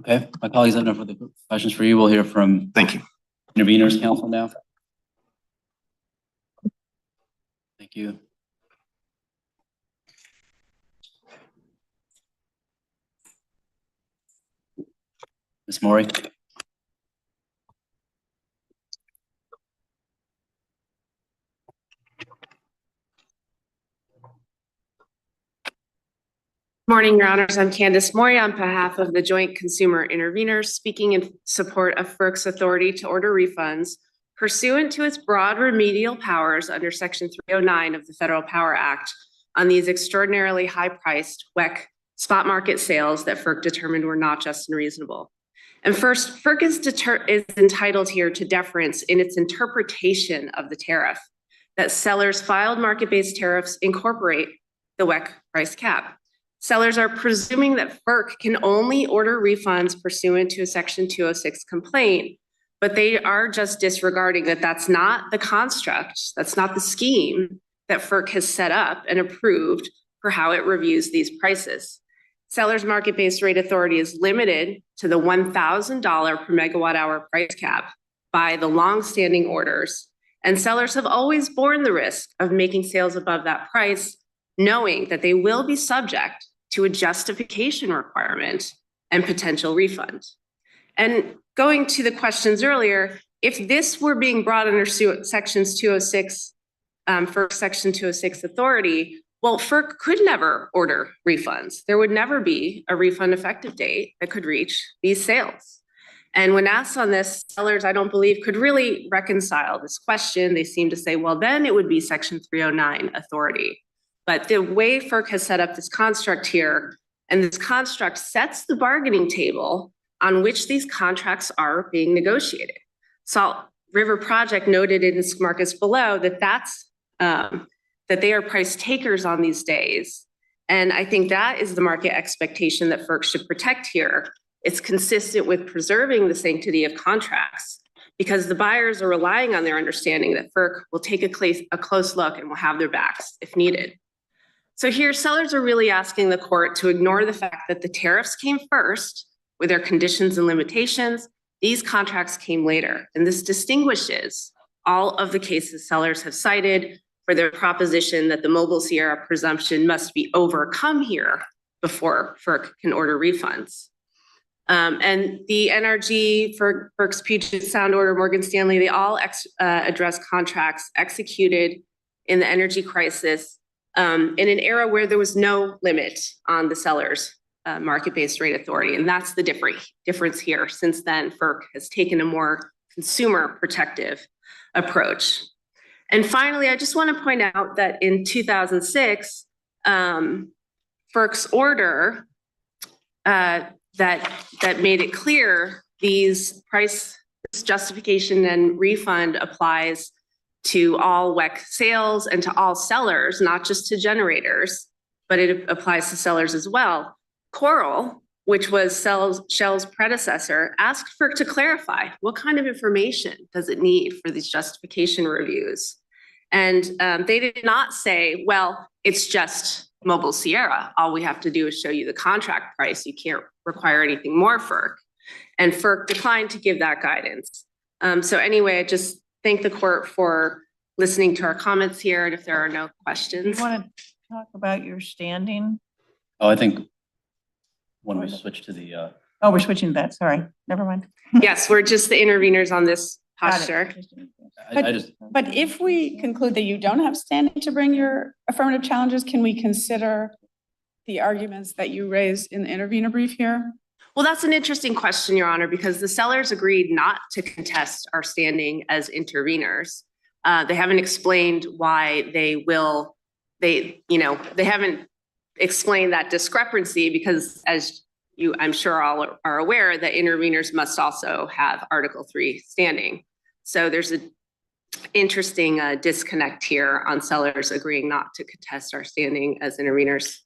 Okay, my colleagues have no further questions for you. We'll hear from Thank you. Interveners Council now. Thank you. Ms. Maury. Morning, Your Honors. I'm Candace Maury on behalf of the Joint Consumer Interveners, speaking in support of FERC's authority to order refunds pursuant to its broad remedial powers under Section 309 of the Federal Power Act on these extraordinarily high-priced WEC spot market sales that FERC determined were not just and reasonable. And first, FERC is entitled here to deference in its interpretation of the tariff, that sellers filed market-based tariffs incorporate the WEC price cap. Sellers are presuming that FERC can only order refunds pursuant to a Section 206 complaint, but they are just disregarding that that's not the construct, that's not the scheme that FERC has set up and approved for how it reviews these prices. Sellers' market-based rate authority is limited to the $1,000 per megawatt hour price cap by the longstanding orders, And sellers have always borne the risk of making sales above that price, knowing that they will be subject to a justification requirement and potential refund. And going to the questions earlier, if this were being brought under sections 206, FERC section 206 authority, well, FERC could never order refunds. There would never be a refund effective date that could reach these sales. And when asked on this, sellers, I don't believe, could really reconcile this question. They seem to say, well, then it would be section 309 authority. But the way FERC has set up this construct here, and this construct sets the bargaining table on which these contracts are being negotiated. Salt River Project noted in its markets below that that they are price takers on these days. And I think that is the market expectation that FERC should protect here. It's consistent with preserving the sanctity of contracts because the buyers are relying on their understanding that FERC will take a close look and will have their backs if needed. So here, sellers are really asking the court to ignore the fact that the tariffs came first with their conditions and limitations. These contracts came later, and this distinguishes all of the cases sellers have cited for their proposition that the Mobile Sierra presumption must be overcome here before FERC can order refunds. And the NRG, FERC's Puget Sound order, Morgan Stanley, they all address contracts executed in the energy crisis in an era where there was no limit on the seller's market-based rate authority. And that's the difference here. Since then, FERC has taken a more consumer protective approach. And finally, I just want to point out that in 2006, FERC's order that made it clear these price justification and refund applies to all WEC sales and to all sellers, not just to generators, but it applies to sellers as well. Coral, which was Shell's predecessor, asked FERC to clarify what kind of information does it need for these justification reviews. And they did not say, well, it's just Mobile Sierra. All we have to do is show you the contract price. You can't require anything more, FERC. And FERC declined to give that guidance. So anyway, I just thank the court for listening to our comments here. And if there are no questions. You want to talk about your standing? Oh, I think when we switch to the Oh, we're switching to that. Sorry. Never mind. Yes, we're just the interveners on this posture. But if we conclude that you don't have standing to bring your affirmative challenges, can we consider the arguments that you raised in the intervener brief here? Well, that's an interesting question, Your Honor, because the sellers agreed not to contest our standing as interveners. They haven't explained why they haven't explained that discrepancy because as you, I'm sure all are aware that interveners must also have Article 3 standing. So there's an interesting disconnect here on sellers agreeing not to contest our standing as interveners.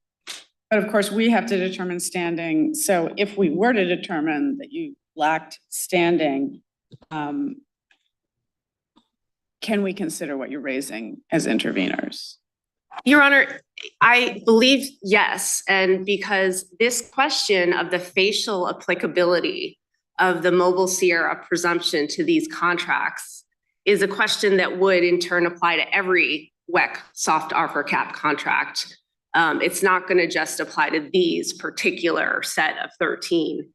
But of course, we have to determine standing. So if we were to determine that you lacked standing, can we consider what you're raising as interveners? Your Honor, I believe yes. And because this question of the facial applicability of the Mobile Sierra presumption to these contracts is a question that would in turn apply to every WEC soft offer cap contract. It's not going to just apply to these particular set of 13,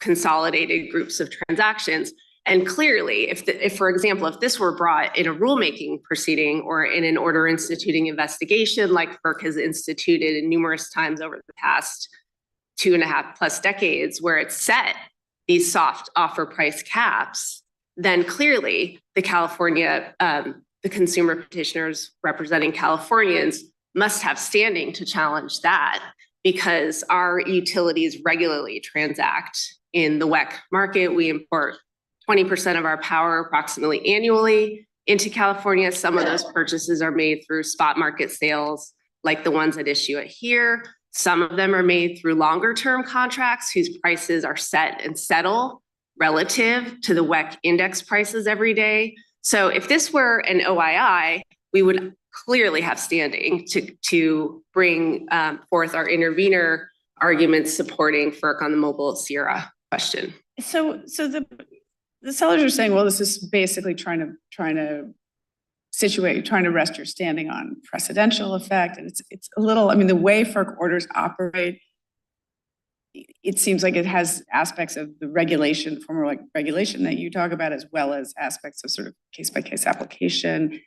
consolidated groups of transactions. And clearly, if, for example, if this were brought in a rulemaking proceeding or in an order instituting investigation like FERC has instituted in numerous times over the past 2.5+ decades, where it's set these soft offer price caps, then clearly the California, the consumer petitioners representing Californians must have standing to challenge that because our utilities regularly transact in the WEC market. We import 20% of our power approximately annually into California. Some of those purchases are made through spot market sales like the ones at issue at here. Some of them are made through longer term contracts whose prices are set and settle relative to the WEC index prices every day. So if this were an OII, we would clearly have standing to bring forth our intervener arguments supporting FERC on the Mobile Sierra question. So the the sellers are saying, well, this is basically trying to rest your standing on precedential effect. And it's a little, I mean, the way FERC orders operate, it seems like it has aspects of the regulation, former like regulation that you talk about, as well as aspects of sort of case-by-case application.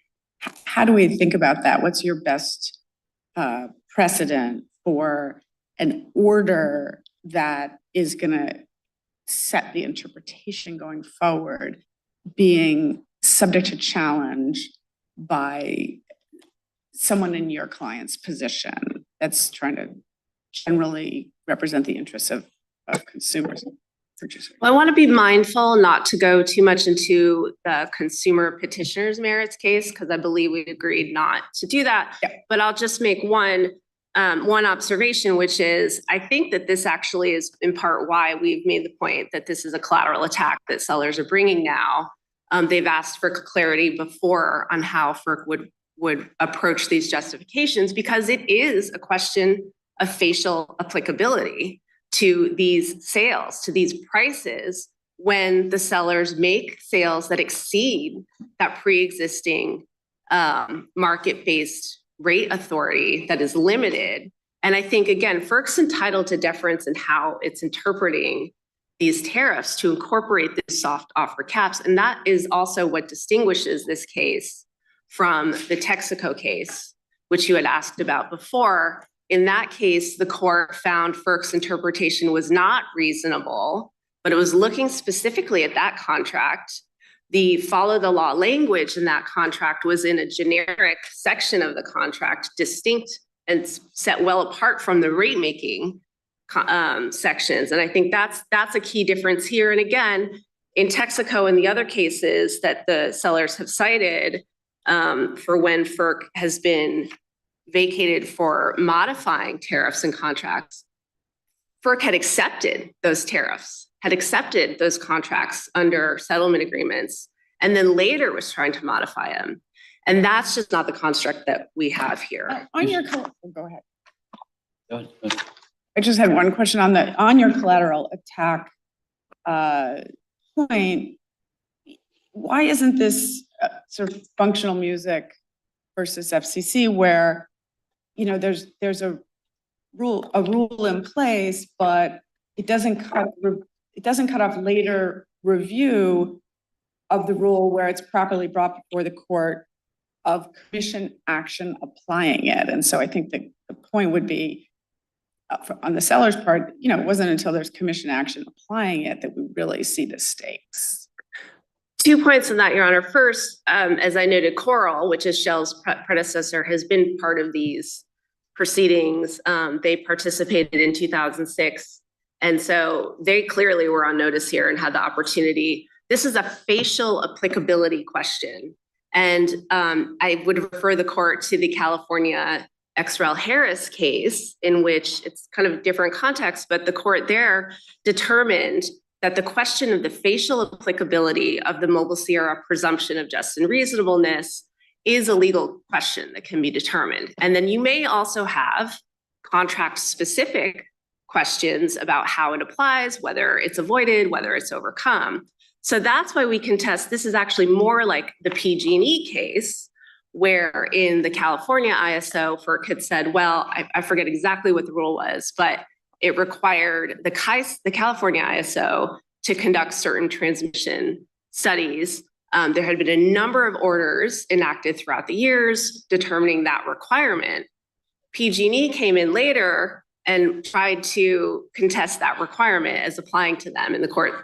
How do we think about that? What's your best precedent for an order that is going to set the interpretation going forward being subject to challenge by someone in your client's position that's trying to generally represent the interests of consumers and purchasers? Well, I want to be mindful not to go too much into the consumer petitioner's merits case, because I believe we agreed not to do that. Yeah. But I'll just make one observation, which is I think that this actually is in part why we've made the point that this is a collateral attack that sellers are bringing now. They've asked for clarity before on how FERC would approach these justifications, because it is a question of facial applicability to these sales, to these prices, when the sellers make sales that exceed that pre-existing market-based rate authority that is limited. And I think, again, FERC's entitled to deference in how it's interpreting these tariffs to incorporate these soft offer caps. And that is also what distinguishes this case from the Texaco case, which you had asked about before. In that case, the court found FERC's interpretation was not reasonable, but it was looking specifically at that contract. The follow the law language in that contract was in a generic section of the contract, distinct and set well apart from the rate making sections. And I think that's a key difference here. And again, in Texaco and the other cases that the sellers have cited for when FERC has been vacated for modifying tariffs and contracts, FERC had accepted those tariffs, had accepted those contracts under settlement agreements, and then later was trying to modify them. And that's just not the construct that we have here. On your, go ahead. Go ahead. I just had one question on your collateral attack point. Why isn't this sort of functional music versus FCC, where there's a rule in place, but it doesn't cut off later review of the rule where it's properly brought before the court of commission action applying it? And so I think the point would be, on the seller's part, it wasn't until there's commission action applying it that we really see the stakes. 2 points on that, Your Honor. First, as I noted, Coral, which is Shell's predecessor, has been part of these proceedings. They participated in 2006. And so they clearly were on notice here and had the opportunity. This is a facial applicability question. And I would refer the court to the California XREL Harris case, in which it's kind of different context, but the court there determined that the question of the facial applicability of the Mobile Sierra presumption of just and reasonableness is a legal question that can be determined. And then you may also have contract-specific questions about how it applies, whether it's avoided, whether it's overcome. So that's why we contest. This is actually more like the PG&E case, where in the California ISO, FERC had said, well, I forget exactly what the rule was, but it required the California ISO to conduct certain transmission studies. There had been a number of orders enacted throughout the years determining that requirement. PG&E came in later and tried to contest that requirement as applying to them, and the court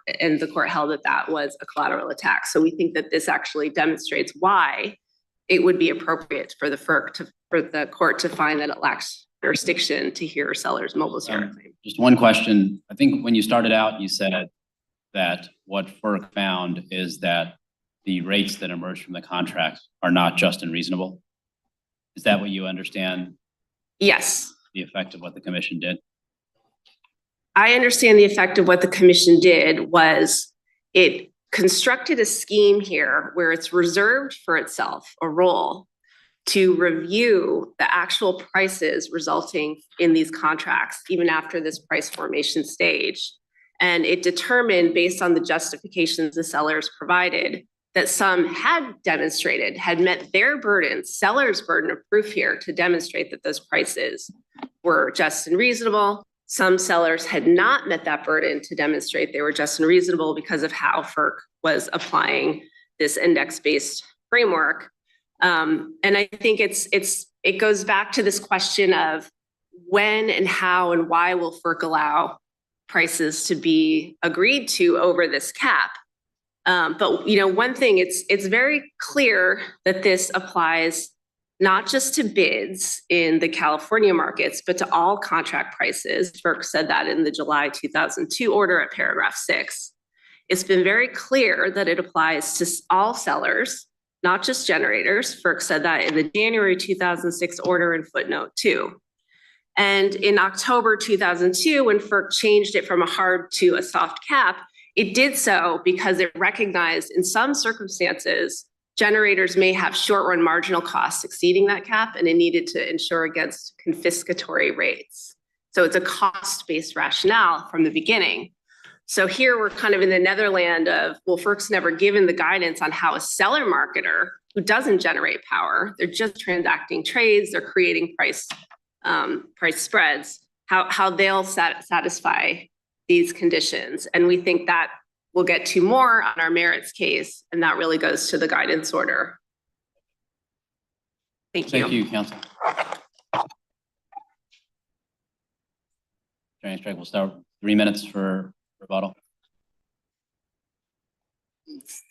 held that that was a collateral attack. So we think that this actually demonstrates why it would be appropriate for the FERC for the court to find that it lacks jurisdiction to hear a seller's Mobile Sierra claim. Just one question. I think when you started out, you said that what FERC found is that the rates that emerge from the contracts are not just and reasonable. Is that what you understand? Yes. The effect of what the commission did? I understand the effect of what the commission did was it constructed a scheme here where it's reserved for itself a role to review the actual prices resulting in these contracts, even after this price formation stage. And it determined, based on the justifications the sellers provided, that some had demonstrated, had met their burden, seller's burden of proof here, to demonstrate that those prices were just and reasonable. Some sellers had not met that burden to demonstrate they were just and reasonable because of how FERC was applying this index-based framework. And I think it goes back to this question of when and how and why will FERC allow prices to be agreed to over this cap. But one thing, it's very clear that this applies not just to bids in the California markets, but to all contract prices. FERC said that in the July 2002 order at paragraph 6. It's been very clear that it applies to all sellers, not just generators. FERC said that in the January 2006 order in footnote 2. And in October 2002, when FERC changed it from a hard to a soft cap, it did so because it recognized in some circumstances, generators may have short-run marginal costs exceeding that cap, and it needed to insure against confiscatory rates. So it's a cost-based rationale from the beginning. So here we're kind of in the Netherland of, well, FERC's never given the guidance on how a seller marketer who doesn't generate power, they're just transacting trades, they're creating price spreads, how they'll satisfy these conditions. And we think that we'll get to more on our merits case, and that really goes to the guidance order. Thank you. Thank you, counsel. Attorney Strike, we'll start 3 minutes for rebuttal.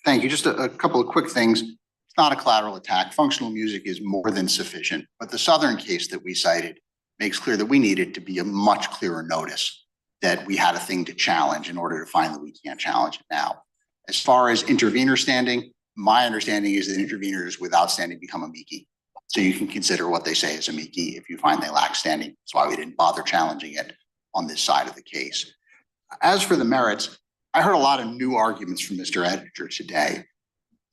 Thank you. Just a couple of quick things. It's not a collateral attack. Functional music is more than sufficient, but the Southern case that we cited makes clear that we needed to be a much clearer notice that we had a thing to challenge in order to find that we can't challenge it now. As far as intervener standing, my understanding is that interveners without standing become amici. So you can consider what they say as amici if you find they lack standing. That's why we didn't bother challenging it on this side of the case. As for the merits, I heard a lot of new arguments from Mr. Editor today.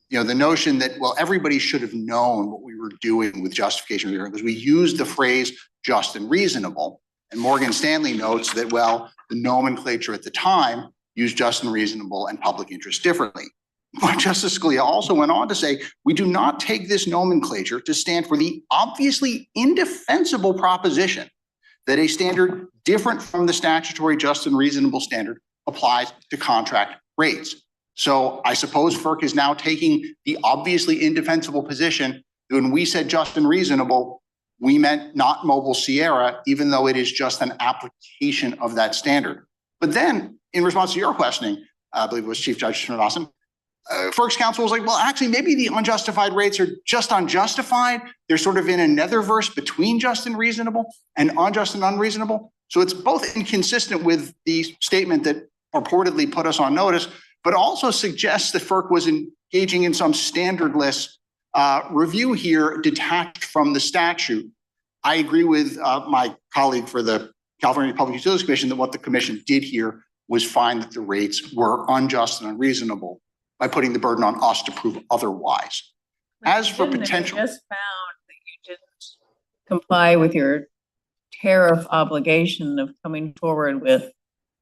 The notion that, well, everybody should have known what we were doing with justification because we used the phrase just and reasonable. And Morgan Stanley notes that, well, the nomenclature at the time used just and reasonable and public interest differently. But Justice Scalia also went on to say, we do not take this nomenclature to stand for the obviously indefensible proposition that a standard different from the statutory just and reasonable standard applies to contract rates. So I suppose FERC is now taking the obviously indefensible position that when we said just and reasonable, we meant not Mobile Sierra, even though it is just an application of that standard. But then, in response to your questioning, I believe it was Chief Judge Srinivasan, FERC's counsel was like, well, actually, maybe the unjustified rates are just unjustified. They're sort of in a netherverse between just and reasonable and unjust and unreasonable. So it's both inconsistent with the statement that purportedly put us on notice, but also suggests that FERC was engaging in some standardless review here detached from the statute. I agree with my colleague for the California Public Utilities Commission that what the commission did here was find that the rates were unjust and unreasonable by putting the burden on us to prove otherwise. As for potential, I just found that you didn't comply with your tariff obligation of coming forward with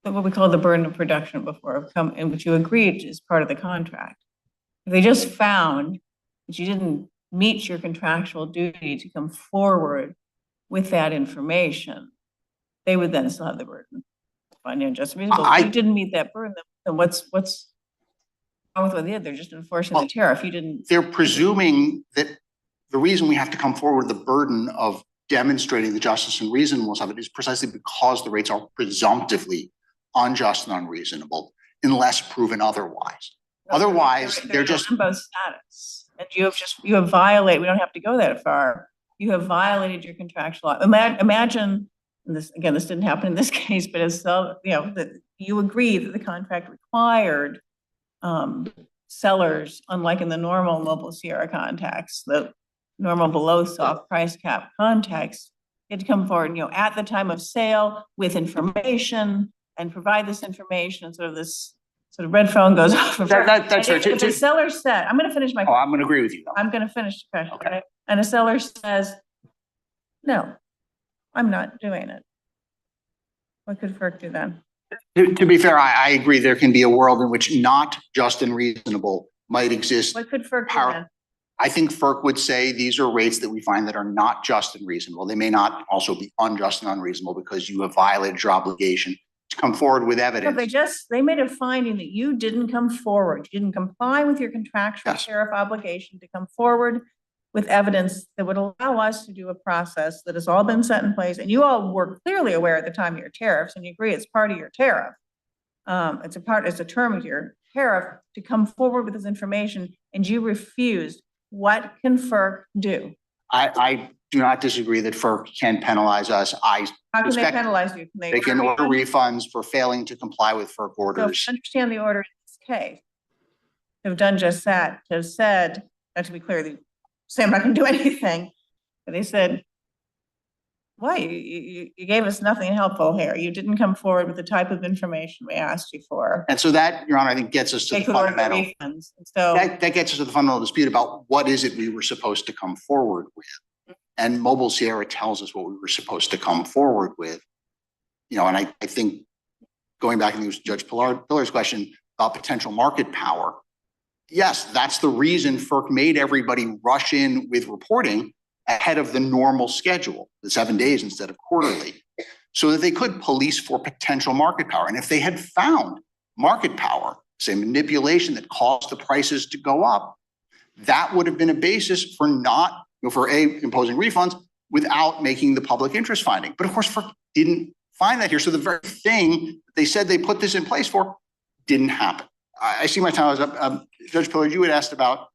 what we call the burden of production before, in which you agreed is part of the contract. If they just found that you didn't meet your contractual duty to come forward with that information, they would then still have the burden. Finding unjust and reasonable. You didn't meet that burden, then what's wrong with what they did? They're just enforcing the tariff. You didn't. They're presuming that the reason we have to come forward with the burden of demonstrating the justice and reasonableness of it is precisely because the rates are presumptively unjust and unreasonable unless proven otherwise. Otherwise, they're just limbo status. And you have violated, we don't have to go that far. You have violated your contractual. Imagine, and this didn't happen in this case, but as that you agree that the contract required sellers, unlike in the normal Mobile Sierra context, the normal below soft price cap context, you had to come forward, at the time of sale with information and provide this information, and sort of red phone goes off. That's right. If the seller said, I'm going to finish my. Oh, I'm going to agree with you. I'm going to finish the question. Okay. And a seller says, no, I'm not doing it. What could FERC do then? To be fair, I agree there can be a world in which not just and reasonable might exist. What could FERC do Power- then? I think FERC would say these are rates that we find that are not just and reasonable. They may not also be unjust and unreasonable because you have violated your obligation to come forward with No, evidence. they made a finding that you didn't come forward, you didn't comply with your contractual Yes. tariff obligation to come forward with evidence that would allow us to do a process that has all been set in place, and you all were clearly aware at the time of your tariffs, and you agree it's part of your tariff. It's a term of your tariff to come forward with this information, and you refused. What can FERC do? I do not disagree that FERC can penalize us. How can they Respect- penalize you? They can order refunds for failing to comply with FERC So orders. understand the order in this case. To have done just that, to have said, not to be clear, they say I'm not gonna do anything, but they said, why, you gave us nothing helpful here. You didn't come forward with the type of information we asked you for. And so that, Your Honor, I think gets us to They the could order the fundamental. refunds. And so, That gets us to the fundamental dispute about what is it we were supposed to come forward with. And Mobile Sierra tells us what we were supposed to come forward with. You know, and I think going back to Judge Pillar's question about potential market power. Yes, that's the reason FERC made everybody rush in with reporting ahead of the normal schedule, the 7 days instead of quarterly, so that they could police for potential market power. And if they had found market power, say manipulation that caused the prices to go up, that would have been a basis for not, for imposing refunds without making the public interest finding. But of course, FERC didn't find that here. So the very thing they said they put this in place for didn't happen. I see my time is up. Judge Pillard, you had asked about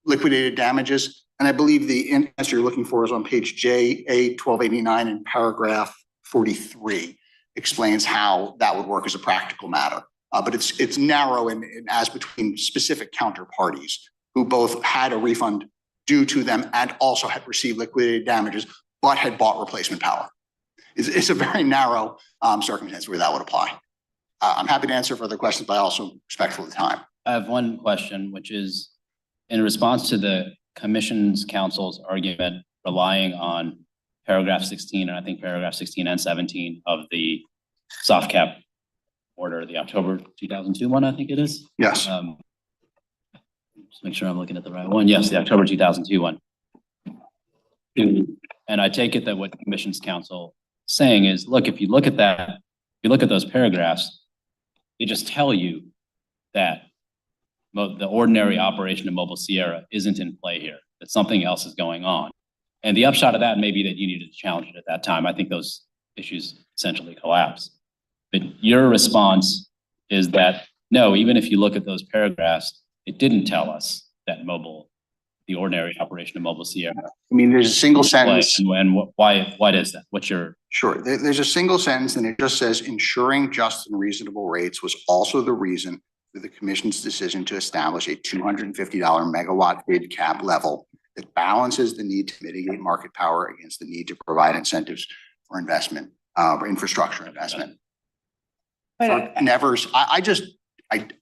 liquidated damages. And I believe the answer you're looking for is on page JA 1289 in paragraph 43, explains how that would work as a practical matter. But it's narrow and as between specific counterparties who both had a refund due to them and also had received liquidated damages, but had bought replacement power. It's a very narrow circumstance where that would apply. I'm happy to answer further questions, but also respectful of the time. I have one question, which is in response to the Commission's counsel's argument relying on paragraph 16, and I think paragraph 16 and 17 of the soft cap order, the October 2002 one, I think it is. Yes. Just make sure I'm looking at the right one. Yes, the October 2002 one. And I take it that what the Commission's counsel saying is, look, if you look at that, if you look at those paragraphs, they just tell you that the ordinary operation of Mobile Sierra isn't in play here, that something else is going on. And the upshot of that may be that you needed to challenge it at that time. I think those issues essentially collapse. But your response is that, no, even if you look at those paragraphs, it didn't tell us that the ordinary operation of Mobile Sierra. I mean, there's a single sentence. And why is that? What's your? Sure. There's a single sentence and it just says ensuring just and reasonable rates was also the reason for the Commission's decision to establish a $250 megawatt bid cap level that balances the need to mitigate market power against the need to provide incentives for investment, or infrastructure investment. but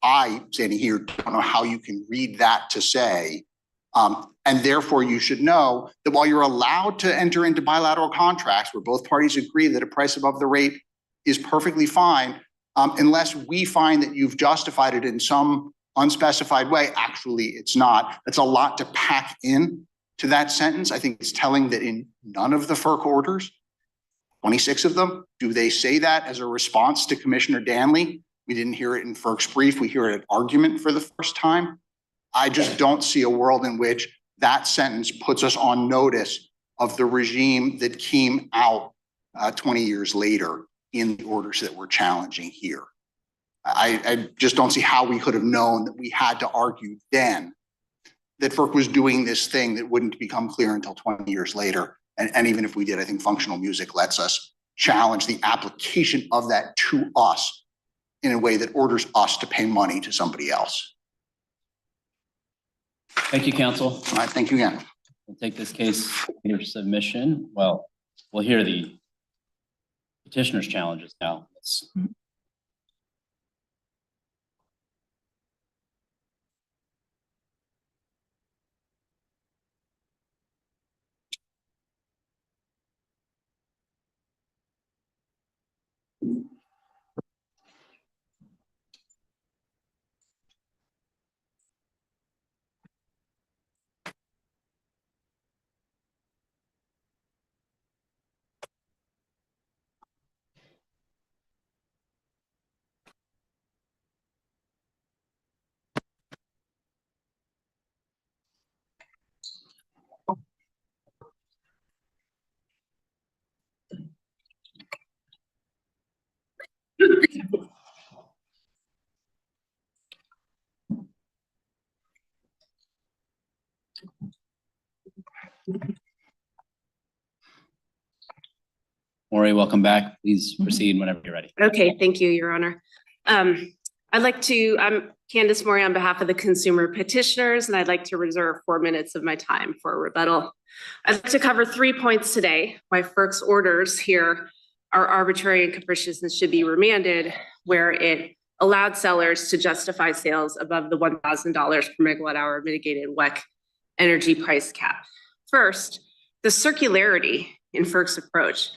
I standing here don't know how you can read that to say, and therefore you should know that while you're allowed to enter into bilateral contracts where both parties agree that a price above the rate is perfectly fine, unless we find that you've justified it in some unspecified way, actually it's not. That's a lot to pack in to that sentence. I think it's telling that in none of the FERC orders, 26 of them, do they say that as a response to Commissioner Danley? We didn't hear it in FERC's brief. We hear it at argument for the first time. I just don't see a world in which that sentence puts us on notice of the regime that came out 20 years later in the orders that we're challenging here. I just don't see how we could have known that we had to argue then that FERC was doing this thing that wouldn't become clear until 20 years later. And even if we did, I think functional music lets us challenge the application of that to us in a way that orders us to pay money to somebody else. Thank you, counsel. All right, thank you again. We'll take this case under submission. Well, we'll hear the petitioner's challenges now. Maury, welcome back. Please proceed whenever you're ready. Okay, thank you, Your Honor. I'm Candace Maury on behalf of the consumer petitioners, and I'd like to reserve 4 minutes of my time for a rebuttal. I'd like to cover 3 points today: why FERC's orders here are arbitrary and capricious and should be remanded, where it allowed sellers to justify sales above the $1,000 per megawatt hour mitigated WEC energy price cap. First, the circularity in FERC's approach,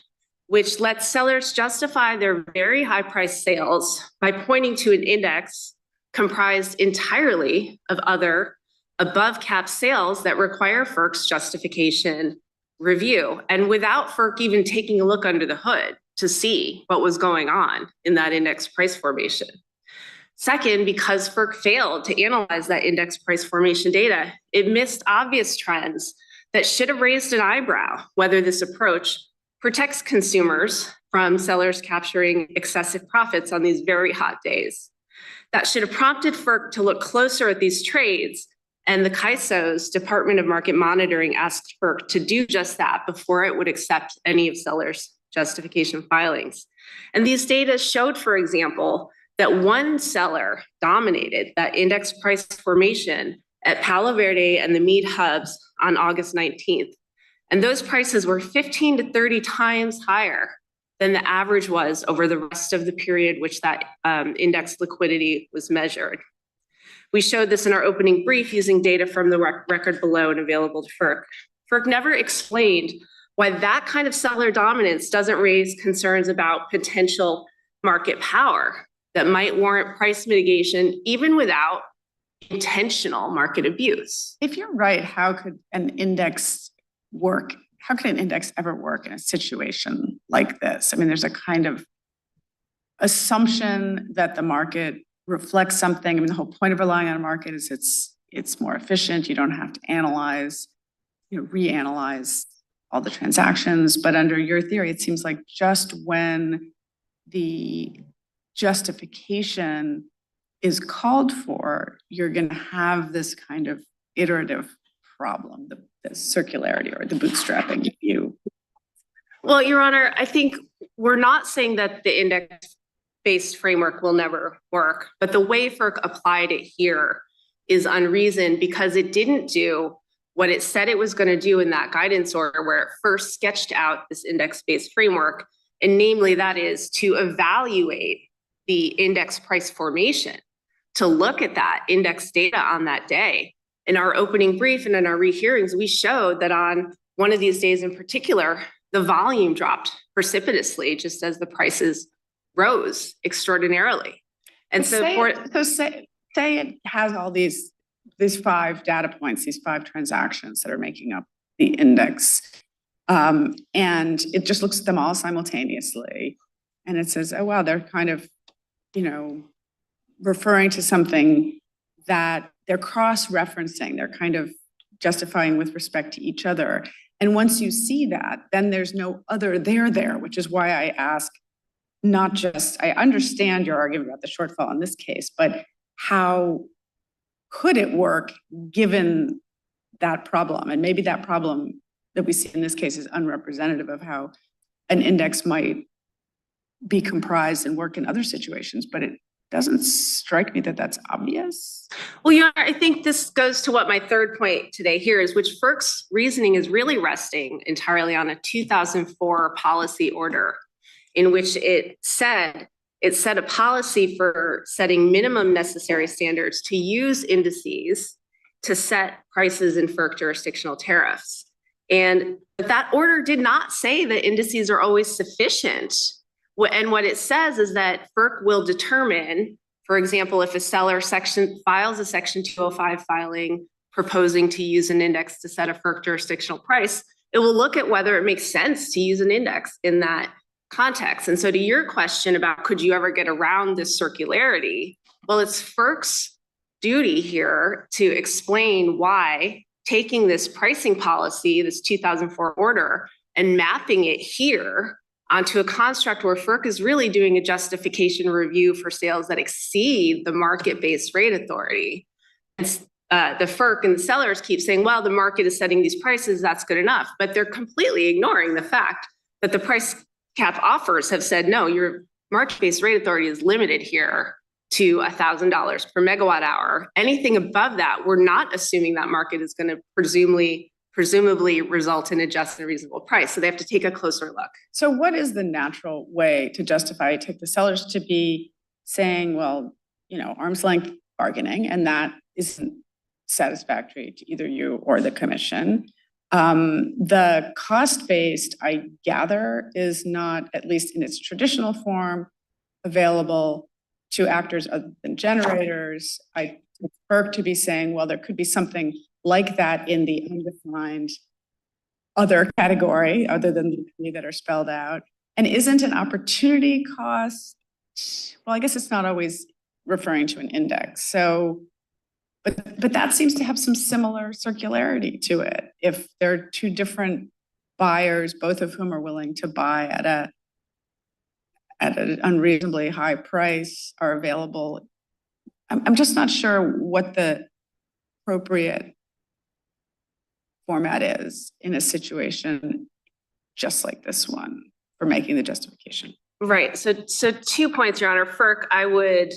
which lets sellers justify their very high price sales by pointing to an index comprised entirely of other above cap sales that require FERC's justification review, and without FERC even taking a look under the hood to see what was going on in that index price formation. Second, because FERC failed to analyze that index price formation data, it missed obvious trends that should have raised an eyebrow whether this approach protects consumers from sellers capturing excessive profits on these very hot days. That should have prompted FERC to look closer at these trades, and the CAISO's Department of Market Monitoring asked FERC to do just that before it would accept any of sellers' justification filings. And these data showed, for example, that one seller dominated that index price formation at Palo Verde and the Mead hubs on August 19th. And those prices were 15 to 30 times higher than the average was over the rest of the period which that index liquidity was measured. We showed this in our opening brief using data from the record below and available to FERC. FERC never explained why that kind of seller dominance doesn't raise concerns about potential market power that might warrant price mitigation even without intentional market abuse. If you're right, how could an index work? How could an index ever work in a situation like this? I mean, there's a kind of assumption that the market reflects something. I mean, the whole point of relying on a market is it's more efficient. You don't have to analyze, reanalyze all the transactions. But under your theory, it seems like just when the justification is called for, you're going to have this kind of iterative problem, the circularity or the bootstrapping view. Well, Your Honor, I think we're not saying that the index-based framework will never work, but the way FERC applied it here is unreasoned because it didn't do what it said it was going to do in that guidance order where it first sketched out this index-based framework, and namely that is to evaluate the index price formation, to look at that index data on that day. In our opening brief and in our rehearings, we showed that on one of these days in particular, the volume dropped precipitously just as the prices rose extraordinarily. And say it has all these 5 data points, these 5 transactions that are making up the index. And it just looks at them all simultaneously. And it says, oh, wow, they're kind of, referring to something that they're cross-referencing. They're kind of justifying with respect to each other. And once you see that, then there's no other there, which is why I ask, not just, I understand your argument about the shortfall in this case, but how could it work given that problem? And maybe that problem that we see in this case is unrepresentative of how an index might be comprised and work in other situations, but it doesn't strike me that that's obvious. Well, Your Honor, I think this goes to what my third point today here is, which FERC's reasoning is really resting entirely on a 2004 policy order in which it set a policy for setting minimum necessary standards to use indices to set prices in FERC jurisdictional tariffs. And that order did not say that indices are always sufficient. And what it says is that FERC will determine, for example, if a seller files a Section 205 filing proposing to use an index to set a FERC jurisdictional price, it will look at whether it makes sense to use an index in that context. And so to your question about could you ever get around this circularity, well, it's FERC's duty here to explain why taking this pricing policy, this 2004 order, and mapping it here onto a construct where FERC is really doing a justification review for sales that exceed the market-based rate authority. And the FERC and the sellers keep saying, well, the market is setting these prices, that's good enough. But they're completely ignoring the fact that the price cap offers have said, no, your market-based rate authority is limited here to $1,000 per megawatt hour. Anything above that, we're not assuming that market is going to presumably result in a just and reasonable price. So they have to take a closer look. So what is the natural way to justify, take the sellers to be saying, well, arm's length bargaining, and that isn't satisfactory to either you or the commission. The cost-based, I gather, is not, at least in its traditional form, available to actors other than generators. I prefer to be saying, well, there could be something like that in the undefined other category, other than the three that are spelled out. And isn't an opportunity cost, well, I guess it's not always referring to an index. So, but that seems to have some similar circularity to it. If there are two different buyers, both of whom are willing to buy at an unreasonably high price, are available, I'm just not sure what the appropriate format is in a situation just like this one for making the justification. Right. So 2 points, Your Honor. FERC, I would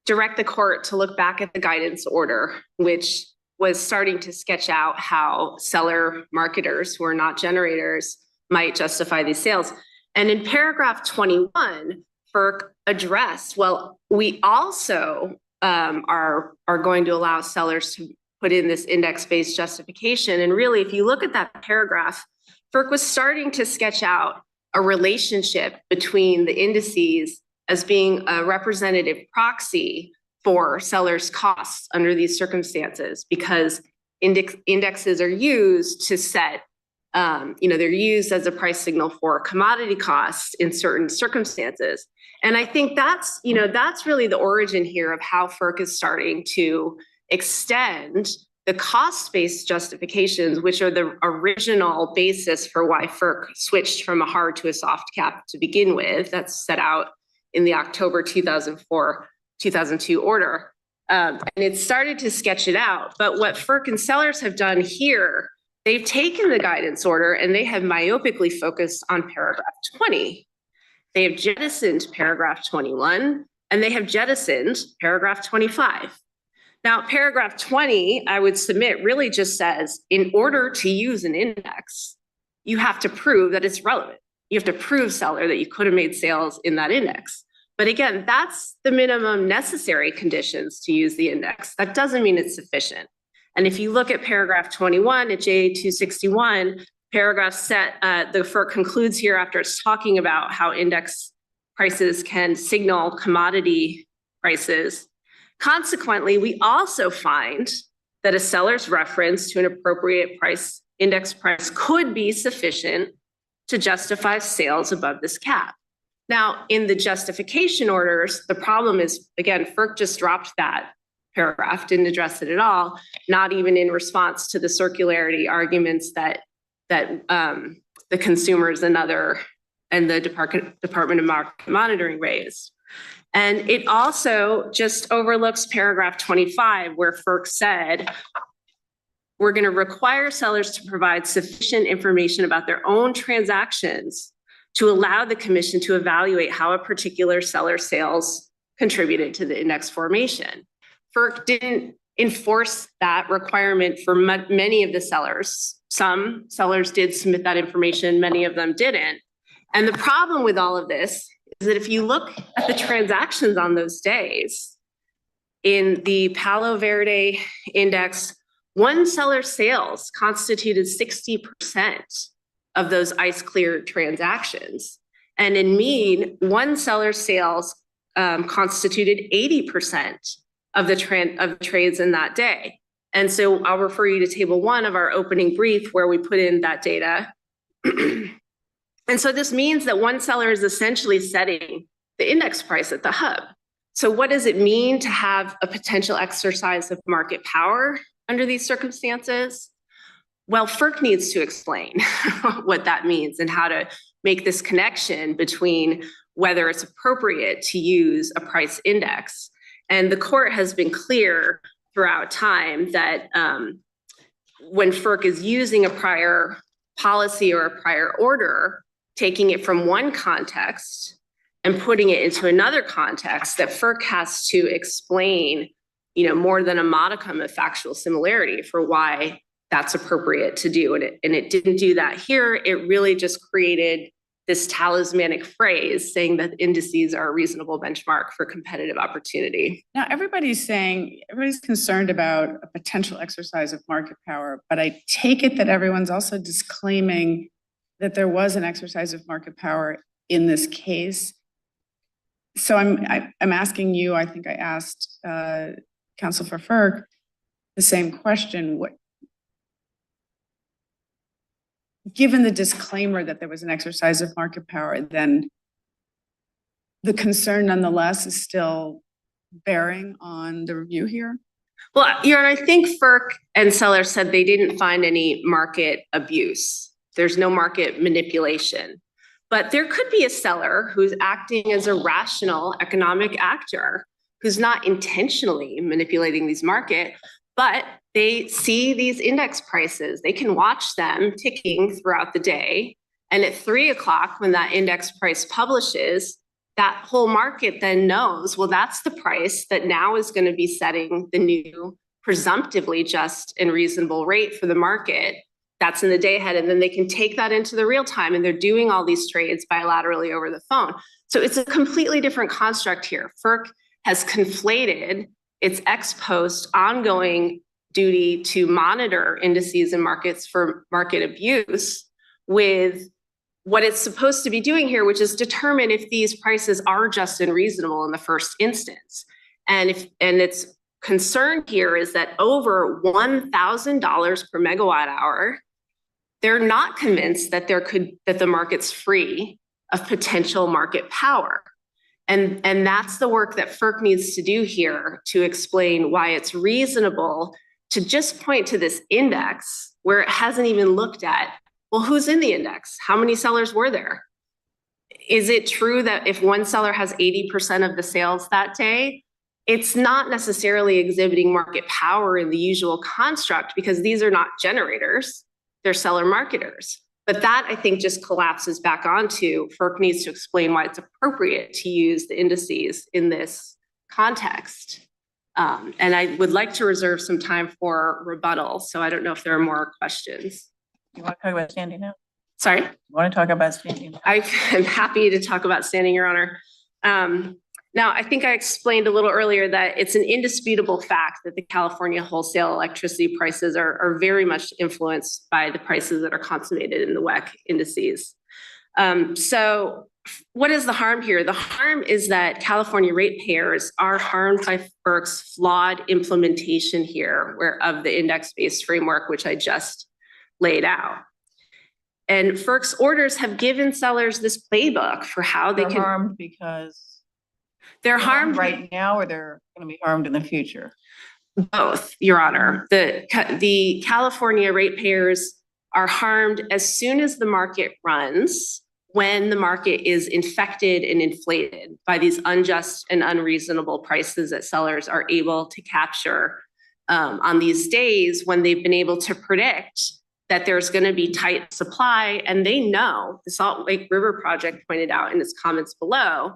direct the court to look back at the guidance order, which was starting to sketch out how seller marketers who are not generators might justify these sales. And in paragraph 21, FERC addressed, well, we also are going to allow sellers to put in this index-based justification. And really, if you look at that paragraph, FERC was starting to sketch out a relationship between the indices as being a representative proxy for sellers' costs under these circumstances, because indexes are used to set, they're used as a price signal for commodity costs in certain circumstances. And I think that's really the origin here of how FERC is starting to extend the cost-based justifications, which are the original basis for why FERC switched from a hard to a soft cap to begin with. That's set out in the October 2002 order. And it started to sketch it out. But what FERC and sellers have done here, they've taken the guidance order and they have myopically focused on paragraph 20. They have jettisoned paragraph 21 and they have jettisoned paragraph 25. Now, paragraph 20, I would submit, really just says, in order to use an index, you have to prove that it's relevant. You have to prove, seller, that you could have made sales in that index. But again, that's the minimum necessary conditions to use the index. That doesn't mean it's sufficient. And if you look at paragraph 21 at JA 261, paragraph set, the FERC concludes here after it's talking about how index prices can signal commodity prices. Consequently, we also find that a seller's reference to an appropriate price, index price, could be sufficient to justify sales above this cap. Now, in the justification orders, the problem is, again, FERC just dropped that paragraph, didn't address it at all, not even in response to the circularity arguments that the consumers and the Department of Market Monitoring raised. And it also just overlooks paragraph 25, where FERC said, we're going to require sellers to provide sufficient information about their own transactions to allow the commission to evaluate how a particular seller's sales contributed to the index formation. FERC didn't enforce that requirement for many of the sellers. Some sellers did submit that information, many of them didn't. And the problem with all of this is that if you look at the transactions on those days, in the Palo Verde index, one seller's sales constituted 60% of those ice cleared transactions. And in Mead, one seller's sales constituted 80% of the trades in that day. And so I'll refer you to table 1 of our opening brief where we put in that data. And so this means that one seller is essentially setting the index price at the hub. So what does it mean to have a potential exercise of market power under these circumstances? Well, FERC needs to explain what that means and how to make this connection between whether it's appropriate to use a price index. And the court has been clear throughout time that when FERC is using a prior policy or a prior order taking it from one context and putting it into another context that FERC has to explain, more than a modicum of factual similarity for why that's appropriate to do. And it didn't do that here. It really just created this talismanic phrase saying that indices are a reasonable benchmark for competitive opportunity. Now, everybody's concerned about a potential exercise of market power, but I take it that everyone's also disclaiming that there was an exercise of market power in this case. So I'm asking you, I think I asked counsel for FERC the same question. Given the disclaimer that there was an exercise of market power, then the concern nonetheless is still bearing on the review here? Well, Your Honor, I think FERC and sellers said they didn't find any market abuse. There's no market manipulation. But there could be a seller who's acting as a rational economic actor who's not intentionally manipulating these market, but they see these index prices. They can watch them ticking throughout the day. And at 3 o'clock, when that index price publishes, that whole market then knows, well, that's the price that now is going to be setting the new presumptively just and reasonable rate for the market. That's in the day ahead. And then they can take that into the real time, and they're doing all these trades bilaterally over the phone. So it's a completely different construct here. FERC has conflated its ex post ongoing duty to monitor indices and markets for market abuse with what it's supposed to be doing here, which is determine if these prices are just and reasonable in the first instance. And its concern here is that over $1,000 per megawatt hour, they're not convinced that that the market's free of potential market power. And that's the work that FERC needs to do here to explain why it's reasonable to just point to this index where it hasn't even looked at, well, who's in the index? How many sellers were there? Is it true that if one seller has 80% of the sales that day, it's not necessarily exhibiting market power in the usual construct because these are not generators, they're seller marketers. But that, I think, just collapses back onto FERC needs to explain why it's appropriate to use the indices in this context. And I would like to reserve some time for rebuttal. So I don't know if there are more questions. You want to talk about standing now? Sorry? You want to talk about standing now? I am happy to talk about standing, Your Honor. Now, I think I explained a little earlier that it's an indisputable fact that the California wholesale electricity prices are very much influenced by the prices that are consummated in the WEC indices. So what is the harm here? The harm is that California ratepayers are harmed by FERC's flawed implementation here of the index-based framework, which I just laid out. And FERC's orders have given sellers this playbook for how they can— harmed because they're harmed right now, or they're going to be harmed in the future? Both, Your Honor. The California ratepayers are harmed as soon as the market runs, when the market is infected and inflated by these unjust and unreasonable prices that sellers are able to capture on these days when they've been able to predict that there's going to be tight supply. And they know, the Salt Lake River Project pointed out in its comments below,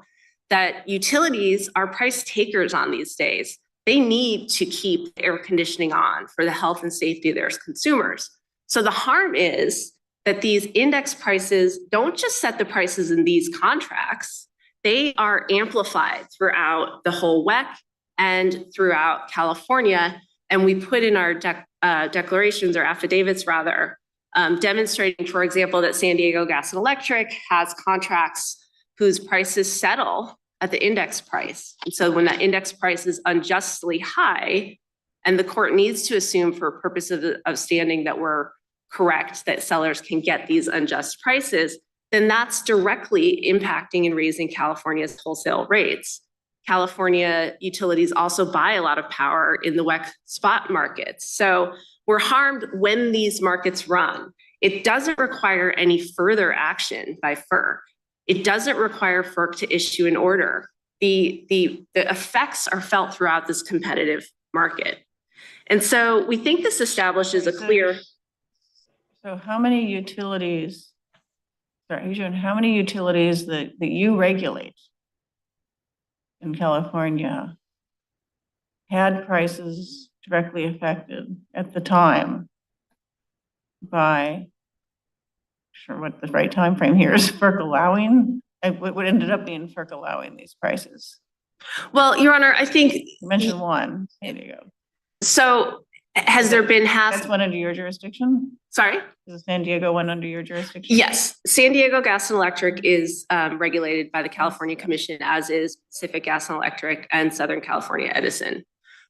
that utilities are price takers on these days. They need to keep air conditioning on for the health and safety of their consumers. So the harm is that these index prices don't just set the prices in these contracts, they are amplified throughout the whole WEC and throughout California. And we put in our declarations or affidavits rather, demonstrating, for example, that San Diego Gas and Electric has contracts whose prices settle at the index price. And so when that index price is unjustly high, and the court needs to assume for purposes of standing that we're correct, that sellers can get these unjust prices, then that's directly impacting and raising California's wholesale rates. California utilities also buy a lot of power in the WEC spot markets. So we're harmed when these markets run. It doesn't require any further action by FERC. It doesn't require FERC to issue an order. The effects are felt throughout this competitive market. And so we think this establishes a clear— So how many utilities, sorry, Adrian, how many utilities that you regulate in California had prices directly affected at the time by, sure what the right time frame here is, FERC allowing, what ended up being FERC allowing these prices? Well, Your Honor, I think, You mentioned one, San Diego. so has there been That's one under your jurisdiction? sorry? Is the San Diego one under your jurisdiction? Yes, San Diego Gas and Electric is regulated by the California Commission, as is Pacific Gas and Electric and Southern California Edison.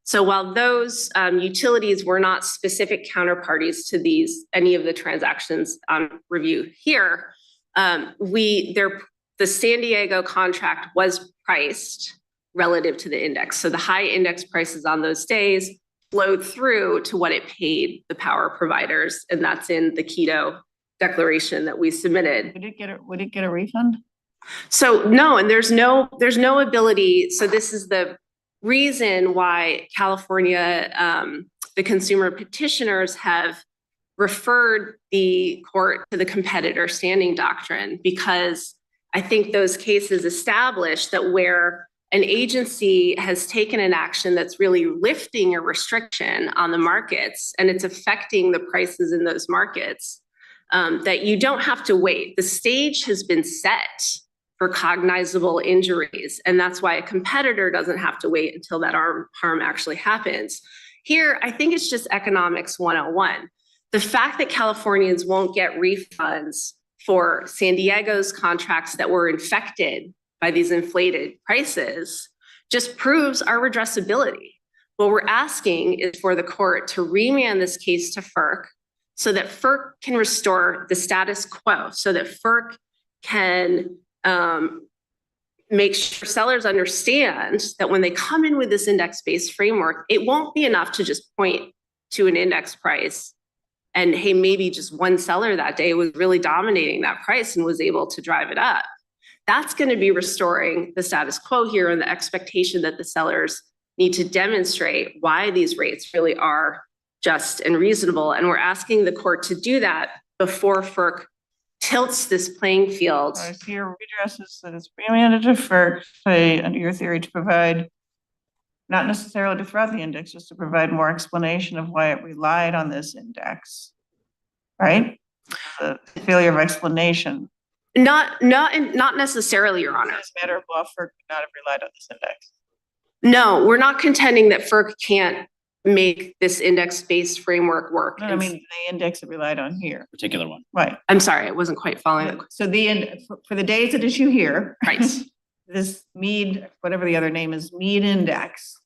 So while those utilities were not specific counterparties to any of the transactions on review here, the San Diego contract was priced relative to the index. So the high index prices on those days flowed through to what it paid the power providers, and that's in the Keto declaration that we submitted. Would it get a refund? So no, and there's no ability. So this is the reason why California, the consumer petitioners have referred the court to the competitor standing doctrine, because I think those cases establish that where an agency has taken an action that's really lifting a restriction on the markets and it's affecting the prices in those markets, that you don't have to wait. The stage has been set for cognizable injuries, and that's why a competitor doesn't have to wait until that harm actually happens. Here, I think it's just economics 101. The fact that Californians won't get refunds for San Diego's contracts that were infected by these inflated prices just proves our redressability. What we're asking is for the court to remand this case to FERC so that FERC can restore the status quo, so that FERC can make sure sellers understand that when they come in with this index-based framework, it won't be enough to just point to an index price and, hey, maybe just one seller that day was really dominating that price and was able to drive it up. That's going to be restoring the status quo here, and the expectation that the sellers need to demonstrate why these rates really are just and reasonable. And we're asking the court to do that before FERC tilts this playing field. So your redresses that it's remanded to FERC, say, under your theory, to provide, not necessarily to throughout the index, just to provide more explanation of why it relied on this index, right? The failure of explanation. Not necessarily, Your Honor. As a matter of law, FERC could not have relied on this index. No, we're not contending that FERC can't make this index-based framework work. No, I mean, the index it relied on here. Particular one. Right. I'm sorry, I wasn't quite following. So for the days at issue here. Right. This Mead, whatever the other name is, Mead index.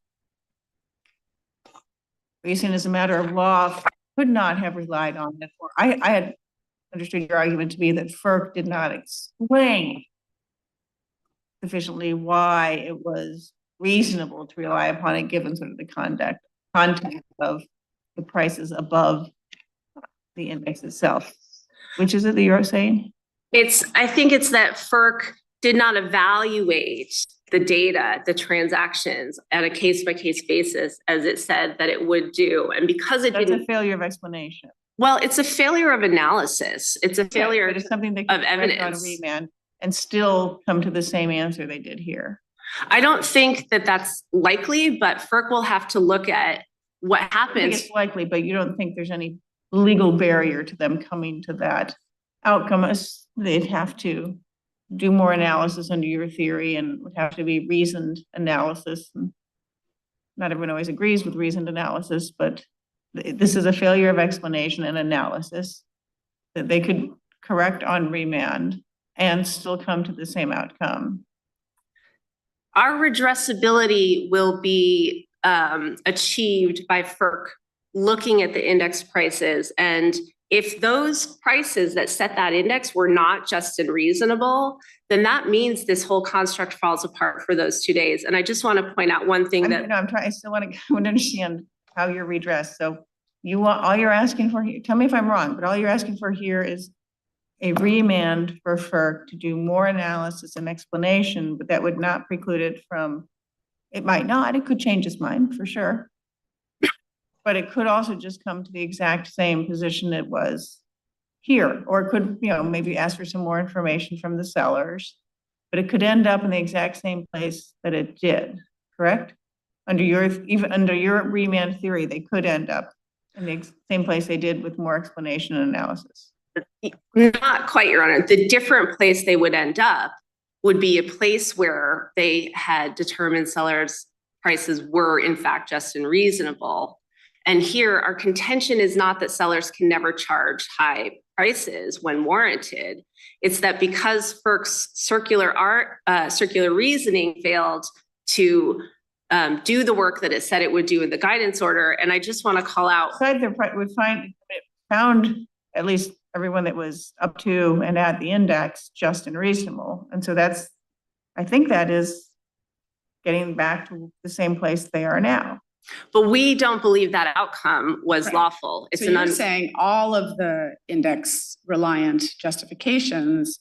Reason as a matter of law could not have relied on it. I had understood your argument to be that FERC did not explain sufficiently why it was reasonable to rely upon it, given sort of the context of the prices above the index itself. Which is it that you're saying? I think it's that FERC did not evaluate the data, the transactions at a case-by-case basis, as it said that it would do. And because That's a failure of explanation. Well, it's a failure of analysis. It's a failure but it's something they of can evidence. On remand and still come to the same answer they did here. I don't think that that's likely, but FERC will have to look at what I think happens. it's likely, but you don't think there's any legal barrier to them coming to that outcome. They'd have to do more analysis under your theory, and would have to be reasoned analysis. Not everyone always agrees with reasoned analysis, but this is a failure of explanation and analysis that they could correct on remand and still come to the same outcome. Our redressability will be achieved by FERC looking at the index prices. And if those prices that set that index were not just and reasonable, then that means this whole construct falls apart for those 2 days. And I just want to point out one thing I still want to understand how you're redressed. So all you're asking for here, tell me if I'm wrong, but all you're asking for here is a remand for FERC to do more analysis and explanation, but that would not preclude it from, it might not, it could change its mind for sure. But it could also just come to the exact same position it was here, or it could, maybe ask for some more information from the sellers, but it could end up in the exact same place that it did, correct? Even under your remand theory, they could end up in the same place they did with more explanation and analysis. Not quite, Your Honor. The different place they would end up would be a place where they had determined sellers' prices were in fact just and reasonable. And here, our contention is not that sellers can never charge high prices when warranted. It's that because FERC's circular reasoning failed to do the work that it said it would do in the guidance order. And I just want to call out. Besides, it found at least everyone that was up to and at the index just and reasonable. And so I think that is getting back to the same place they are now. But we don't believe that outcome was lawful. So you're saying all of the index reliant justifications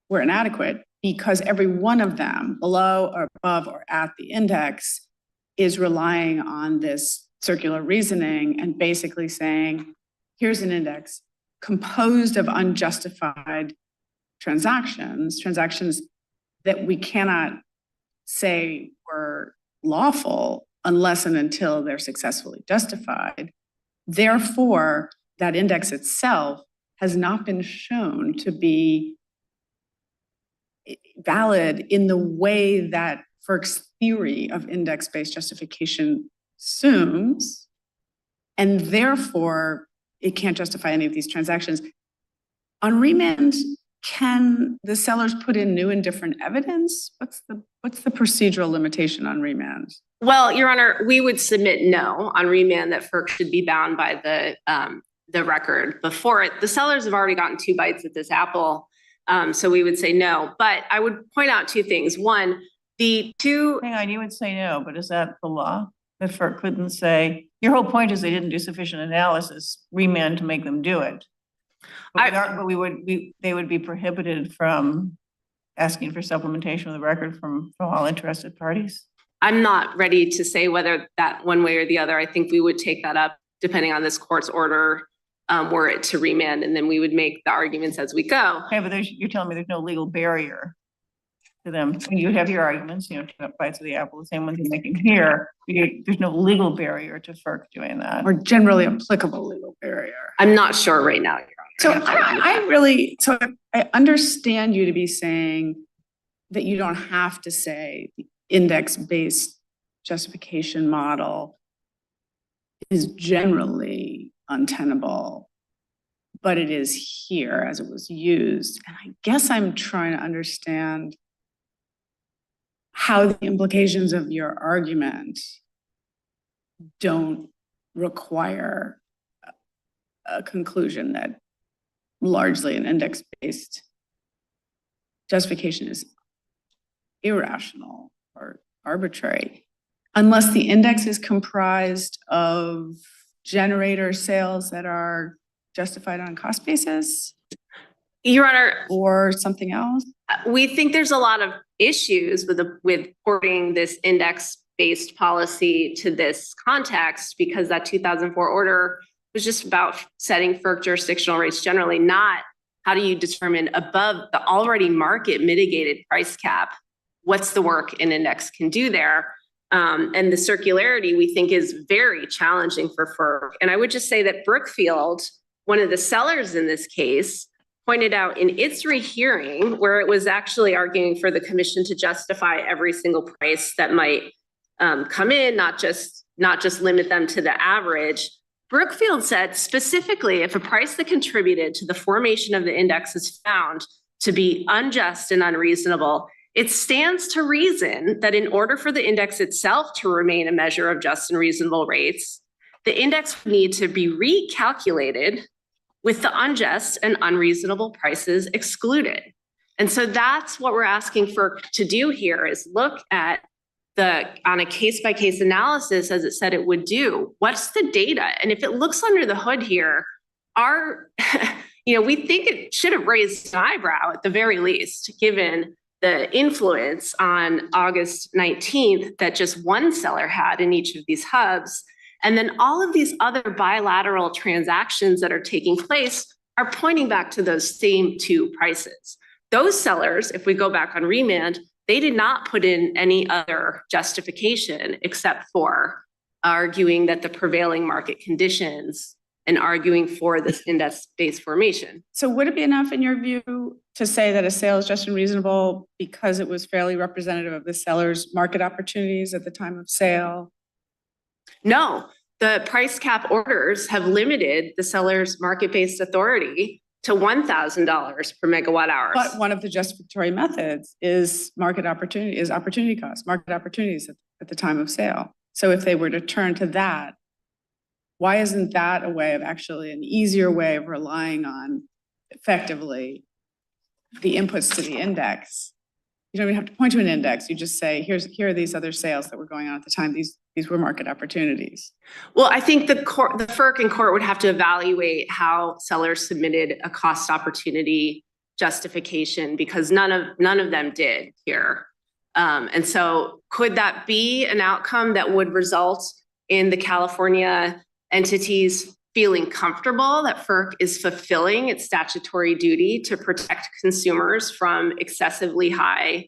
were inadequate because every one of them, below or above or at the index, is relying on this circular reasoning and basically saying, here's an index composed of unjustified transactions that we cannot say were lawful unless and until they're successfully justified. Therefore, that index itself has not been shown to be valid in the way that FERC's theory of index-based justification assumes, and therefore it can't justify any of these transactions. On remand, can the sellers put in new and different evidence? What's the procedural limitation on remand? Well, Your Honor, we would submit no on remand that FERC should be bound by the record before it. The sellers have already gotten 2 bites at this apple, so we would say no. But I would point out 2 things. One, the 2. Hang on, you would say no, but is that the law? That FERC couldn't say, your whole point is they didn't do sufficient analysis, remand to make them do it. But they would be prohibited from asking for supplementation of the record from all interested parties. I'm not ready to say whether that one way or the other. I think we would take that up depending on this court's order, were it to remand, and then we would make the arguments as we go. Okay, but you're telling me there's no legal barrier to them. When you have your arguments, 2 bites of the apple, the same ones you're making here, there's no legal barrier to FERC doing that. Or generally applicable legal barrier. I'm not sure right now, Your Honor. So I understand you to be saying that you don't have to say the index-based justification model is generally untenable, but it is here as it was used. And I guess I'm trying to understand how the implications of your argument don't require a conclusion that largely an index-based justification is irrational or arbitrary, unless the index is comprised of generator sales that are justified on a cost basis. Your Honor, or something else? we think there's a lot of issues with porting this index-based policy to this context, because that 2004 order was just about setting FERC jurisdictional rates generally, not how do you determine above the already market mitigated price cap, what's the work an index can do there. And the circularity we think is very challenging for FERC. And I would just say that Brookfield, one of the sellers in this case, pointed out in its rehearing, where it was actually arguing for the commission to justify every single price that might come in, not just limit them to the average. Brookfield said specifically, if a price that contributed to the formation of the index is found to be unjust and unreasonable, it stands to reason that in order for the index itself to remain a measure of just and reasonable rates, the index would need to be recalculated with the unjust and unreasonable prices excluded. And so that's what we're asking FERC to do here, is look at on a case-by-case analysis, as it said it would do. What's the data? And if it looks under the hood here, we think it should have raised an eyebrow at the very least, given the influence on August 19th that just one seller had in each of these hubs. And then all of these other bilateral transactions that are taking place are pointing back to those same two prices. Those sellers, if we go back on remand, they did not put in any other justification except for arguing that the prevailing market conditions and arguing for this index-based formation. So would it be enough in your view to say that a sale is just and reasonable because it was fairly representative of the seller's market opportunities at the time of sale? No, the price cap orders have limited the seller's market-based authority to $1,000 per megawatt hour. But one of the justificatory methods is opportunity cost, market opportunities at the time of sale. So if they were to turn to that, why isn't that a way of actually an easier way of relying on effectively the inputs to the index? You don't even have to point to an index. You just say, here are these other sales that were going on at the time. These were market opportunities. Well, I think the FERC and court would have to evaluate how sellers submitted a cost opportunity justification because none of them did here. And so could that be an outcome that would result in the California entities feeling comfortable that FERC is fulfilling its statutory duty to protect consumers from excessively high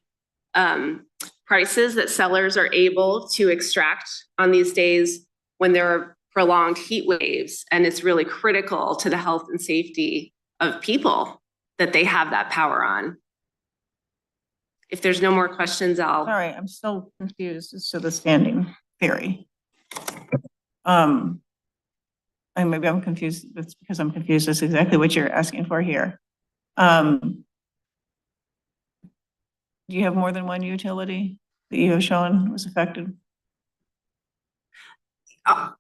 prices that sellers are able to extract on these days when there are prolonged heat waves, and it's really critical to the health and safety of people that they have that power on. If there's no more questions, Sorry, I'm still confused as to the standing theory. And maybe I'm confused. That's because I'm confused. That's exactly what you're asking for here. Do you have more than one utility that you have shown was affected?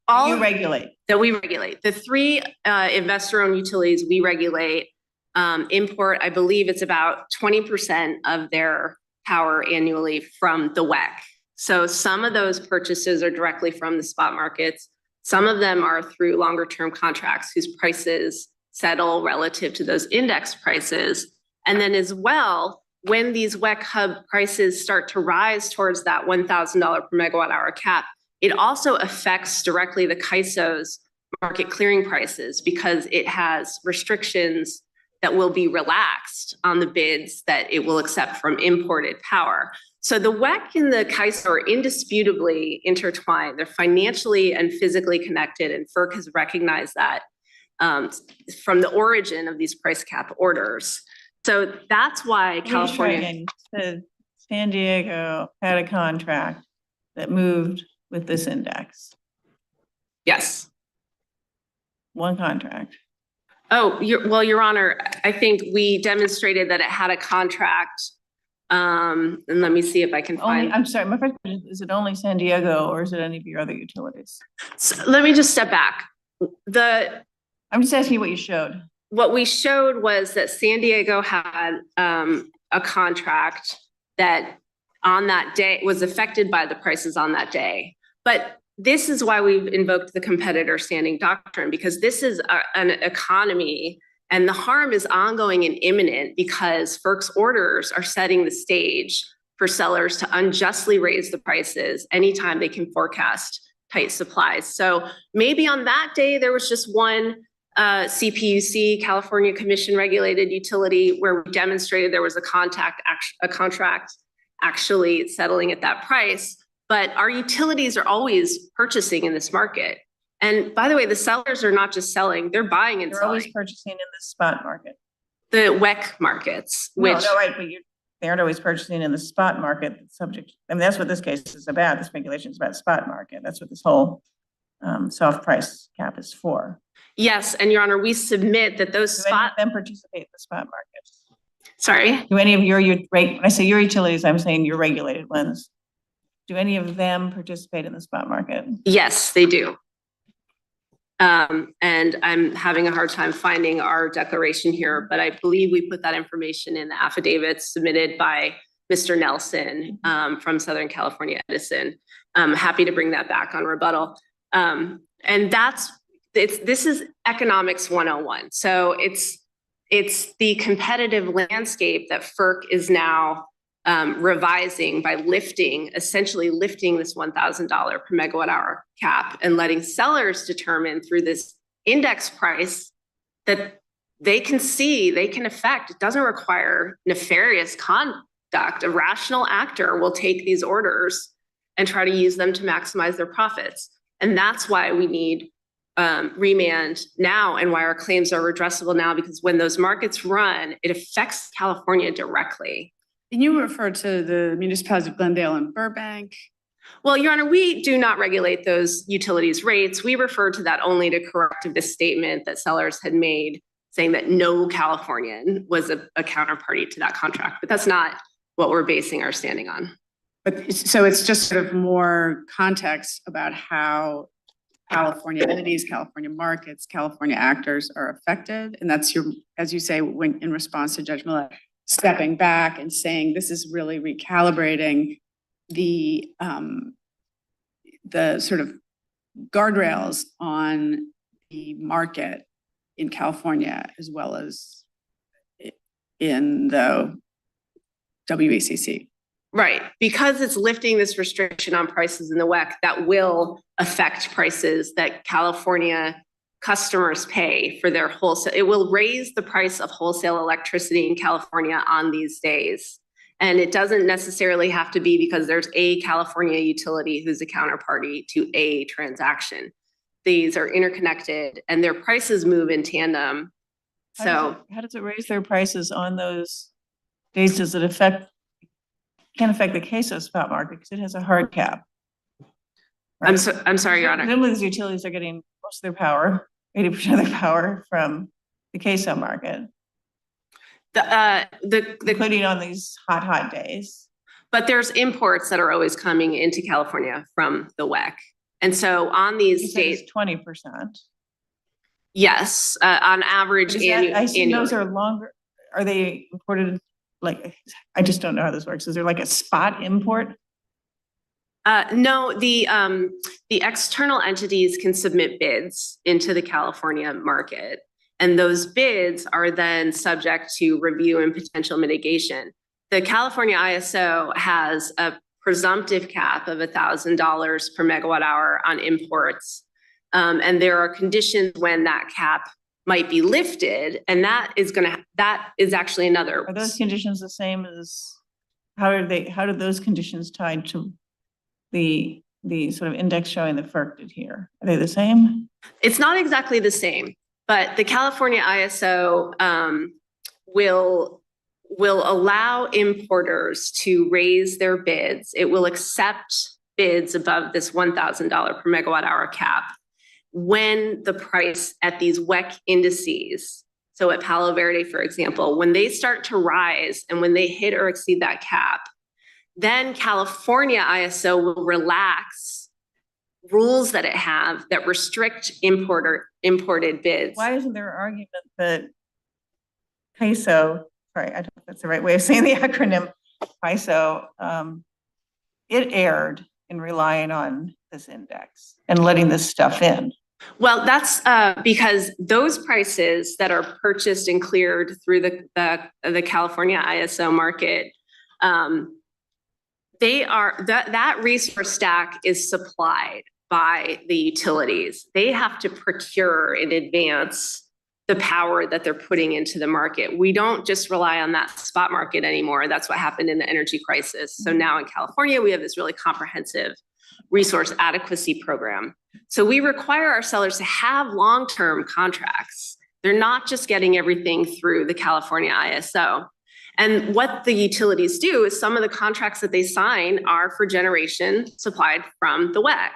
all You regulate. that we regulate. The three investor-owned utilities we regulate import, I believe it's about 20% of their power annually from the WEC. So some of those purchases are directly from the spot markets. Some of them are through longer term contracts whose prices settle relative to those index prices. And then as well, when these WEC hub prices start to rise towards that $1,000 per megawatt hour cap, it also affects directly the CAISO's market clearing prices because it has restrictions that will be relaxed on the bids that it will accept from imported power. So the WEC and the CAISO are indisputably intertwined. They're financially and physically connected, and FERC has recognized that from the origin of these price cap orders. So that's why California. San Diego had a contract that moved with this index. Yes. One contract. Oh, Your Honor, I think we demonstrated that it had a contract. And let me see if I can find. I'm sorry, my first question is it only San Diego or is it any of your other utilities? So let me just step back. I'm just asking you what you showed. What we showed was that San Diego had a contract that on that day was affected by the prices on that day. But this is why we've invoked the competitor standing doctrine, because this is an economy and the harm is ongoing and imminent because FERC's orders are setting the stage for sellers to unjustly raise the prices anytime they can forecast tight supplies. So maybe on that day, there was just one CPUC, California Commission regulated utility, where we demonstrated there was a contract actually settling at that price. But our utilities are always purchasing in this market. And by the way, the sellers are not just selling, they're buying and They're selling. always purchasing in the spot market. The WEC markets, which. No, right, but they aren't always purchasing in the spot market subject. I mean, that's what this case is about. This regulation is about spot market. That's what this whole soft price cap is for. Yes, and Your Honor, we submit that those Do any of them participate in the spot market? Sorry? Do any of when I say your utilities, I'm saying your regulated ones. Do any of them participate in the spot market? Yes, they do. And I'm having a hard time finding our declaration here, but I believe we put that information in the affidavits submitted by Mr. Nelson from Southern California Edison. I'm happy to bring that back on rebuttal. And this is economics 101. So it's the competitive landscape that FERC is now revising by essentially lifting this $1,000 per megawatt hour cap and letting sellers determine through this index price that they can see, they can affect. It doesn't require nefarious conduct. A rational actor will take these orders and try to use them to maximize their profits. And that's why we need remand now, and why our claims are redressable now, because when those markets run, it affects California directly. And you refer to the municipalities of Glendale and Burbank. Well, Your Honor, we do not regulate those utilities rates. We refer to that only to correct this statement that sellers had made, saying that no Californian was a counterparty to that contract. But that's not what we're basing our standing on. But so it's just sort of more context about how California entities, California markets, California actors are affected. And that's your, as you say, when in response to Judge Millett, stepping back and saying this is really recalibrating the sort of guardrails on the market in California as well as in the WECC. Right, because it's lifting this restriction on prices in the WEC that will affect prices that California customers pay for their wholesale. It will raise the price of wholesale electricity in California on these days. And it doesn't necessarily have to be because there's a California utility who's a counterparty to a transaction. These are interconnected and their prices move in tandem. So how does it raise their prices on those days? Does it can't affect the queso spot market because it has a hard cap? Right? I'm sorry, Your Honor. Some of these utilities are getting most of their power, 80% of their power from the queso market. Including on these hot days. But there's imports that are always coming into California from the WEC. And so on these days, 20%. Yes, on average. I see those are longer. Are they imported? Like, I just don't know how this works. Is there like a spot import? No, the external entities can submit bids into the California market. And those bids are then subject to review and potential mitigation. The California ISO has a presumptive cap of $1,000 per megawatt hour on imports. And there are conditions when that cap might be lifted. And that is actually another. Are those conditions the same as, how do those conditions tied to the sort of index showing the FERC did here? Are they the same? It's not exactly the same. But the California ISO will allow importers to raise their bids. It will accept bids above this $1,000 per megawatt hour cap when the price at these WEC indices, so at Palo Verde, for example, when they start to rise and when they hit or exceed that cap, then California ISO will relax rules that it have that restrict imported bids. Why isn't there an argument that PISO, sorry, I don't know if that's the right way of saying the acronym, PISO, it erred in relying on this index and letting this stuff in? Well, that's because those prices that are purchased and cleared through the California ISO market, that resource stack is supplied by the utilities. They have to procure in advance the power that they're putting into the market. We don't just rely on that spot market anymore. That's what happened in the energy crisis. So now in California, we have this really comprehensive resource adequacy program. So we require our sellers to have long-term contracts. They're not just getting everything through the California ISO. And what the utilities do is some of the contracts that they sign are for generation supplied from the WEC.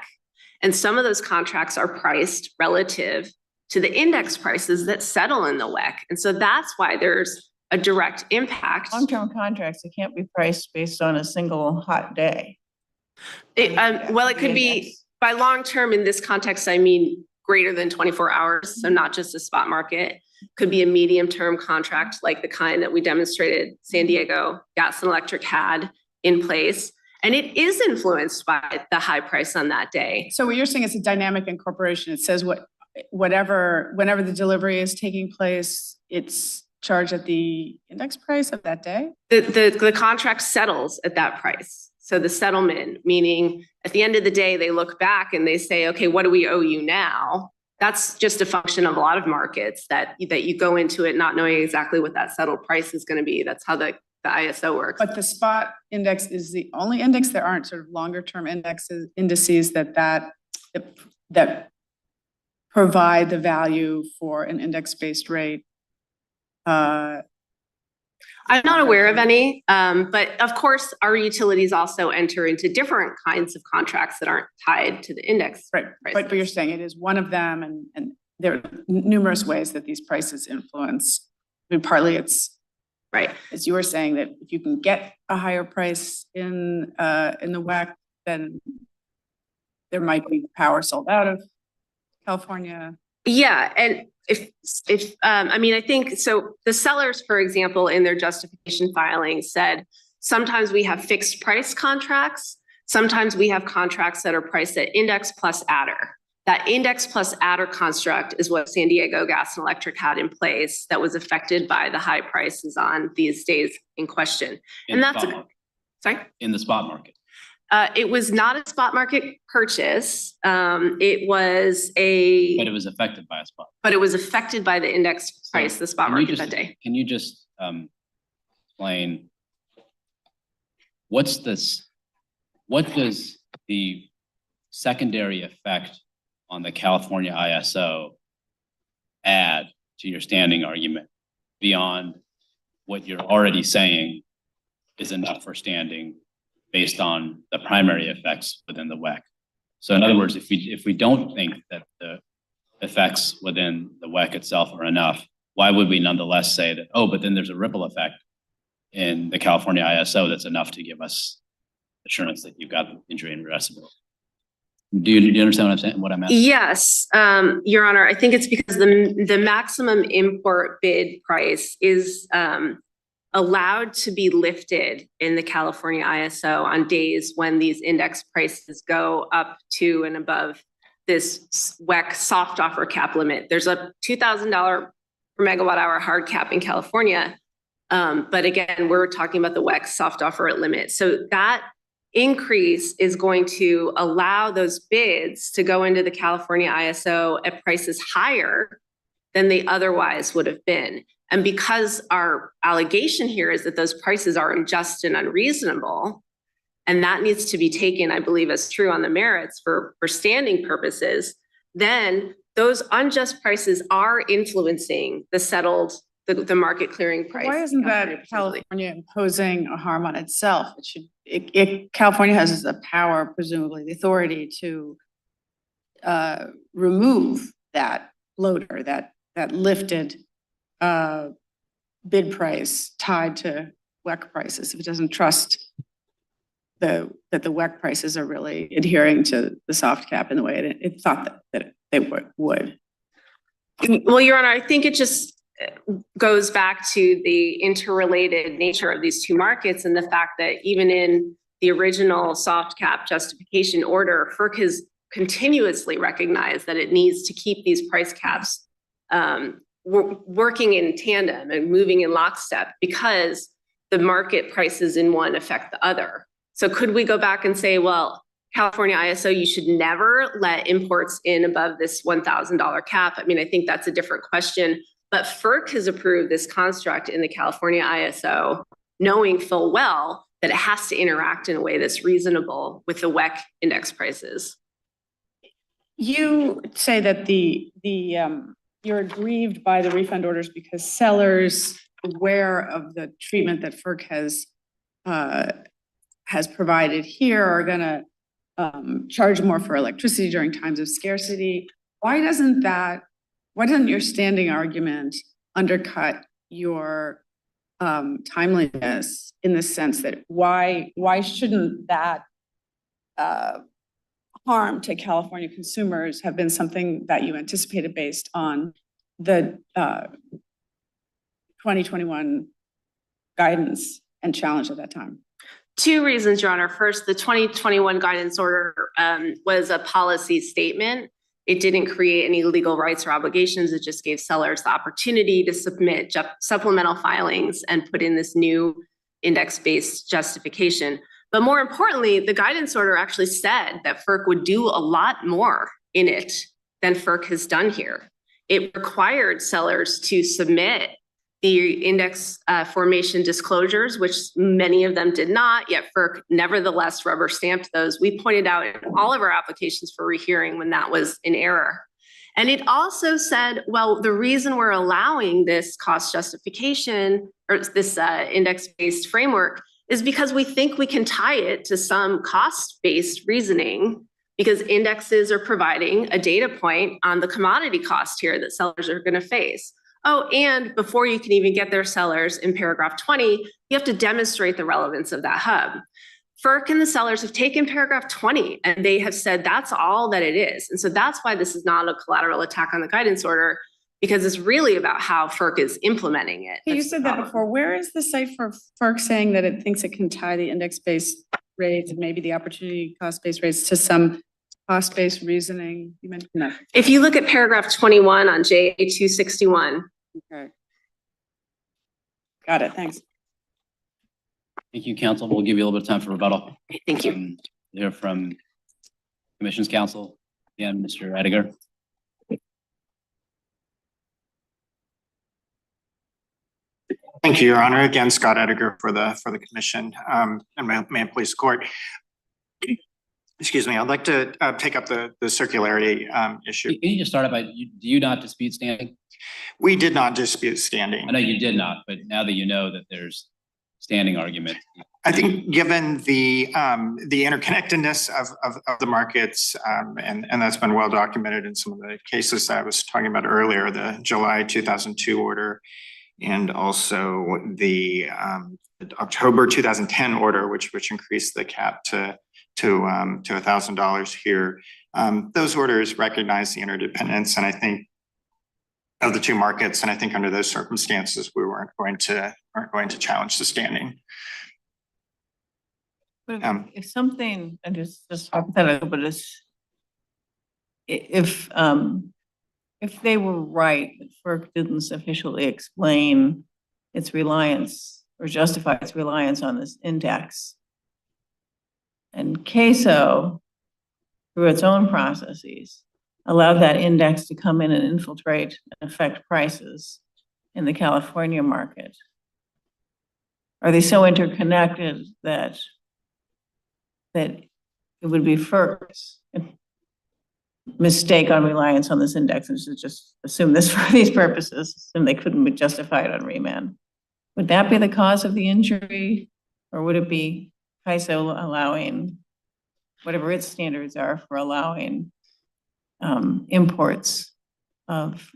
And some of those contracts are priced relative to the index prices that settle in the WEC. And so that's why there's a direct impact. Long-term contracts, it can't be priced based on a single hot day. Well, it could be, by long-term in this context, I mean greater than 24 hours, so not just a spot market. Could be a medium-term contract like the kind that we demonstrated San Diego Gas and Electric had in place. And it is influenced by the high price on that day. So what you're saying is a dynamic incorporation. It says whenever the delivery is taking place, it's charged at the index price of that day? The contract settles at that price. So the settlement, meaning at the end of the day, they look back and they say, okay, what do we owe you now? That's just a function of a lot of markets that you go into it not knowing exactly what that settled price is going to be. That's how the ISO works. But the spot index is the only index. There aren't sort of longer term indices that provide the value for an index-based rate. I'm not aware of any, but of course, our utilities also enter into different kinds of contracts that aren't tied to the index. Right, but you're saying it is one of them, and there are numerous ways that these prices influence. I mean, partly it's right, as you were saying, that if you can get a higher price in the WEC, then there might be power sold out of California. Yeah, and if I mean, I think so. The sellers, for example, in their justification filing said sometimes we have fixed price contracts, sometimes we have contracts that are priced at index plus adder. That index plus adder construct is what San Diego Gas and Electric had in place that was affected by the high prices on these days in question. And that's sorry? In the spot market. It was not a spot market purchase. It was a. But it was affected by a spot. But it was affected by the index price, the spot market that day. Can you just explain what does the secondary effect on the California ISO add to your standing argument beyond what you're already saying is enough for standing based on the primary effects within the WEC? So in other words, if we don't think that the effects within the WEC itself are enough, why would we nonetheless say that, oh, but then there's a ripple effect in the California ISO that's enough to give us assurance that you've got injury and redressability? Do you understand what I'm saying? What I'm asking? Yes, Your Honor. I think it's because the maximum import bid price is allowed to be lifted in the California ISO on days when these index prices go up to and above this WEC soft offer cap limit. There's a $2,000 per megawatt hour hard cap in California. But again, we're talking about the WEC soft offer limit. So that increase is going to allow those bids to go into the California ISO at prices higher than they otherwise would have been. And because our allegation here is that those prices are unjust and unreasonable, and that needs to be taken, I believe, as true on the merits for standing purposes, then those unjust prices are influencing the settled, the market clearing price. Why isn't that California imposing a harm on itself? California has the power, presumably the authority to remove that floater, that lifted bid price tied to WEC prices if it doesn't trust that the WEC prices are really adhering to the soft cap in the way it thought that they would. Well, Your Honor, I think it just goes back to the interrelated nature of these two markets and the fact that even in the original soft cap justification order, FERC has continuously recognized that it needs to keep these price caps working in tandem and moving in lockstep because the market prices in one affect the other. So could we go back and say, well, California ISO, you should never let imports in above this $1,000 cap? I mean, I think that's a different question. But FERC has approved this construct in the California ISO, knowing full well that it has to interact in a way that's reasonable with the WEC index prices. You say that you're aggrieved by the refund orders because sellers aware of the treatment that FERC has provided here are going to charge more for electricity during times of scarcity. Why doesn't your standing argument undercut your timeliness in the sense that why shouldn't that harm to California consumers have been something that you anticipated based on the 2021 guidance and challenge at that time? Two reasons, Your Honor. First, the 2021 guidance order was a policy statement. It didn't create any legal rights or obligations. It just gave sellers the opportunity to submit supplemental filings and put in this new index-based justification. But more importantly, the guidance order actually said that FERC would do a lot more in it than FERC has done here. It required sellers to submit the index formation disclosures, which many of them did not, yet FERC nevertheless rubber stamped those. We pointed out in all of our applications for rehearing when that was in error. And it also said, well, the reason we're allowing this cost justification or this index-based framework is because we think we can tie it to some cost-based reasoning, because indexes are providing a data point on the commodity cost here that sellers are going to face. Oh, and before you can even get their sellers in paragraph 20, you have to demonstrate the relevance of that hub. FERC and the sellers have taken paragraph 20 and they have said that's all that it is. And so that's why this is not a collateral attack on the guidance order, because it's really about how FERC is implementing it. You said that before. Where is the site for FERC saying that it thinks it can tie the index-based rates and maybe the opportunity cost-based rates to some cost-based reasoning? You mentioned that. If you look at paragraph 21 on JA261. Okay. Got it. Thanks. Thank you, counsel. We'll give you a little bit of time for rebuttal. Thank you. Hear from Commission's counsel, again, Mr. Ediger. Thank you, Your Honor. Again, Scott Ediger for the commission, and may it please the court. Excuse me. I'd like to take up the circularity issue. Can you just start out by, do you not dispute standing? We did not dispute standing. I know you did not, but now that you know that there's standing argument. I think given the interconnectedness of the markets, and that's been well documented in some of the cases that I was talking about earlier, the July 2002 order, and also the October 2010 order, which increased the cap to $1,000 here. Those orders recognize the interdependence, and I think of the two markets, and I think under those circumstances, we aren't going to challenge the standing. But if something, and just hypothetical, but if they were right, that FERC didn't sufficiently explain its reliance or justify its reliance on this index, and CAISO, through its own processes, allowed that index to come in and infiltrate and affect prices in the California market, are they so interconnected that it would be FERC's mistake on reliance on this index, and should just assume this for these purposes, and they couldn't be justified on remand? Would that be the cause of the injury, or would it be CAISO allowing whatever its standards are for allowing imports of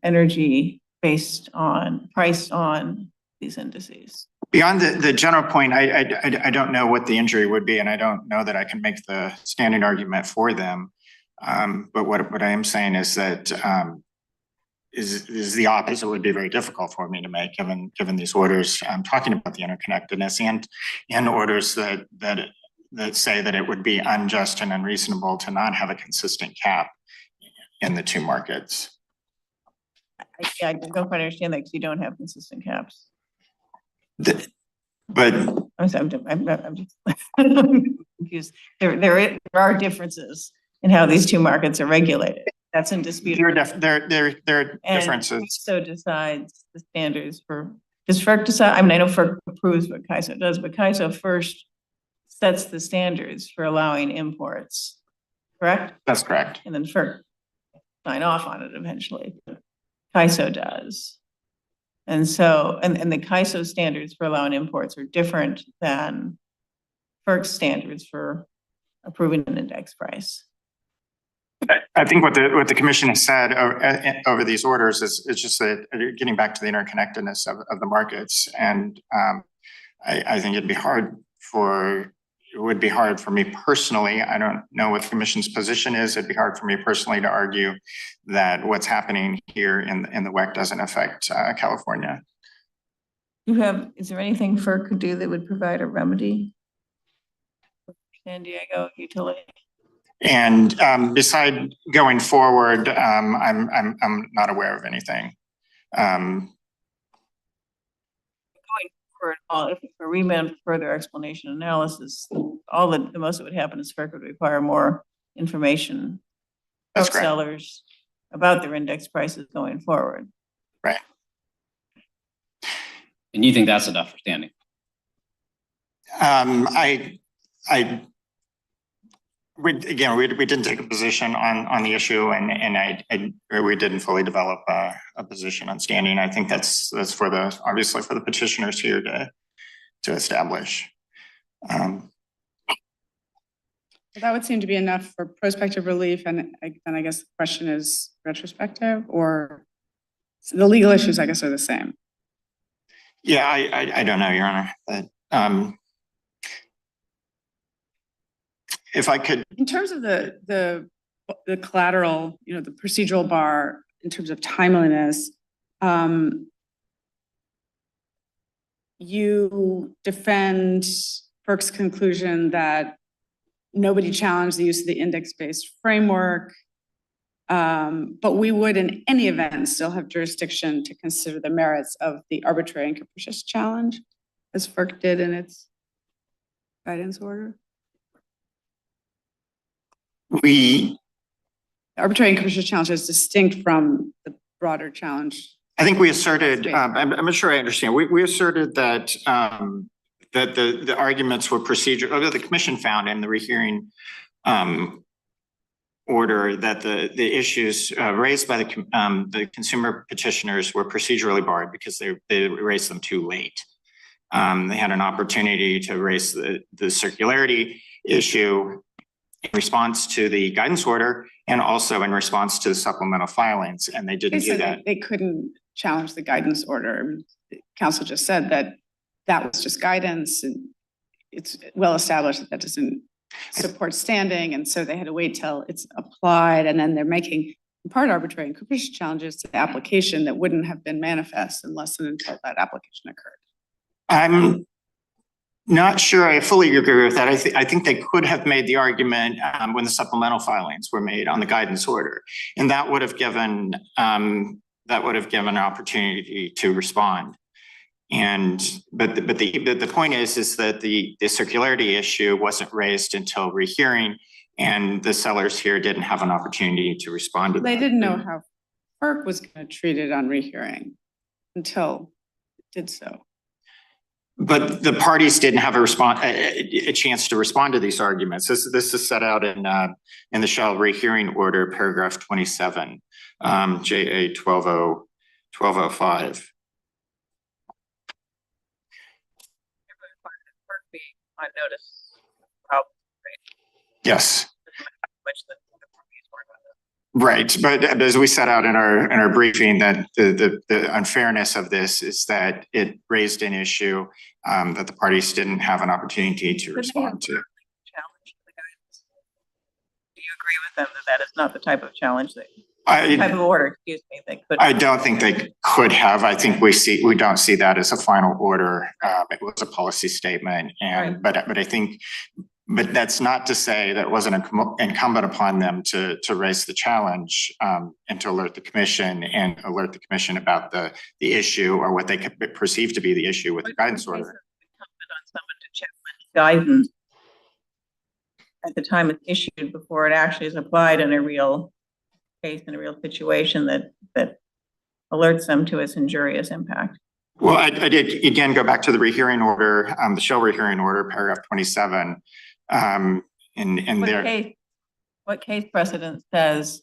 energy priced on these indices? Beyond the general point, I don't know what the injury would be, and I don't know that I can make the standing argument for them. But what I am saying is that is the opposite would be very difficult for me to make, given these orders. I'm talking about the interconnectedness and orders that say that it would be unjust and unreasonable to not have a consistent cap in the two markets. I don't quite understand that, because you don't have consistent caps. But I'm just confused. There are differences in how these two markets are regulated. That's in dispute. there are differences. So decides the standards for, does FERC decide? I mean, I know FERC approves what CAISO does, but CAISO first sets the standards for allowing imports, correct? That's correct. And then FERC sign off on it eventually. CAISO does. And so, and the CAISO standards for allowing imports are different than FERC standards for approving an index price. I think what the commission has said over these orders is just that getting back to the interconnectedness of the markets, and I think it would be hard for me personally. I don't know what the commission's position is. It'd be hard for me personally to argue that what's happening here in the WEC doesn't affect California. Is there anything FERC could do that would provide a remedy for San Diego utility? And beside going forward, I'm not aware of anything. Going forward, if for remand for further explanation analysis, the most that would happen is FERC would require more information That's book correct. sellers about their index prices going forward. Right. And you think that's enough for standing? We didn't take a position on the issue, and we didn't fully develop a position on standing. I think that's obviously for the petitioners here to establish. That would seem to be enough for prospective relief, and I guess the question is retrospective, or the legal issues, I guess, are the same. Yeah, I don't know, Your Honor, but if I could. In terms of the collateral, the procedural bar, in terms of timeliness, you defend FERC's conclusion that nobody challenged the use of the index-based framework, but we would in any event still have jurisdiction to consider the merits of the arbitrary and capricious challenge, as FERC did in its guidance order. Arbitrary and capricious challenge is distinct from the broader challenge. I think we asserted, I'm not sure I understand. We asserted that that the arguments were procedural, although the commission found in the rehearing order that the issues raised by the consumer petitioners were procedurally barred because they raised them too late. They had an opportunity to raise the circularity issue in response to the guidance order and also in response to the supplemental filings, and they didn't do that. They couldn't challenge the guidance order. Council just said that was just guidance, and it's well established that doesn't support standing, and so they had to wait till it's applied, and then they're making in part arbitrary and capricious challenges to the application that wouldn't have been manifest unless and until that application occurred. I'm not sure I fully agree with that. I think they could have made the argument when the supplemental filings were made on the guidance order, and that would have given an opportunity to respond. But the point is that the circularity issue wasn't raised until rehearing, and the sellers here didn't have an opportunity to respond to that. They didn't know how FERC was going to treat it on rehearing until it did so. But the parties didn't have a chance to respond to these arguments. This is set out in the shall rehearing order, paragraph 27, JA 1205. On notice. Right? Yes. Right, but as we set out in our briefing, that the unfairness of this is that it raised an issue that the parties didn't have an opportunity to respond to. Challenge the guidance. Do you agree with them that is not the type of challenge type of order? Excuse me. They could. I don't think they could have. I think we don't see that as a final order. It was a policy statement, and right. But I think. But that's not to say that it wasn't incumbent upon them to raise the challenge and to alert the commission about the issue or what they could perceive to be the issue with the guidance order. Incumbent on someone to challenge guidance at the time it's issued before it actually is applied in a real case, in a real situation that alerts them to its injurious impact. Well, I did again go back to the rehearing order, the shall rehearing order, paragraph 27. What case precedent says,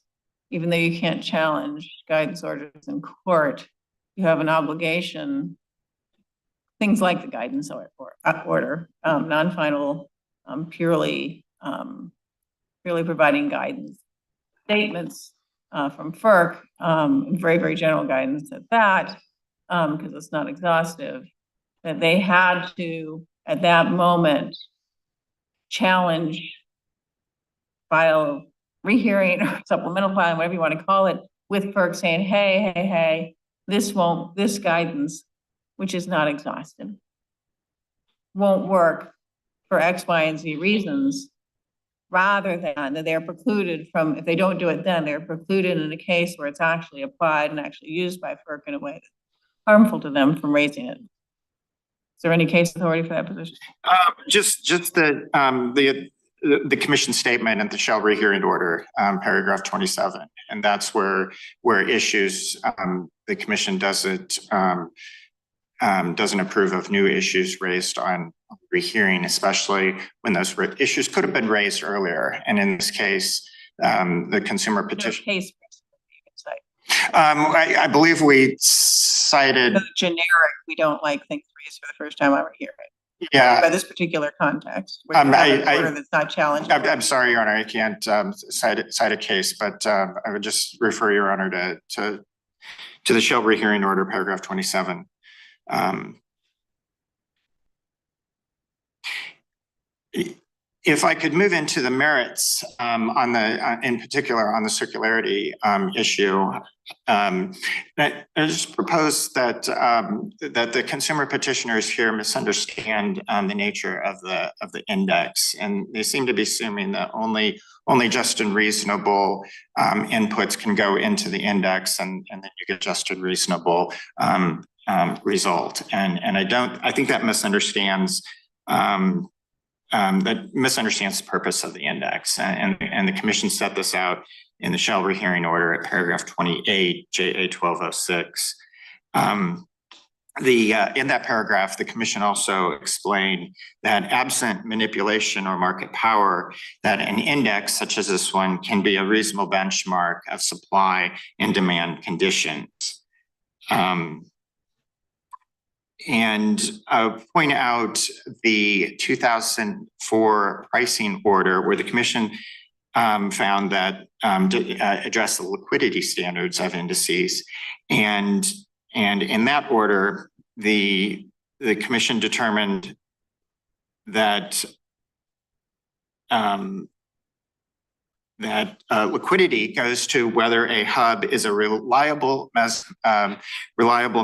even though you can't challenge guidance orders in court, you have an obligation, things like the guidance order, non-final, purely providing guidance, statements from FERC, very, very general guidance at that, because it's not exhaustive, that they had to, at that moment, challenge, file rehearing or supplemental filing, whatever you want to call it, with FERC saying, hey, this guidance, which is not exhaustive, won't work for X, Y, and Z reasons, rather than that they're precluded from, if they don't do it then, they're precluded in a case where it's actually applied and actually used by FERC in a way that's harmful to them from raising it. Is there any case authority for that position? Just the the commission statement and the shall rehearing order, paragraph 27. And that's where issues, the commission doesn't approve of new issues raised on rehearing, especially when those issues could have been raised earlier. And in this case, the consumer petition. Case, I believe we cited. the generic, we don't like things raised for the first time over here. Yeah. By this particular context, where you have an order that's not challenged. I'm sorry, Your Honor, I can't cite a case, but I would just refer Your Honor to the shall rehearing order, paragraph 27. If I could move into the merits in particular on the circularity issue, I just propose that the consumer petitioners here misunderstand the nature of the index, and they seem to be assuming that only just and reasonable inputs can go into the index, and then you get just and reasonable result. And I think that misunderstands. That misunderstands the purpose of the index, and the commission set this out in the shall rehearing order at paragraph 28, JA 1206. In that paragraph, the commission also explained that absent manipulation or market power, that an index such as this one can be a reasonable benchmark of supply and demand conditions. And I'll point out the 2004 pricing order where the commission found that address the liquidity standards of indices. And in that order, the commission determined that liquidity goes to whether a hub is a reliable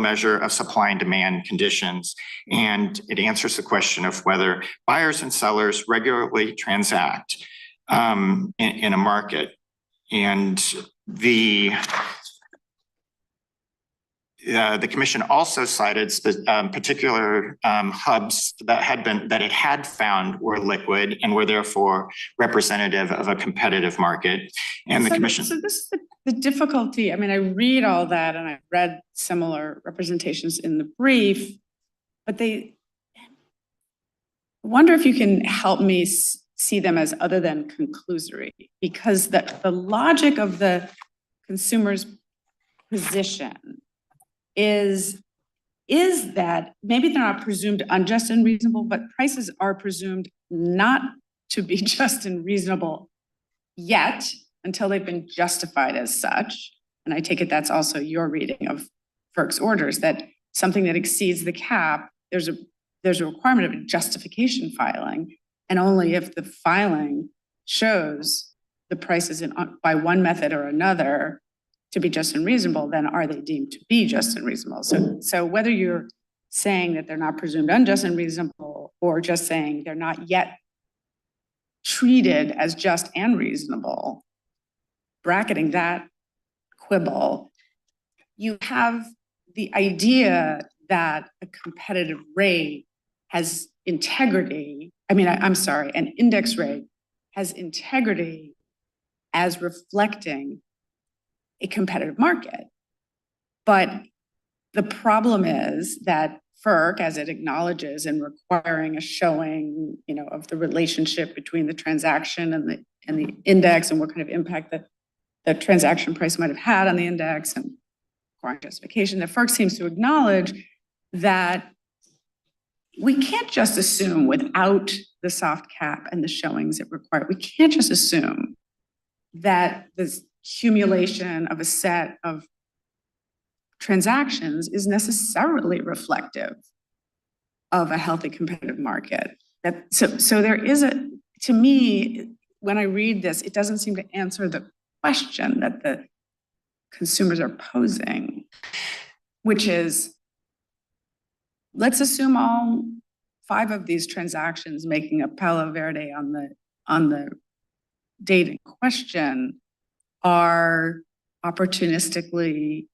measure of supply and demand conditions. And it answers the question of whether buyers and sellers regularly transact in a market. And the commission also cited particular hubs that it had found were liquid and were therefore representative of a competitive market. And the commission. So this is the difficulty. I mean, I read all that, and I read similar representations in the brief, but I wonder if you can help me see them as other than conclusory, because the logic of the consumer's position is that maybe they're not presumed unjust and reasonable, but prices are presumed not to be just and reasonable yet until they've been justified as such. And I take it that's also your reading of FERC's orders, that something that exceeds the cap, there's a requirement of a justification filing, and only if the filing shows the prices by one method or another to be just and reasonable, then are they deemed to be just and reasonable? So whether you're saying that they're not presumed unjust and reasonable, or just saying they're not yet treated as just and reasonable, bracketing that quibble, you have the idea that a competitive rate has integrity. I mean, I'm sorry, an index rate has integrity as reflecting a competitive market. But the problem is that FERC, as it acknowledges in requiring a showing, of the relationship between the transaction and the index, and what kind of impact the transaction price might have had on the index, and requiring justification, that FERC seems to acknowledge that we can't just assume, without the soft cap and the showings it required, we can't just assume that this accumulation of a set of transactions is necessarily reflective of a healthy competitive market. So there is to me, when I read this, it doesn't seem to answer the question that the consumers are posing, which is, let's assume all 5 of these transactions making a Palo Verde on the date in question are opportunistically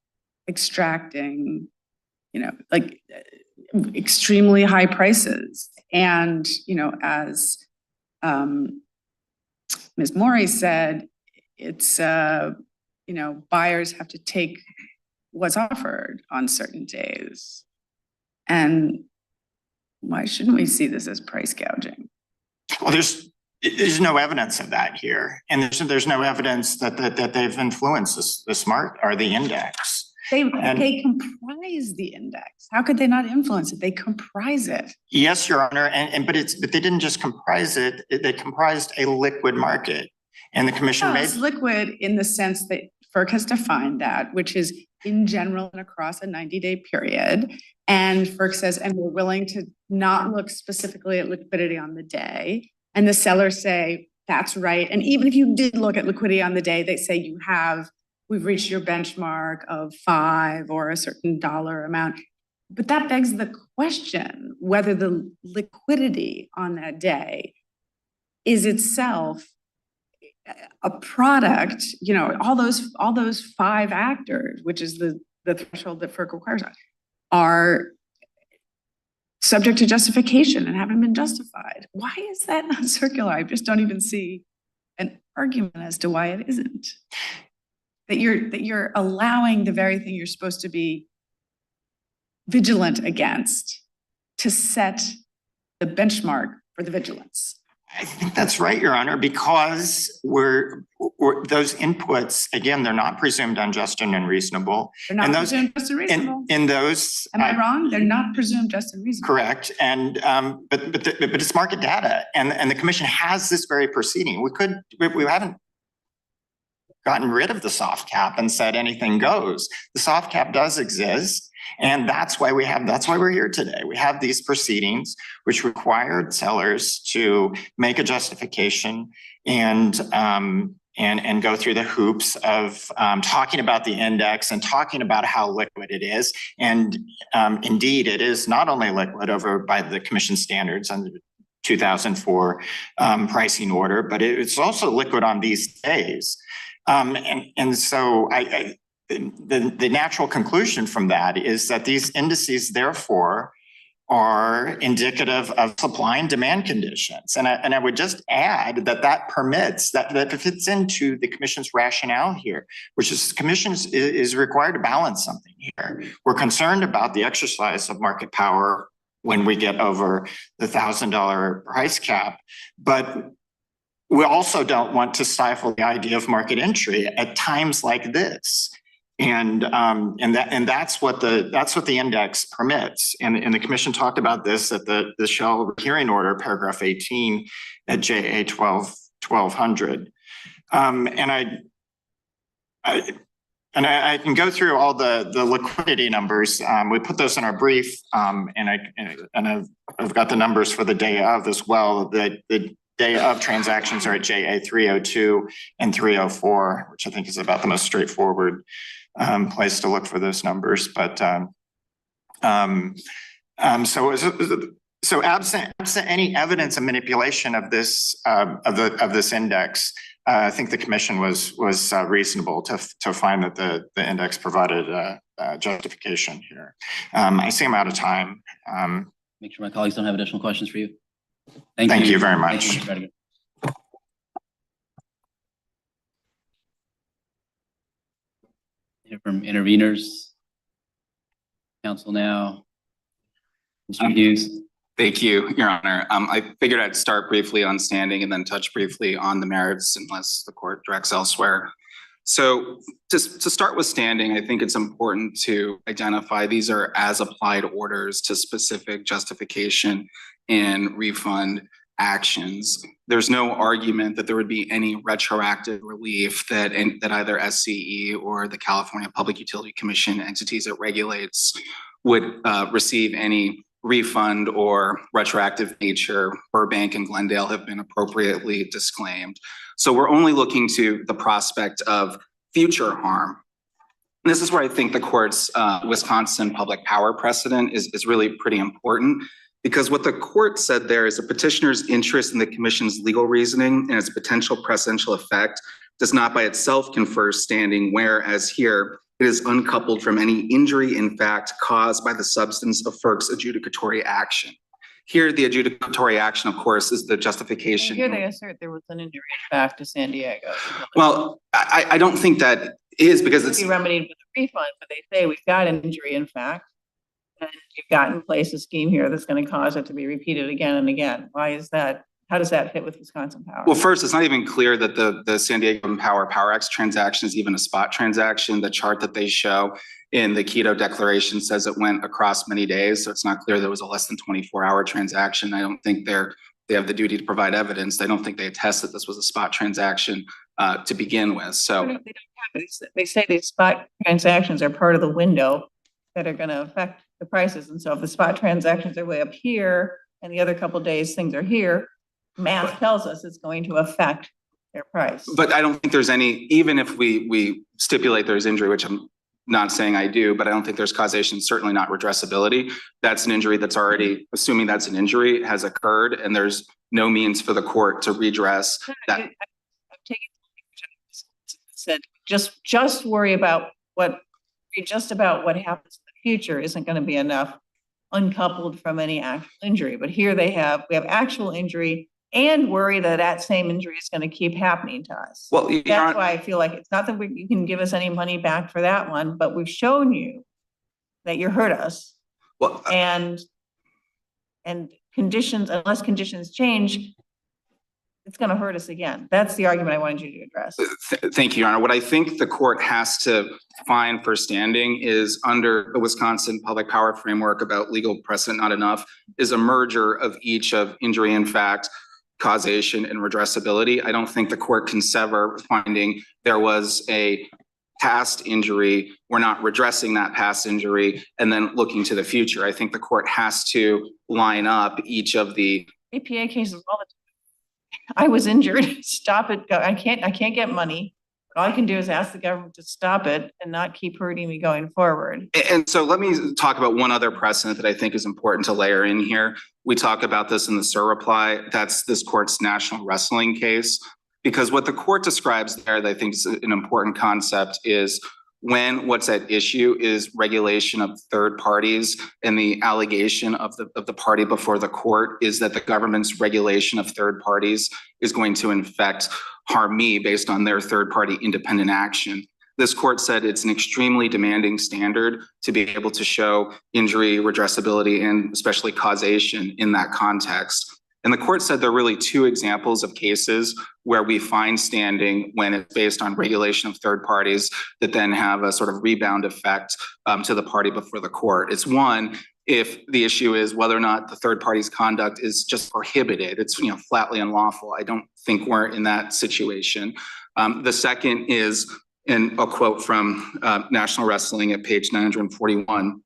extracting, extremely high prices. And, as Ms. Morey said, it's, buyers have to take what's offered on certain days. And why shouldn't we see this as price gouging? Well, there's no evidence of that here. And there's no evidence that they've influenced this market or the index. They comprise the index. How could they not influence it? They comprise it. Yes, Your Honor, but they didn't just comprise it, they comprised a liquid market. And the commission made— It's liquid in the sense that FERC has defined that, which is in general and across a 90-day period. And FERC says, and we're willing to not look specifically at liquidity on the day. And the sellers say, that's right. And even if you did look at liquidity on the day, they say we've reached your benchmark of 5 or a certain dollar amount. But that begs the question whether the liquidity on that day is itself a product, all those 5 actors, which is the threshold that FERC requires, are subject to justification and haven't been justified. Why is that not circular? I just don't even see an argument as to why it isn't. That you're allowing the very thing you're supposed to be vigilant against to set the benchmark for the vigilance. I think that's right, Your Honor, because those inputs, again, they're not presumed unjust and unreasonable. They're not presumed just and reasonable. In those, am I wrong? They're not presumed just and reasonable. Correct, and but it's market data, and the commission has this very proceeding. We haven't gotten rid of the soft cap and said anything goes. The soft cap does exist. And that's why we're here today. We have these proceedings which required sellers to make a justification and go through the hoops of talking about the index and talking about how liquid it is. And indeed, it is not only liquid over by the commission standards under the 2004 pricing order, but it's also liquid on these days. And so the natural conclusion from that is that these indices, therefore, are indicative of supply and demand conditions. And I would just add that permits, that fits into the commission's rationale here, which is the commission is required to balance something here. We're concerned about the exercise of market power when we get over the $1,000 price cap, but we also don't want to stifle the idea of market entry at times like this. And that's what the index permits. And the commission talked about this at the Shell hearing order, paragraph 18 at JA 1200. And I can go through all the liquidity numbers. We put those in our brief, and I've got the numbers for the day of as well. The day of transactions are at JA 302 and 304, which I think is about the most straightforward place to look for those numbers. But so absent any evidence of manipulation of this index, I think the commission was reasonable to find that the index provided justification here. I see I'm out of time. Make sure my colleagues don't have additional questions for you. Thank you very much. Thank you, Hear from interveners. Council now. Mr. Hughes. Thank you, Your Honor. I figured I'd start briefly on standing and then touch briefly on the merits unless the court directs elsewhere. So to start with standing, I think it's important to identify these are as applied orders to specific justification and refund actions. There's no argument that there would be any retroactive relief that either SCE or the California Public Utility Commission entities it regulates would receive any refund or retroactive nature. Burbank and Glendale have been appropriately disclaimed. So we're only looking to the prospect of future harm. And this is where I think the court's Wisconsin public power precedent is really pretty important, because what the court said there is a petitioner's interest in the commission's legal reasoning and its potential precedential effect does not by itself confer standing, whereas here it is uncoupled from any injury in fact caused by the substance of FERC's adjudicatory action. Here, the adjudicatory action, of course, is the justification. Here they assert there was an injury in fact to San Diego. Well, I don't think that is because it's. Be remedied with a refund, but they say we've got an injury in fact. And you've got in place a scheme here that's going to cause it to be repeated again and again. Why is that? How does that fit with Wisconsin Power? Well, first, it's not even clear that the San Diego Power X transaction is even a spot transaction. The chart that they show in the Keto Declaration says it went across many days. So it's not clear there was a less than 24-hour transaction. I don't think they have the duty to provide evidence. I don't think they attest that this was a spot transaction to begin with. So they don't have it. They say these spot transactions are part of the window that are going to affect the prices. And so if the spot transactions are way up here and the other couple of days things are here, math tells us it's going to affect their price. But I don't think there's any, even if we stipulate there's injury, which I'm not saying I do, but I don't think there's causation, certainly not redressability. That's an injury that's already, assuming that's an injury, has occurred, and there's no means for the court to redress that. I'm taking said just worry about what happens in the future isn't going to be enough uncoupled from any actual injury. But here we have actual injury and worry that that same injury is going to keep happening to us. Well, that's why I feel like it's not that you can give us any money back for that one, but we've shown you that you hurt us. Well, and conditions, unless conditions change, it's going to hurt us again. That's the argument I wanted you to address. Thank you, Your Honor. What I think the court has to find for standing is under the Wisconsin public power framework about legal precedent not enough is a merger of each of injury in fact, causation, and redressability. I don't think the court can sever finding there was a past injury, we're not redressing that past injury, and then looking to the future. I think the court has to line up each of the APA cases all the time. I was injured, stop it, go. I can't get money. All I can do is ask the government to stop it and not keep hurting me going forward. And so let me talk about one other precedent that I think is important to layer in here. We talk about this in the SIR reply. That's this court's national wrestling case. Because what the court describes there that I think is an important concept is when what's at issue is regulation of third parties, and the allegation of the party before the court is that the government's regulation of third parties is going to in fact harm me based on their third party independent action. This court said it's an extremely demanding standard to be able to show injury, redressability, and especially causation in that context. And the court said there are really two examples of cases where we find standing when it's based on regulation of third parties that then have a sort of rebound effect to the party before the court. It's one, if the issue is whether or not the third party's conduct is just prohibited, it's flatly unlawful. I don't think we're in that situation. The second is, in a quote from National Wrestling at page 941,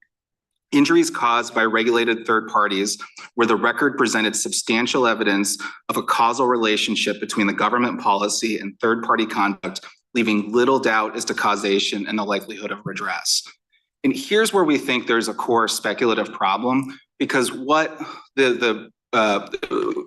injuries caused by regulated third parties where the record presented substantial evidence of a causal relationship between the government policy and third party conduct, leaving little doubt as to causation and the likelihood of redress. And here's where we think there's a core speculative problem, because what the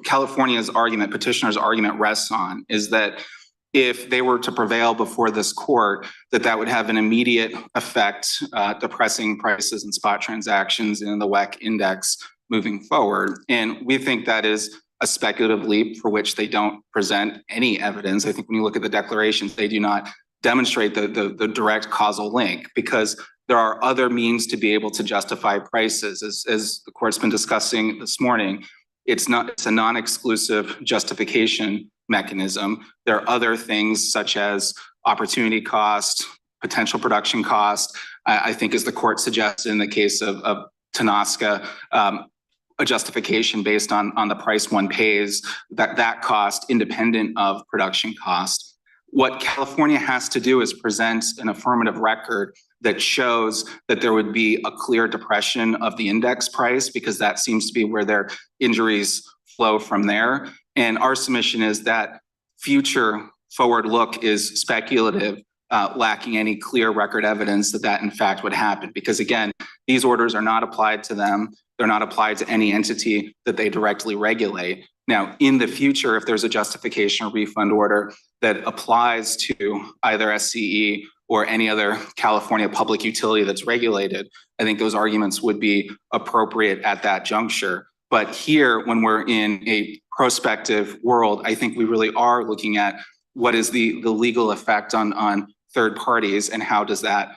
California's argument, petitioner's argument rests on is that if they were to prevail before this court, that would have an immediate effect, depressing prices and spot transactions in the WEC index moving forward. And we think that is a speculative leap for which they don't present any evidence. I think when you look at the declarations, they do not demonstrate the direct causal link, because there are other means to be able to justify prices. As the court's been discussing this morning, it's a non-exclusive justification mechanism. There are other things such as opportunity cost, potential production cost. I think, as the court suggested in the case of Tanaska, a justification based on the price one pays, that cost independent of production cost. What California has to do is present an affirmative record that shows that there would be a clear depression of the index price, because that seems to be where their injuries flow from there. And our submission is that future forward look is speculative, lacking any clear record evidence that in fact would happen. Because again, these orders are not applied to them. They're not applied to any entity that they directly regulate. Now, in the future, if there's a justification or refund order that applies to either SCE or any other California public utility that's regulated, I think those arguments would be appropriate at that juncture. But here, when we're in a prospective world, I think we really are looking at what is the legal effect on third parties and how does that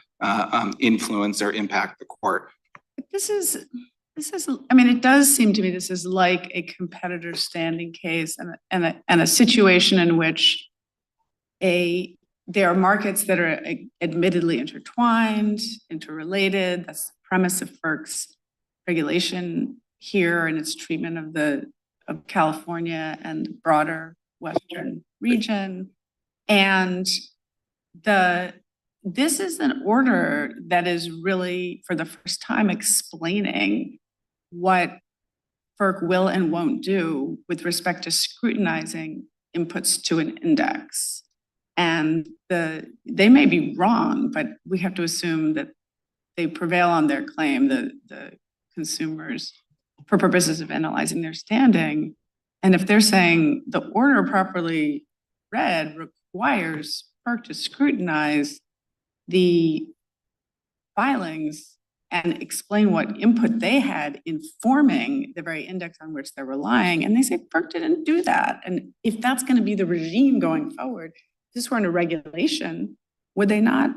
influence or impact the court. This is, I mean, it does seem to me this is like a competitor standing case and a situation in which there are markets that are admittedly intertwined, interrelated. That's the premise of FERC's regulation here and its treatment of California and the broader Western region. And this is an order that is really, for the first time, explaining what FERC will and won't do with respect to scrutinizing inputs to an index. And they may be wrong, but we have to assume that they prevail on their claim, the consumers, for purposes of analyzing their standing. And if they're saying the order properly read requires FERC to scrutinize the filings and explain what input they had in forming the very index on which they're relying, and they say FERC didn't do that. And if that's going to be the regime going forward, if this were in a regulation, would they not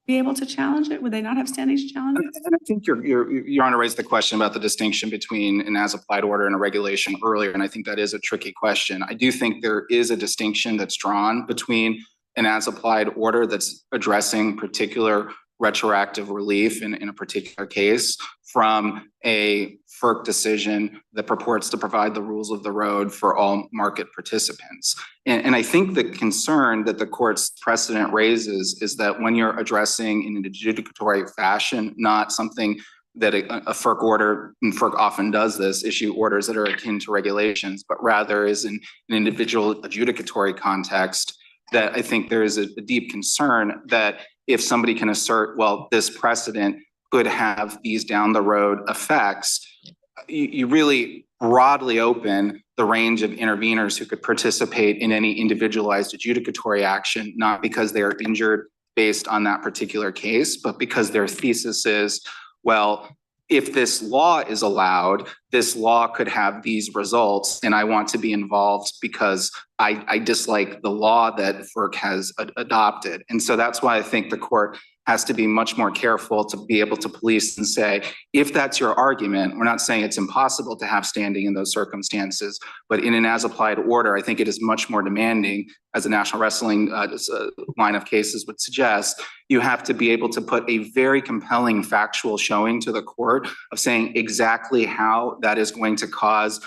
be able to challenge it? Would they not have standing to challenge it? And I think Your Honor raised the question about the distinction between an as-applied order and a regulation earlier, and I think that is a tricky question. I do think there is a distinction that's drawn between an as-applied order that's addressing particular retroactive relief in a particular case from a FERC decision that purports to provide the rules of the road for all market participants. And I think the concern that the court's precedent raises is that when you're addressing in an adjudicatory fashion, not something that a FERC order, and FERC often does this, issue orders that are akin to regulations, but rather is in an individual adjudicatory context, that I think there is a deep concern that if somebody can assert, well, this precedent could have these down the road effects, you really broadly open the range of interveners who could participate in any individualized adjudicatory action, not because they are injured based on that particular case, but because their thesis is, well, if this law is allowed, this law could have these results, and I want to be involved because I dislike the law that FERC has adopted. And so that's why I think the court has to be much more careful to be able to police and say, if that's your argument, we're not saying it's impossible to have standing in those circumstances, but in an as-applied order, I think it is much more demanding, as the National Wrestling line of cases would suggest. You have to be able to put a very compelling factual showing to the court of saying exactly how that is going to cause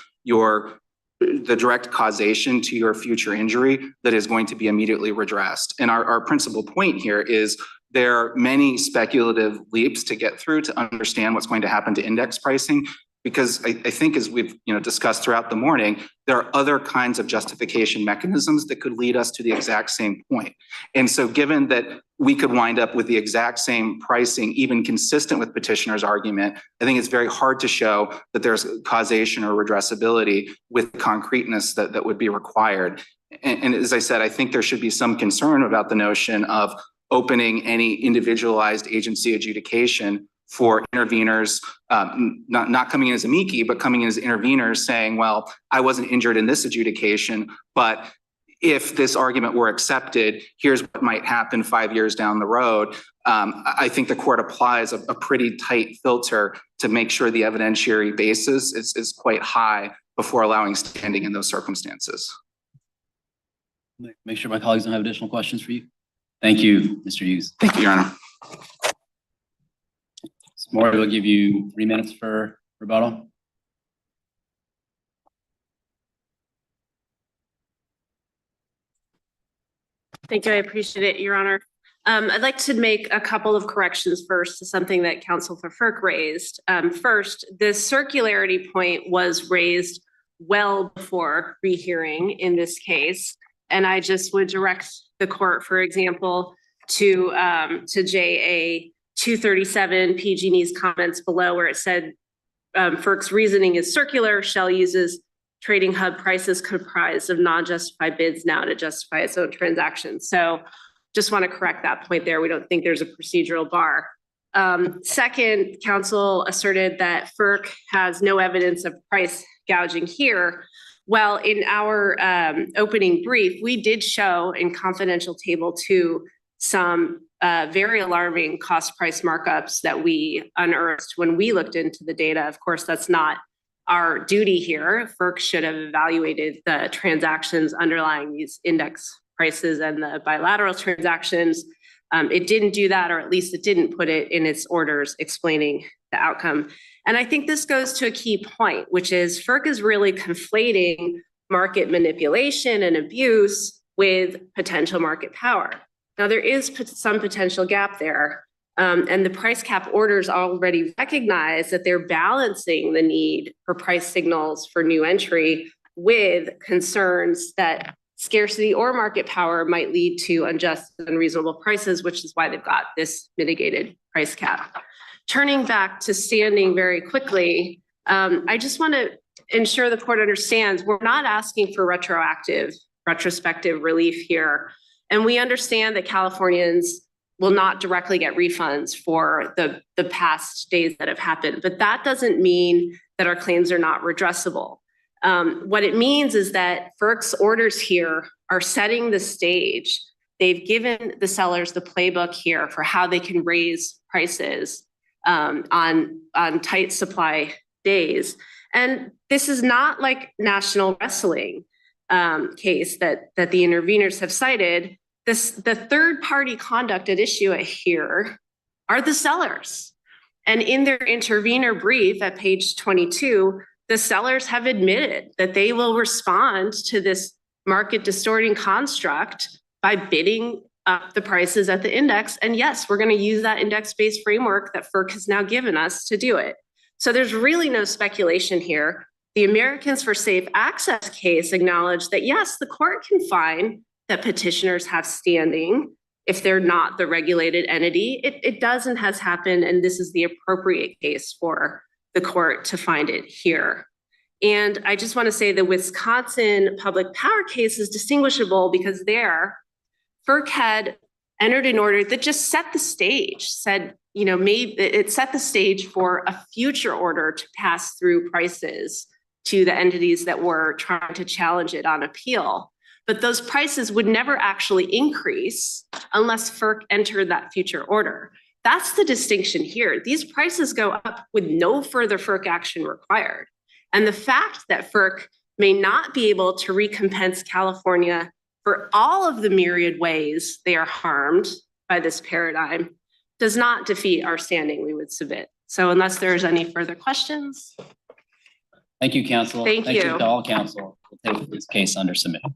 the direct causation to your future injury that is going to be immediately redressed. And our principal point here is there are many speculative leaps to get through to understand what's going to happen to index pricing, because I think, as we've discussed throughout the morning, there are other kinds of justification mechanisms that could lead us to the exact same point. And so given that we could wind up with the exact same pricing, even consistent with petitioner's argument, I think it's very hard to show that there's causation or redressability with concreteness that would be required. And as I said, I think there should be some concern about the notion of opening any individualized agency adjudication for interveners, not coming in as amici, but coming in as interveners saying, well, I wasn't injured in this adjudication, but if this argument were accepted, here's what might happen 5 years down the road. I think the court applies a pretty tight filter to make sure the evidentiary basis is quite high before allowing standing in those circumstances. Make sure my colleagues don't have additional questions for you. Thank you, Mr. Hughes. Thank you, Your Honor. Maury will give you 3 minutes for rebuttal. Thank you. I appreciate it, Your Honor. I'd like to make a couple of corrections first to something that counsel for FERC raised. First, the circularity point was raised well before rehearing in this case. And I just would direct the court, for example, to JA 237, PG&E's comments below, where it said FERC's reasoning is circular. Shell uses trading hub prices comprised of non-justified bids now to justify its own transactions. So just want to correct that point there. We don't think there's a procedural bar. Second, counsel asserted that FERC has no evidence of price gouging here. Well, in our opening brief, we did show in confidential table 2 some very alarming cost price markups that we unearthed when we looked into the data. Of course, that's not our duty here. FERC should have evaluated the transactions underlying these index prices and the bilateral transactions. It didn't do that, or at least it didn't put it in its orders explaining the outcome. And I think this goes to a key point, which is FERC is really conflating market manipulation and abuse with potential market power. Now, there is some potential gap there, and the price cap orders already recognize that they're balancing the need for price signals for new entry with concerns that scarcity or market power might lead to unjust and unreasonable prices, which is why they've got this mitigated price cap. Turning back to standing very quickly, I just want to ensure the court understands we're not asking for retrospective relief here. And we understand that Californians will not directly get refunds for the past days that have happened, but that doesn't mean that our claims are not redressable. What it means is that FERC's orders here are setting the stage. They've given the sellers the playbook here for how they can raise prices on tight supply days. And this is not like national wrestling case that the interveners have cited. The third party conduct at issue here are the sellers. And in their intervener brief at page 22, the sellers have admitted that they will respond to this market distorting construct by bidding up the prices at the index. And yes, we're going to use that index-based framework that FERC has now given us to do it. So there's really no speculation here. The Americans for Safe Access case acknowledged that yes, the court can find that petitioners have standing if they're not the regulated entity. It does and has happened, and this is the appropriate case for the court to find it here. And I just want to say the Wisconsin public power case is distinguishable because there, FERC had entered an order that just set the stage, said, you know, it set the stage for a future order to pass through prices to the entities that were trying to challenge it on appeal. But those prices would never actually increase unless FERC entered that future order. That's the distinction here. These prices go up with no further FERC action required. And the fact that FERC may not be able to recompense California for all of the myriad ways they are harmed by this paradigm does not defeat our standing, we would submit. So unless there's any further questions. Thank you, counsel. Thank you. To all counsel. We'll take this case under submission.